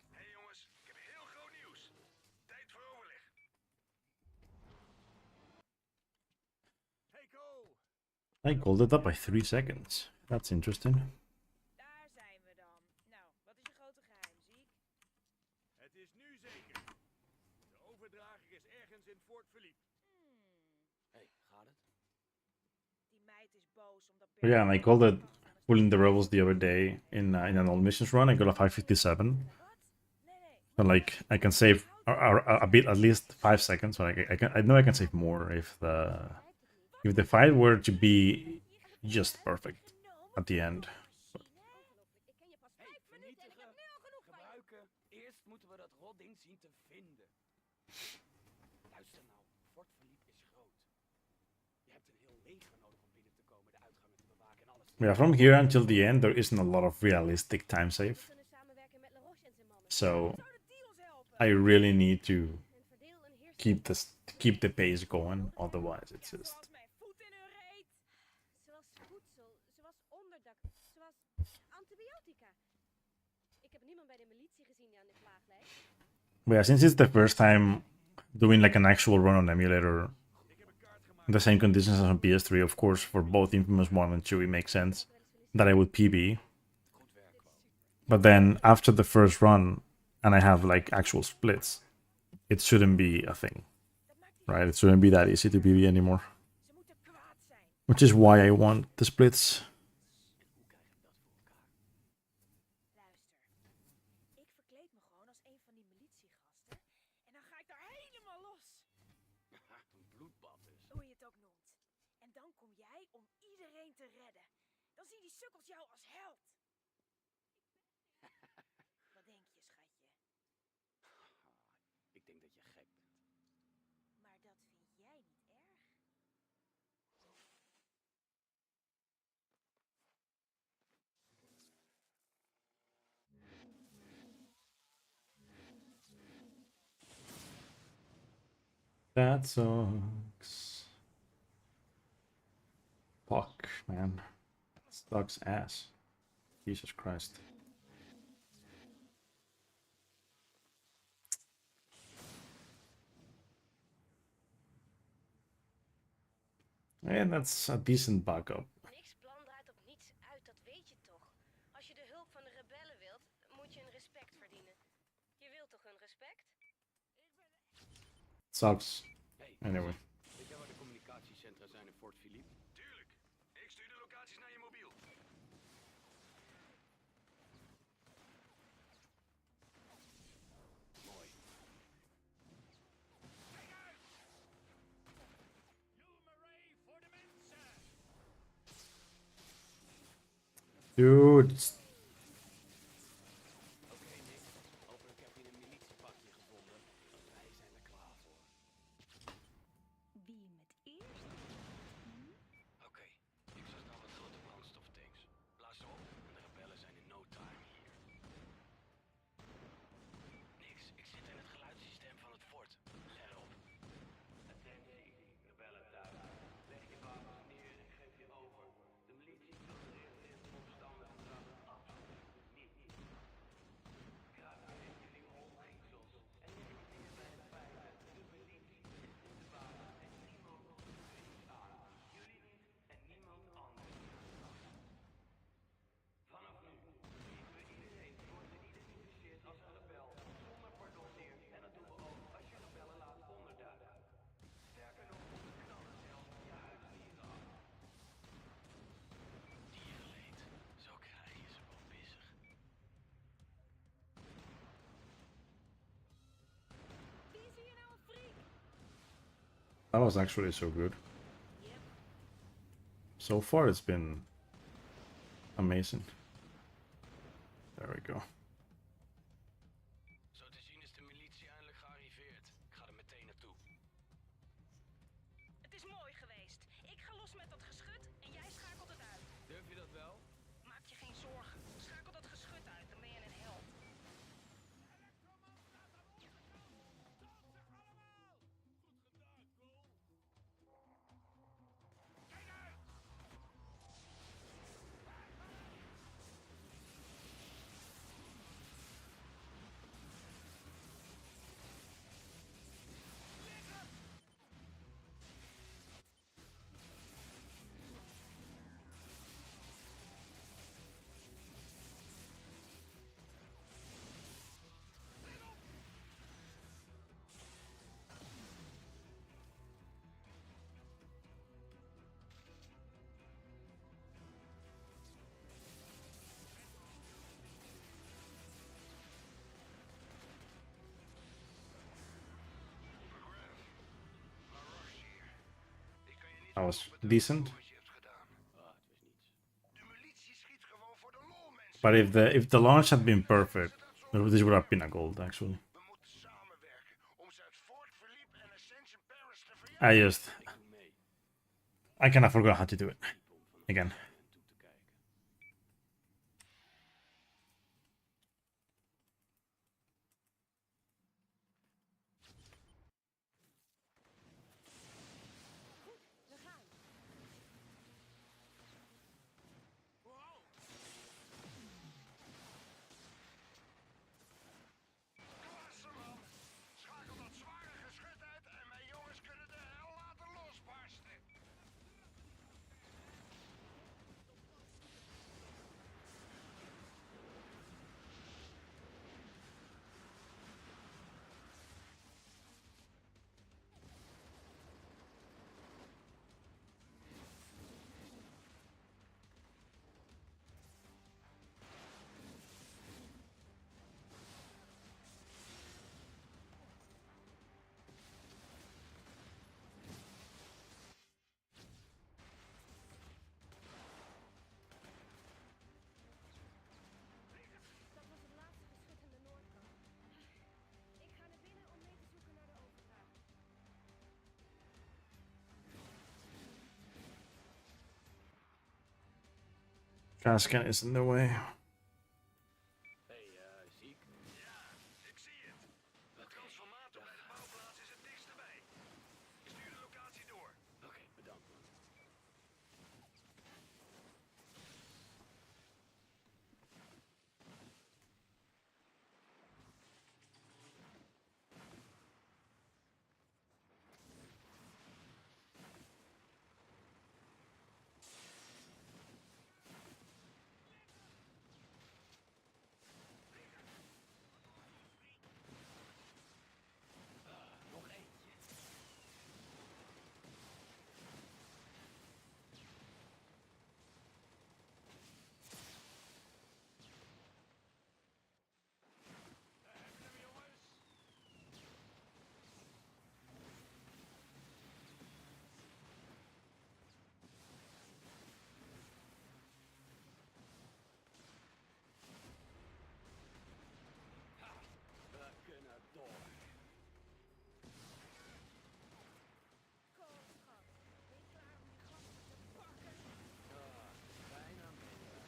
Hé jongens, ik heb heel groot nieuws. Tijd voor overleg. Hey Cole, I golded it up by 3 seconds. That's interesting. Daar zijn we dan. Nou, wat is je grote geheim, Ziek? het is nu zeker. De overdrager is ergens in Fort Philippe. Hé, gaat het? Die meid is boos omdat... Yeah, and I called it pulling the rebels the other day in an all missions run. I got a 557. Wat? Nee. And like I can save a bit, at least 5 seconds. So I know I can save more if the fight were to be just perfect at the end. Ik ken je pas 5 minuten en ik heb zien te vinden. Luister nou, Fort Philippe is groot. Je hebt een heel leger nodig om binnen te komen, de uitgangen te bewaken en alles te Yeah, from here until the end, there isn't a lot of realistic time save. kunnen samenwerken met Laroche en zijn mannen. So Zouden die ons helpen? I really need to En verdeel een heerser. keep the pace going. Otherwise, it's just Zoals mijn voet in hun reet. Zoals voedsel, zoals onderdak, zoals antibiotica. Ik heb niemand bij de militie gezien die aan de klaag lijkt. But yeah, since it's the first time doing like an actual run on emulator, the same conditions as on PS3, of course, for both Infamous 1 and 2, it makes sense that I would PB. But then after the first run, and I have like actual splits, it shouldn't be a thing, right? It shouldn't be that easy to PB anymore. Ze moeten kwaad zijn. Which is why I want the splits. Luister, ik verkleed me gewoon als een van die militiegasten en dan ga ik daar helemaal los. een bloedbad dus. Hoe je het ook noemt. En dan kom jij om iedereen te redden. Dan zien die sukkels jou als held. Wat denk je, schatje? Ik denk dat je gek bent. Maar dat vind jij niet erg? That sucks. Fuck, man. That sucks ass. Jesus Christ. And that's a decent backup. Niks plan draait op niets uit, dat weet je toch. Als je de hulp van de rebellen wilt, moet je een respect verdienen. Je wilt toch een respect? Sucks. Hey, Anyway. weet jij waar de communicatiecentra zijn in Fort Philippe? Tuurlijk. Ik stuur de locaties naar je mobiel. Mooi. voor de mensen. Dude. Oké, Nick. Hopelijk heb je een militiepakje gevonden. Want wij zijn er klaar voor. Wie met eerst? Oké, ik zag nou wat grote brandstoftanks. Blaas ze op en de rebellen zijn in no time hier. Niks, ik zit in het geluidssysteem van het fort. Let op. Attentie, rebellen thuis. Leg je wapens neer en geef je over. De militie tolereert dit opstandig gedrag absoluut niet. Kruip in jullie omgingsels en neem dingen bij de feiten. De militie is in de baan en niemand doet er iets aan. Jullie niet en niemand anders. Vanaf nu schieten we iedereen die wordt geïdentificeerd als een rebel zonder pardon neer. En dat doen we ook als je rebellen laat onderduiken. Sterker nog, we knallen zelfs je huisdieren af. Dierenleed, zo krijg je ze wel pissig. Wie is hier nou een freak? That was actually so good. So far, it's been amazing. There we go. Zo te zien is de militie eindelijk gearriveerd. Ik ga er meteen naartoe. Het is mooi geweest. Ik ga los met dat geschut en jij schakelt het uit. Durf je dat wel? Maak je geen zorgen. Schakel dat geschut uit, dan ben je een held. That was decent. Ah, het was niets. De militie schiet gewoon voor de lol, mensen. But if the launch had been perfect, this would have been a gold actually. We moeten samen I just Ik doe mee. I kind of forgot how to do it Type om van again. afstand toe te kijken. We gaan. Klasse, man. Schakel dat zware geschut uit en mijn jongens kunnen de hel laten losbarsten. Dat was het laatste geschut aan de noordkant. Ik ga naar binnen om mee te zoeken naar de overdracht. Gascan is in the way. Hey, ziek? Ja, ik zie het. Het transformator bij de bouwplaats is het dichtst erbij. Ik stuur de locatie door. Oké, bedankt man. Nog eentje. We kunnen door. Kom, schat. Ben je klaar om die gasten te pakken? Bijna minder.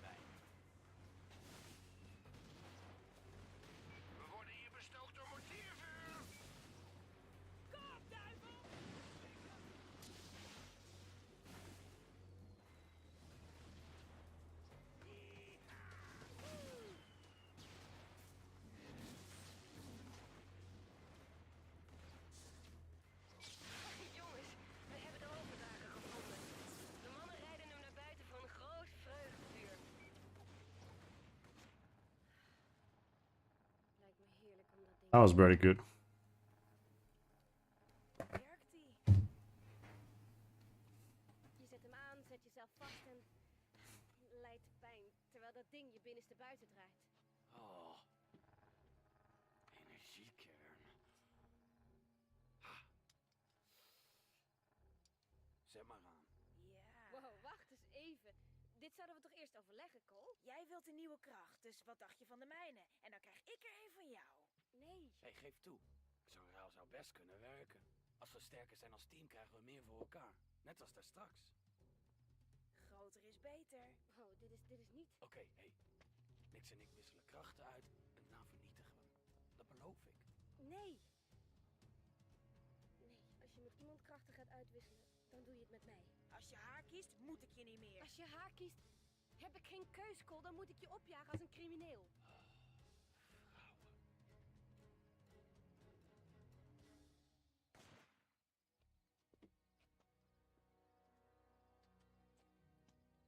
Bijna. We worden hier bestookt door mortiervuur. Kom, duivel! Jongens, we hebben de overdrager gevonden. De mannen rijden hem naar buiten voor een groot vreugdevuur. Lijkt me heerlijk om dat ding... That was very good. Werkt die? Je zet hem aan, zet jezelf vast en lijdt pijn, terwijl dat ding je binnenste buiten draait. Oh. Energiekern. Ha. Zet maar aan. Ja. Wow, wacht eens even. Dit zouden we toch eerst overleggen, Cole? Jij wilt een nieuwe kracht, dus wat dacht je van de mijne? En dan krijg ik er een van jou. Nee. Hey, geef toe. Zo'n ruil zou best kunnen werken. Als we sterker zijn als team, krijgen we meer voor elkaar. Net als daar straks. Groter is beter. Oh, dit is niet... Oké, hey. Nix en ik wisselen krachten uit en daarna vernietigen we hem. Dat beloof ik. Nee. Nee, als je met iemand krachten gaat uitwisselen, dan doe je het met mij. Als je haar kiest, moet ik je niet meer. Als je haar kiest, heb ik geen keus, Cole. Dan moet ik je opjagen als een crimineel. Vrouwen.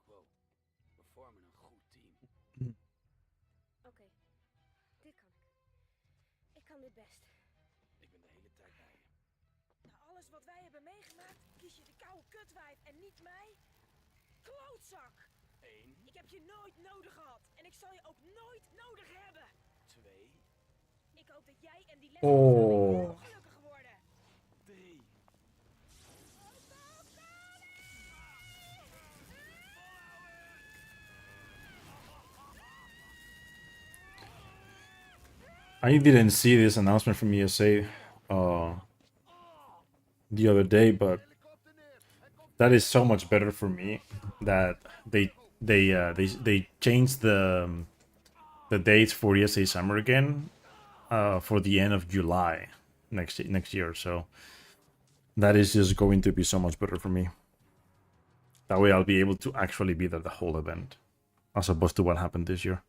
Wow, we vormen een goed team. Oké, dit kan ik. Ik kan dit best. Ik ben de hele tijd bij je. Na alles wat wij hebben meegemaakt, kies je de koude kutwijf en niet mij? Klootzak! 1, Ik heb je nooit nodig gehad. En ik zal je ook nooit nodig hebben. 2, Ik hoop dat jij en die lesbische Oh. heel gelukkig worden. 3. I didn't see this announcement from ESA. the other day, but that is so much better for me that they changed the dates for ESA Summer again for the end of July next year. So that is just going to be so much better for me. That way I'll be able to actually be there the whole event, as opposed to what happened this year.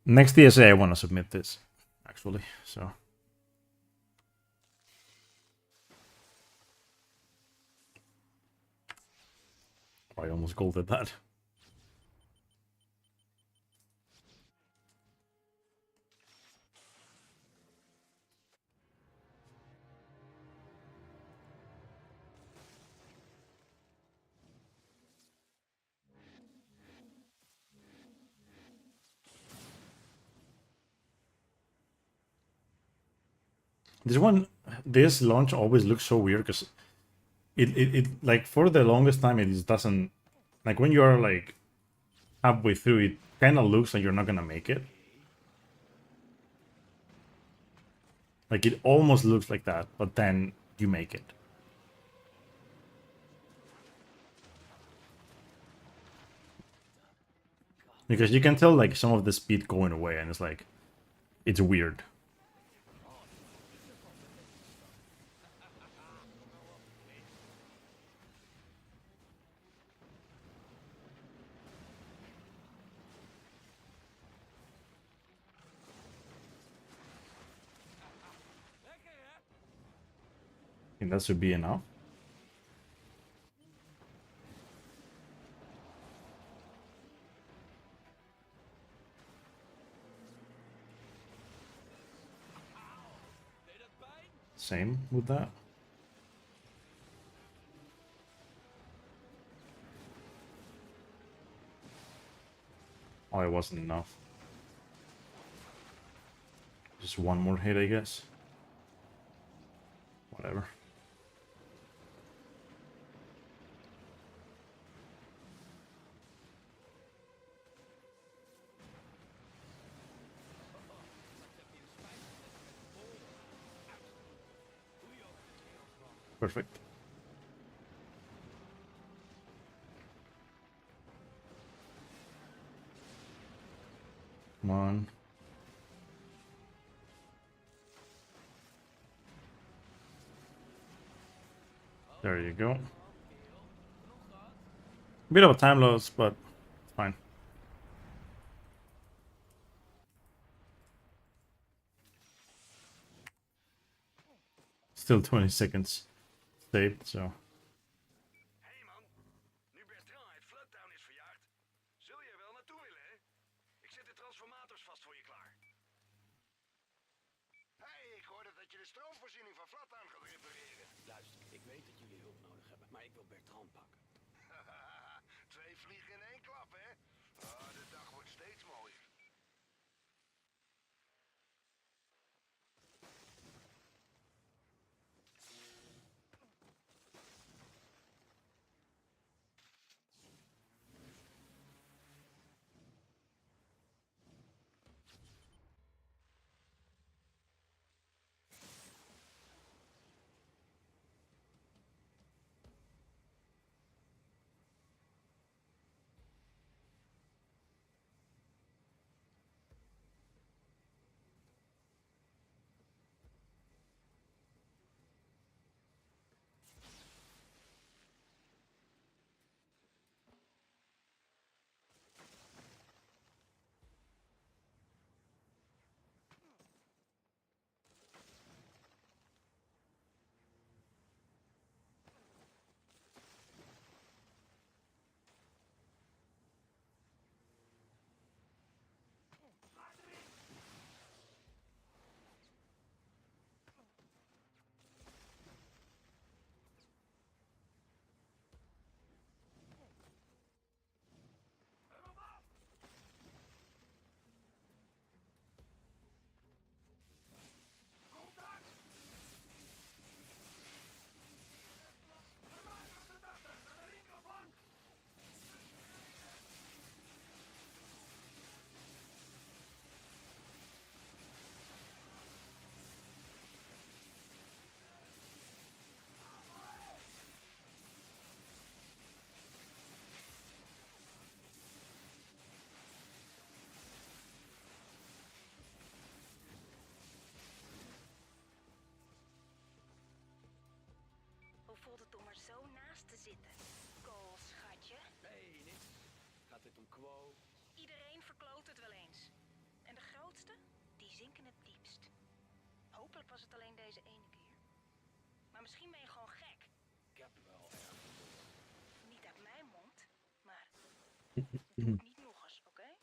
Next DSA, I want to submit this, actually. So I almost golded that. This launch always looks so weird because it like for the longest time it just doesn't, like when you are like halfway through it kind of looks like you're not gonna make it. Like it almost looks like that, but then you make it. Because you can tell like some of the speed going away and it's like it's weird. I think that should be enough. Same with that. Oh, it wasn't enough. Just one more hit, I guess. Whatever. Perfect. Come on. There you go. Bit of a time loss, but it's fine. Still 20 seconds saved, so. Hé man, nu Bertrand uit Floodtown is verjaard, zul je er wel naartoe willen, hè? Ik zet de transformators vast voor je klaar. Hey, ik hoorde dat je de stroomvoorziening van Flataan gaat repareren. Luister, ik weet dat jullie hulp nodig hebben, maar ik wil Bertrand pakken. Twee vliegen in één klap, hè? Ah, de dag wordt steeds mooier. te zitten. Kool, schatje. Nee, niks. Gaat dit om Quo? Iedereen verkloot het wel eens. En de grootste, die zinken het diepst. Hopelijk was het alleen deze ene keer. Maar misschien ben je gewoon gek. Ik heb wel erg gehoord. Niet uit mijn mond, maar doe het niet nog eens, oké?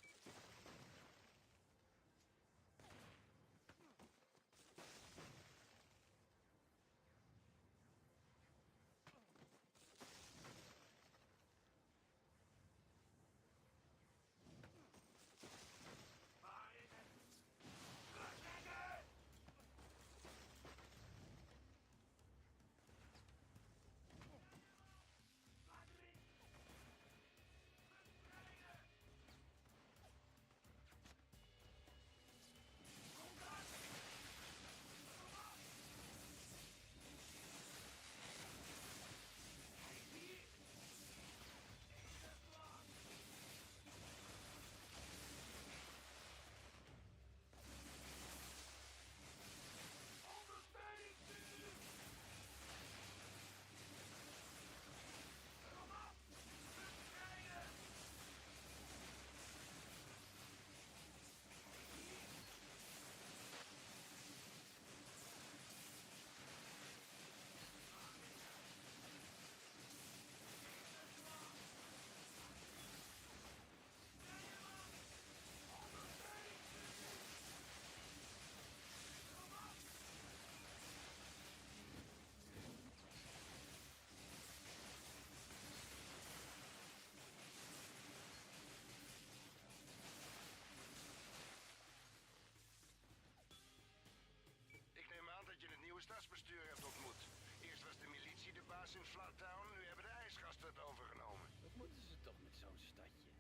Ik neem aan dat je het nieuwe stadsbestuur hebt ontmoet. Eerst was de militie de baas in Flattown, nu hebben de ijsgasten het overgenomen. Wat moeten ze toch met zo'n stadje?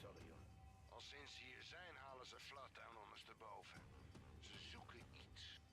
Sorry hoor. Al sinds ze hier zijn, halen ze Flattown ondersteboven. Ze zoeken iets.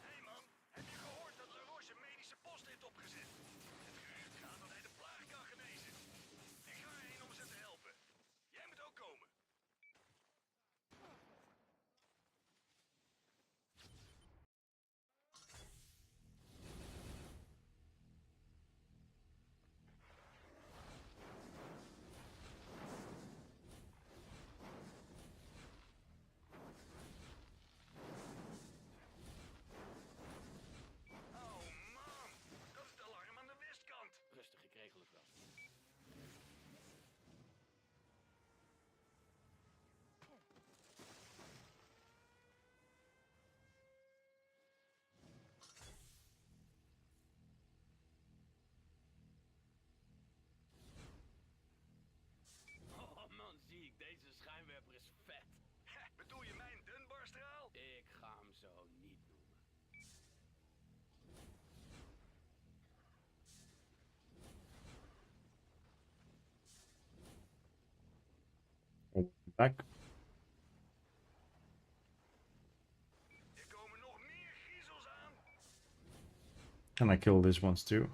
Hé man, heb je gehoord dat Le Roche een medische post heeft opgezet? Het gerucht gaat dat hij de plaag kan genezen. Ik ga erheen om ze te helpen. Jij moet ook komen. Oh man, dat is het alarm aan de westkant. Rustig, ik regel het wel. Oh man, zie ik, deze schijnwerper is vet. Bedoel je mijn Dunbarstraal? Ik ga hem zo niet noemen. Back. Er komen nog meer griezels aan. And I kill these ones too.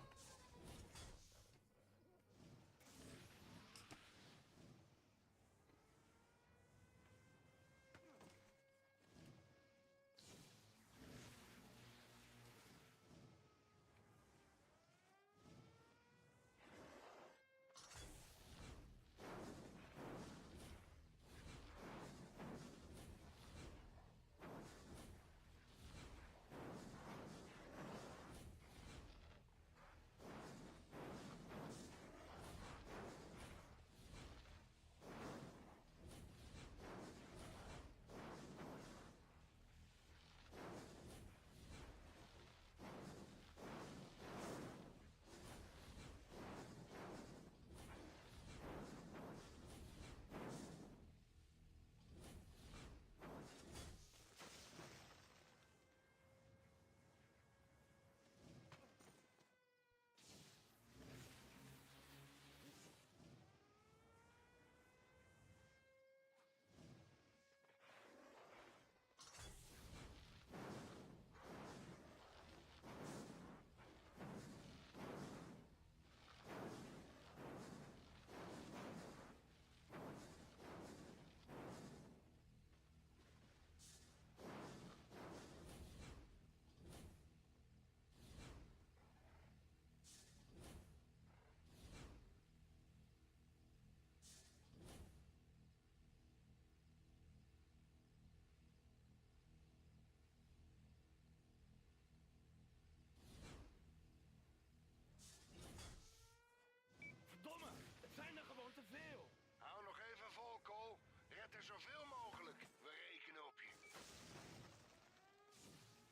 zoveel mogelijk. We rekenen op je.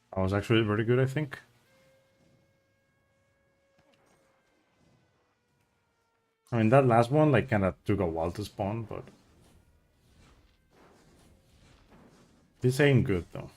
That was actually very good, I think. I mean, that last one, like, kind of took a while to spawn, but... This ain't good, though.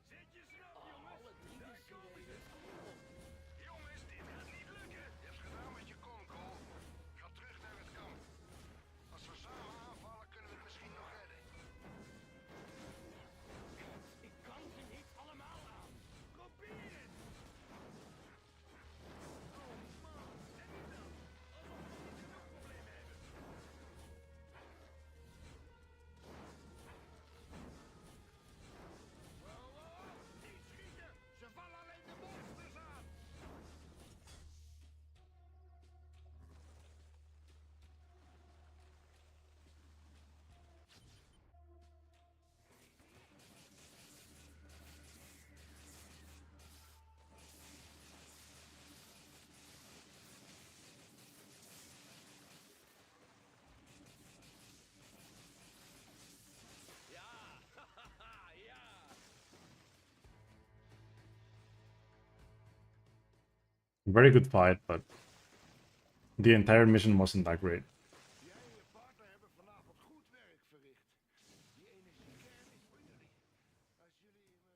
Zet je schrap, jongens. Daar komen ze. Jongens, dit gaat niet lukken. Je hebt gedaan wat je kon, Cole. Ga terug naar het kamp. Als we samen aanvallen, kunnen we het misschien nog redden. Ik kan ze niet allemaal aan. Probeer het! Oh man, en nu dan? Alsof we niet genoeg problemen hebben. Wow, wow, wow! Niet schieten! Ze vallen alleen de monsters aan! Ja, haha, ja. Very good fight, but... The entire mission wasn't that great. Jij en je partner hebben vanavond goed werk verricht. Die energiekern is voor jullie. Als jullie me nog...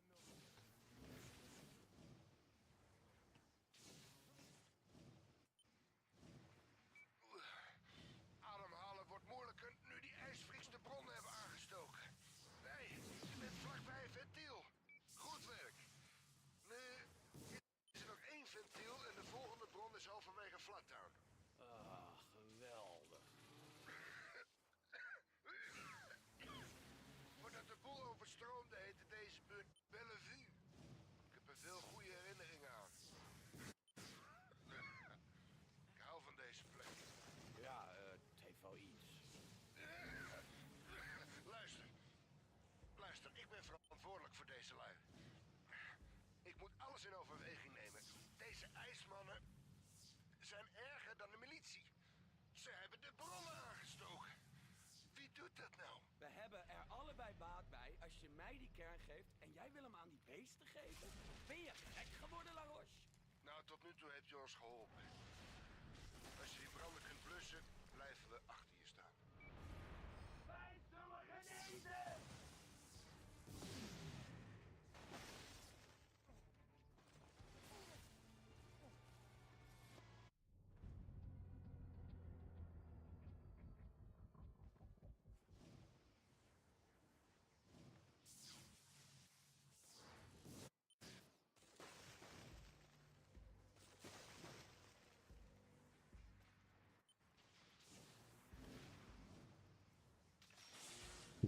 Ademhalen wordt moeilijker nu die ijsvries de bronnen hebben aangestoken. Nee, je bent vlakbij een ventiel. Goed werk. Nu is er nog één ventiel en de volgende bron is halverwege Flattown. Ah, geweldig. Voordat de boel overstroomde heette deze buurt Bellevue. Ik heb er veel goede herinneringen aan. Ik hou van deze plek. Ja, het heeft wel iets. Luister. Luister, ik ben verantwoordelijk voor deze lui. Ik moet alles in overweging nemen. Deze ijsmannen zijn erger dan de militie. Ze hebben de bronnen aangestoken. Wie doet dat nou? We hebben er allebei baat bij als je mij die kern geeft en jij wil hem aan die beesten geven. Ben je gek geworden, Laroche? Nou, tot nu toe heeft je ons geholpen. Als je die branden kunt blussen, blijven we achter je staan. Wij zullen genezen!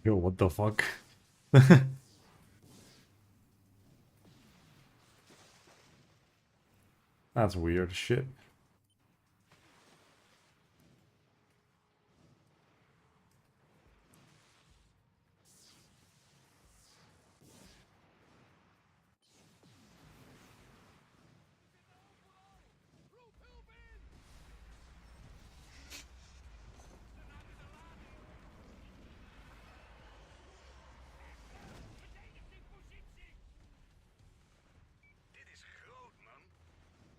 Yo, what the fuck? That's weird shit. Roep hulp in! Ze namen de lading! Verdedig die positie! Dit is groot, man.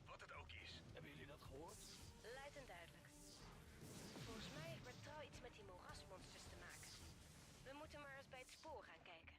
Wat het ook is. Hebben jullie dat gehoord? Luid en duidelijk. Volgens mij heeft Bertrouw iets met die moerasmonsters te maken. We moeten maar eens bij het spoor gaan kijken.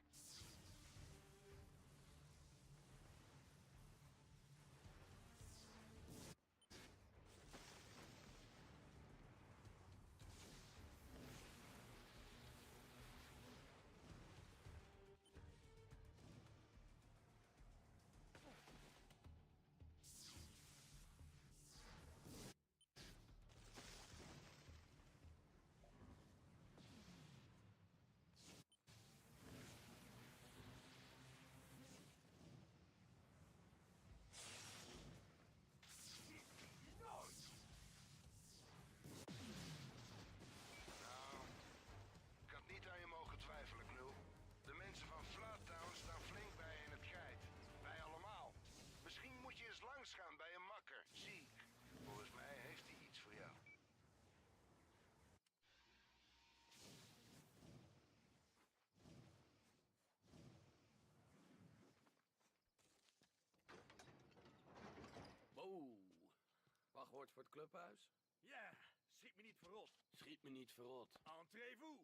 Hoort voor het clubhuis? Ja, schiet me niet verrot. Schiet me niet verrot. Entrez-vous.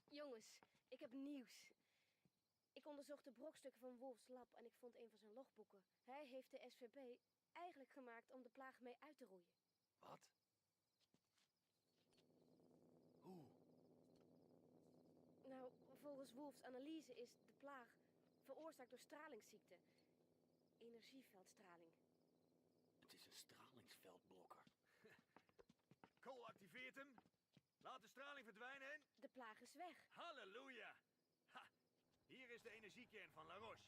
Jongens, ik heb nieuws. Ik onderzocht de brokstukken van Wolf's lab en ik vond een van zijn logboeken. Hij heeft de SVP eigenlijk gemaakt om de plaag mee uit te roeien. Wat? Hoe? Nou, volgens Wolf's analyse is de plaag veroorzaakt door stralingsziekte. Energieveldstraling. Het is een stralingsveldblokker. Cole activeert hem. Laat de straling verdwijnen en... De plaag is weg. Halleluja. Ha, hier is de energiekern van La Roche.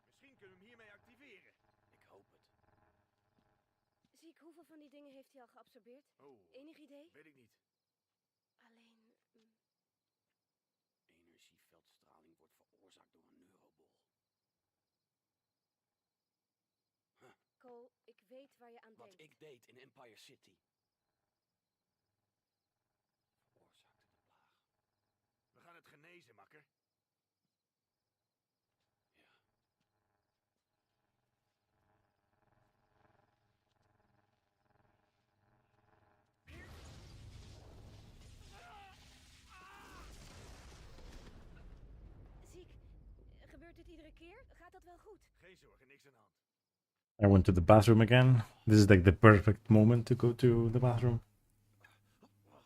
Misschien kunnen we hem hiermee activeren. Ik hoop het. Ziek, hoeveel van die dingen heeft hij al geabsorbeerd? Oh, Enig idee? weet ik niet. Alleen... Energieveldstraling wordt veroorzaakt door een neurobol. Cole, ik weet waar je aan Wat denkt. ik deed in Empire City. Veroorzaakte de plaag. We gaan het genezen, makker. Ja. Ziek, gebeurt dit iedere keer? Gaat dat wel goed? Geen zorgen, niks aan de hand. I went to the bathroom again. This is like the perfect moment to go to the bathroom. Wat?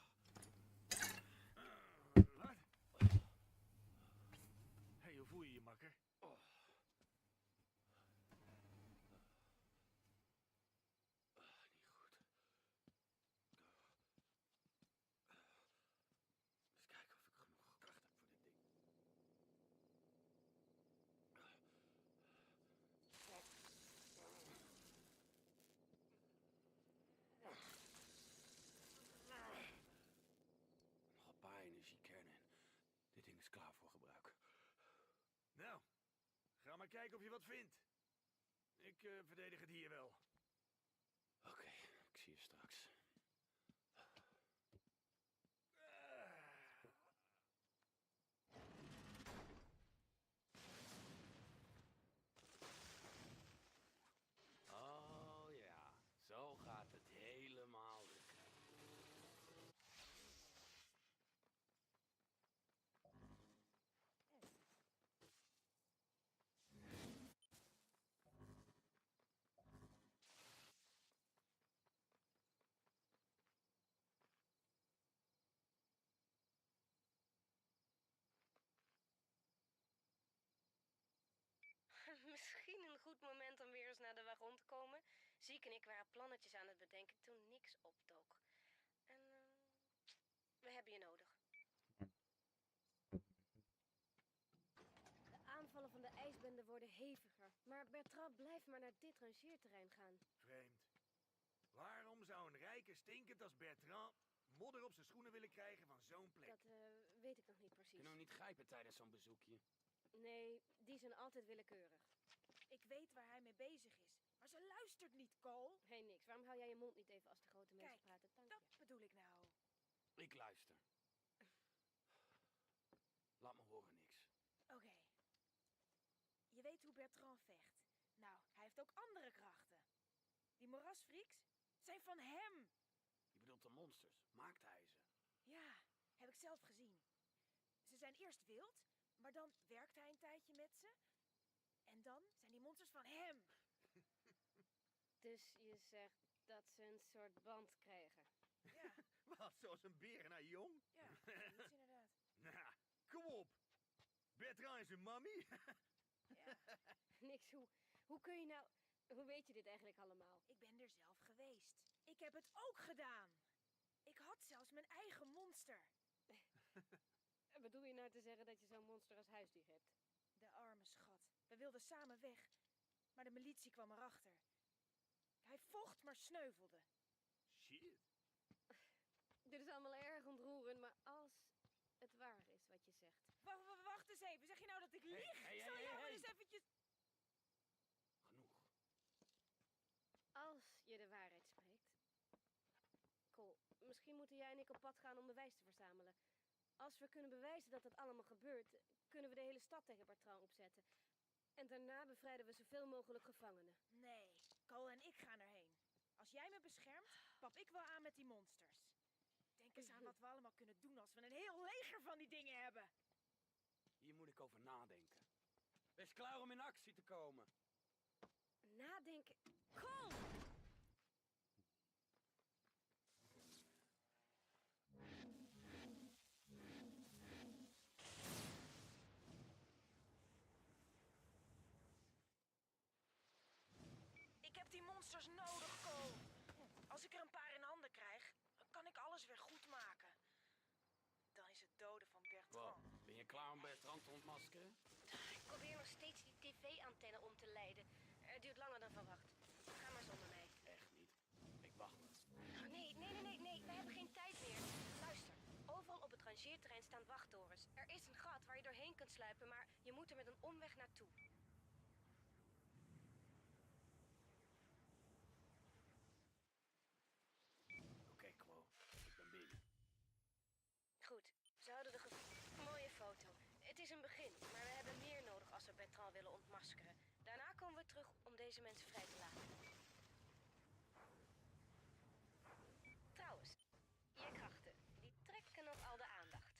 Hey, hoe voel je je, makker? Niet goed. Eens kijken of ik genoeg kracht heb voor dit ding. Nog een paar energiekernen en dit ding is klaar voor gebruik. Nou, ga maar kijken of je wat vindt. Ik verdedig het hier wel. Oké, ik zie je straks. Oh ja, zo gaat het helemaal lukken. Misschien een goed moment om weer eens naar de wagon te komen. Ziek en ik waren plannetjes aan het bedenken toen niks opdook. En we hebben je nodig. De aanvallen van de ijsbende worden heviger. Maar Bertrand blijft maar naar dit rangeerterrein gaan. Vreemd. Waarom zou een rijke stinkend als Bertrand modder op zijn schoenen willen krijgen van zo'n plek? Dat weet ik nog niet precies. Kunnen we niet grijpen tijdens zo'n bezoekje? Nee, die zijn altijd willekeurig. Ik weet waar hij mee bezig is. Maar ze luistert niet, Cole. Hé, niks. Waarom hou jij je mond niet even als de grote mensen Kijk, praten? Dank dat je. bedoel ik nou. Ik luister. Laat me horen niks. Oké. Je weet hoe Bertrand vecht. Nou, hij heeft ook andere krachten. Die moerasfreaks zijn van hem. Je bedoelt de monsters. Maakt hij ze? Ja, heb ik zelf gezien. Ze zijn eerst wild, maar dan werkt hij een tijdje met ze. En dan zijn die monsters van hem. Dus je zegt dat ze een soort band krijgen. Ja, Wat, zoals een beer naar jong? ja, zoiets inderdaad. Nou, kom op. Bertrand is een mammy. Ja, Niks, hoe kun je nou... Hoe weet je dit eigenlijk allemaal? ik ben er zelf geweest. Ik heb het ook gedaan. Ik had zelfs mijn eigen monster. Bedoel je nou te zeggen dat je zo'n monster als huisdier hebt? De arme schat. We wilden samen weg, maar de militie kwam erachter. Hij vocht, maar sneuvelde. Shit. Dit is allemaal erg ontroerend, maar als het waar is wat je zegt... Wacht eens even. Zeg je nou dat ik lieg? hey, Zal je hey, maar hey. eens eventjes... Genoeg. Als je de waarheid spreekt... Cole, misschien moeten jij en ik op pad gaan om bewijs te verzamelen. Als we kunnen bewijzen dat het allemaal gebeurt... kunnen we de hele stad tegen Bertrand opzetten. En daarna bevrijden we zoveel mogelijk gevangenen. Nee, Cole en ik gaan erheen. Als jij me beschermd, pap ik wel aan met die monsters. Denk eens aan wat we allemaal kunnen doen als we een heel leger van die dingen hebben. Hier moet ik over nadenken. Wees klaar om in actie te komen. Nadenken. Cole! Ik heb die monsters nodig, Cole. Als ik er een paar in handen krijg, dan kan ik alles weer goed maken. Dan is het doden van Bertrand. Ben je klaar om Bertrand te ontmaskeren? Ik probeer nog steeds die tv-antenne om te leiden. Het duurt langer dan verwacht. Ga maar zonder mij. Echt niet. Ik wacht wel. Oh, nee. We hebben geen tijd meer. Luister. Overal op het rangeerterrein staan wachttorens. Er is een gat waar je doorheen kunt sluipen, maar je moet er met een omweg naartoe. Oké, Quo. Ik ben binnen. Goed. Ze hadden de mooie foto. Het is een begin, maar we hebben meer nodig als we Bertrand willen ontmaskeren. Daarna komen we terug om deze mensen vrij te laten. Trouwens, je krachten, die trekken nog al de aandacht.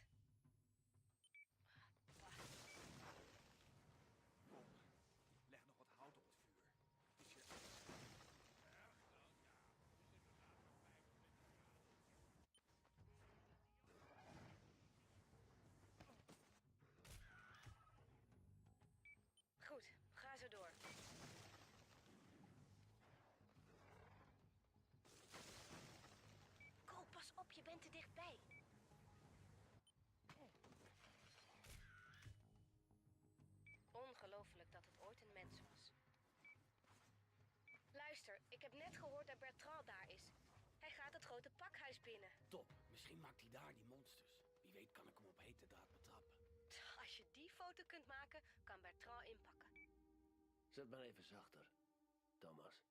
Leg nog wat hout op het vuur. Is je... Goed, ga zo door. Cole, pas op, je bent te dichtbij. Ongelooflijk dat het ooit een mens was. Luister, ik heb net gehoord dat Bertrand daar is. Hij gaat het grote pakhuis binnen. Top. Misschien maakt hij daar die monsters. Wie weet kan ik hem op hete draad betrappen. Als je die foto kunt maken, kan Bertrand inpakken. Zet maar even zachter, Thomas.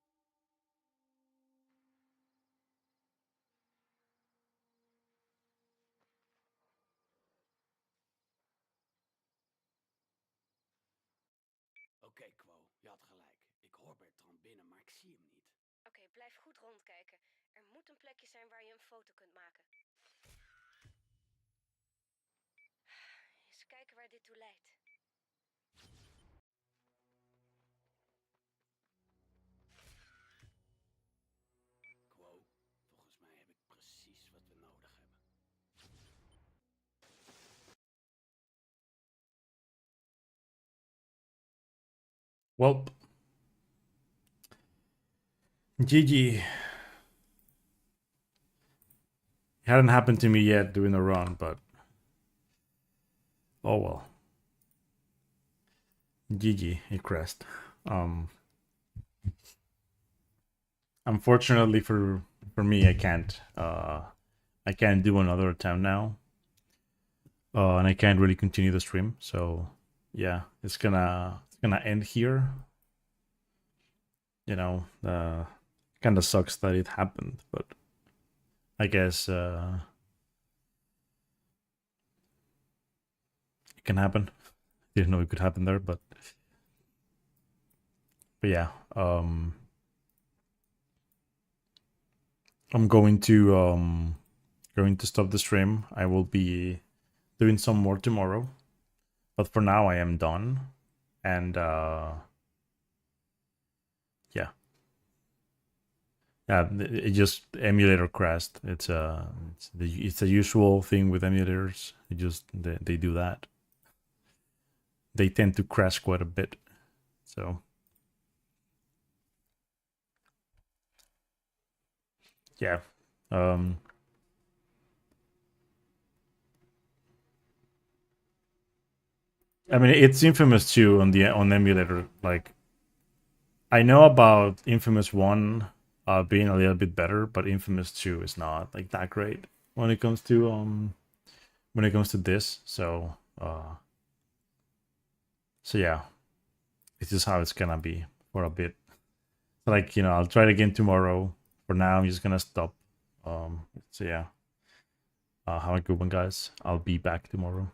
Oké, Quo. Je had gelijk. Ik hoor Bertrand binnen, maar ik zie hem niet. Oké, blijf goed rondkijken. Er moet een plekje zijn waar je een foto kunt maken. Eens kijken waar dit toe leidt. Quo, volgens mij heb ik precies wat we nodig hebben. Well, GG. It hadn't happened to me yet doing a run, but oh well. GG, it crashed. Unfortunately for me, I can't do another attempt now, and I can't really continue the stream. So yeah, it's gonna end here. You know, kind of sucks that it happened, but I guess it can happen. Didn't know it could happen there, but yeah, I'm going to stop the stream. I will be doing some more tomorrow, but for now I am done, and yeah, it just emulator crashed. It's a usual thing with emulators. They do that. They tend to crash quite a bit. So yeah. I mean, it's Infamous 2 on emulator. Like, I know about Infamous 1 being a little bit better, but Infamous 2 is not like that great when it comes to this. So yeah, it's just how it's gonna be for a bit. Like, you know, I'll try it again tomorrow. For now, I'm just gonna stop. So yeah, have a good one, guys. I'll be back tomorrow.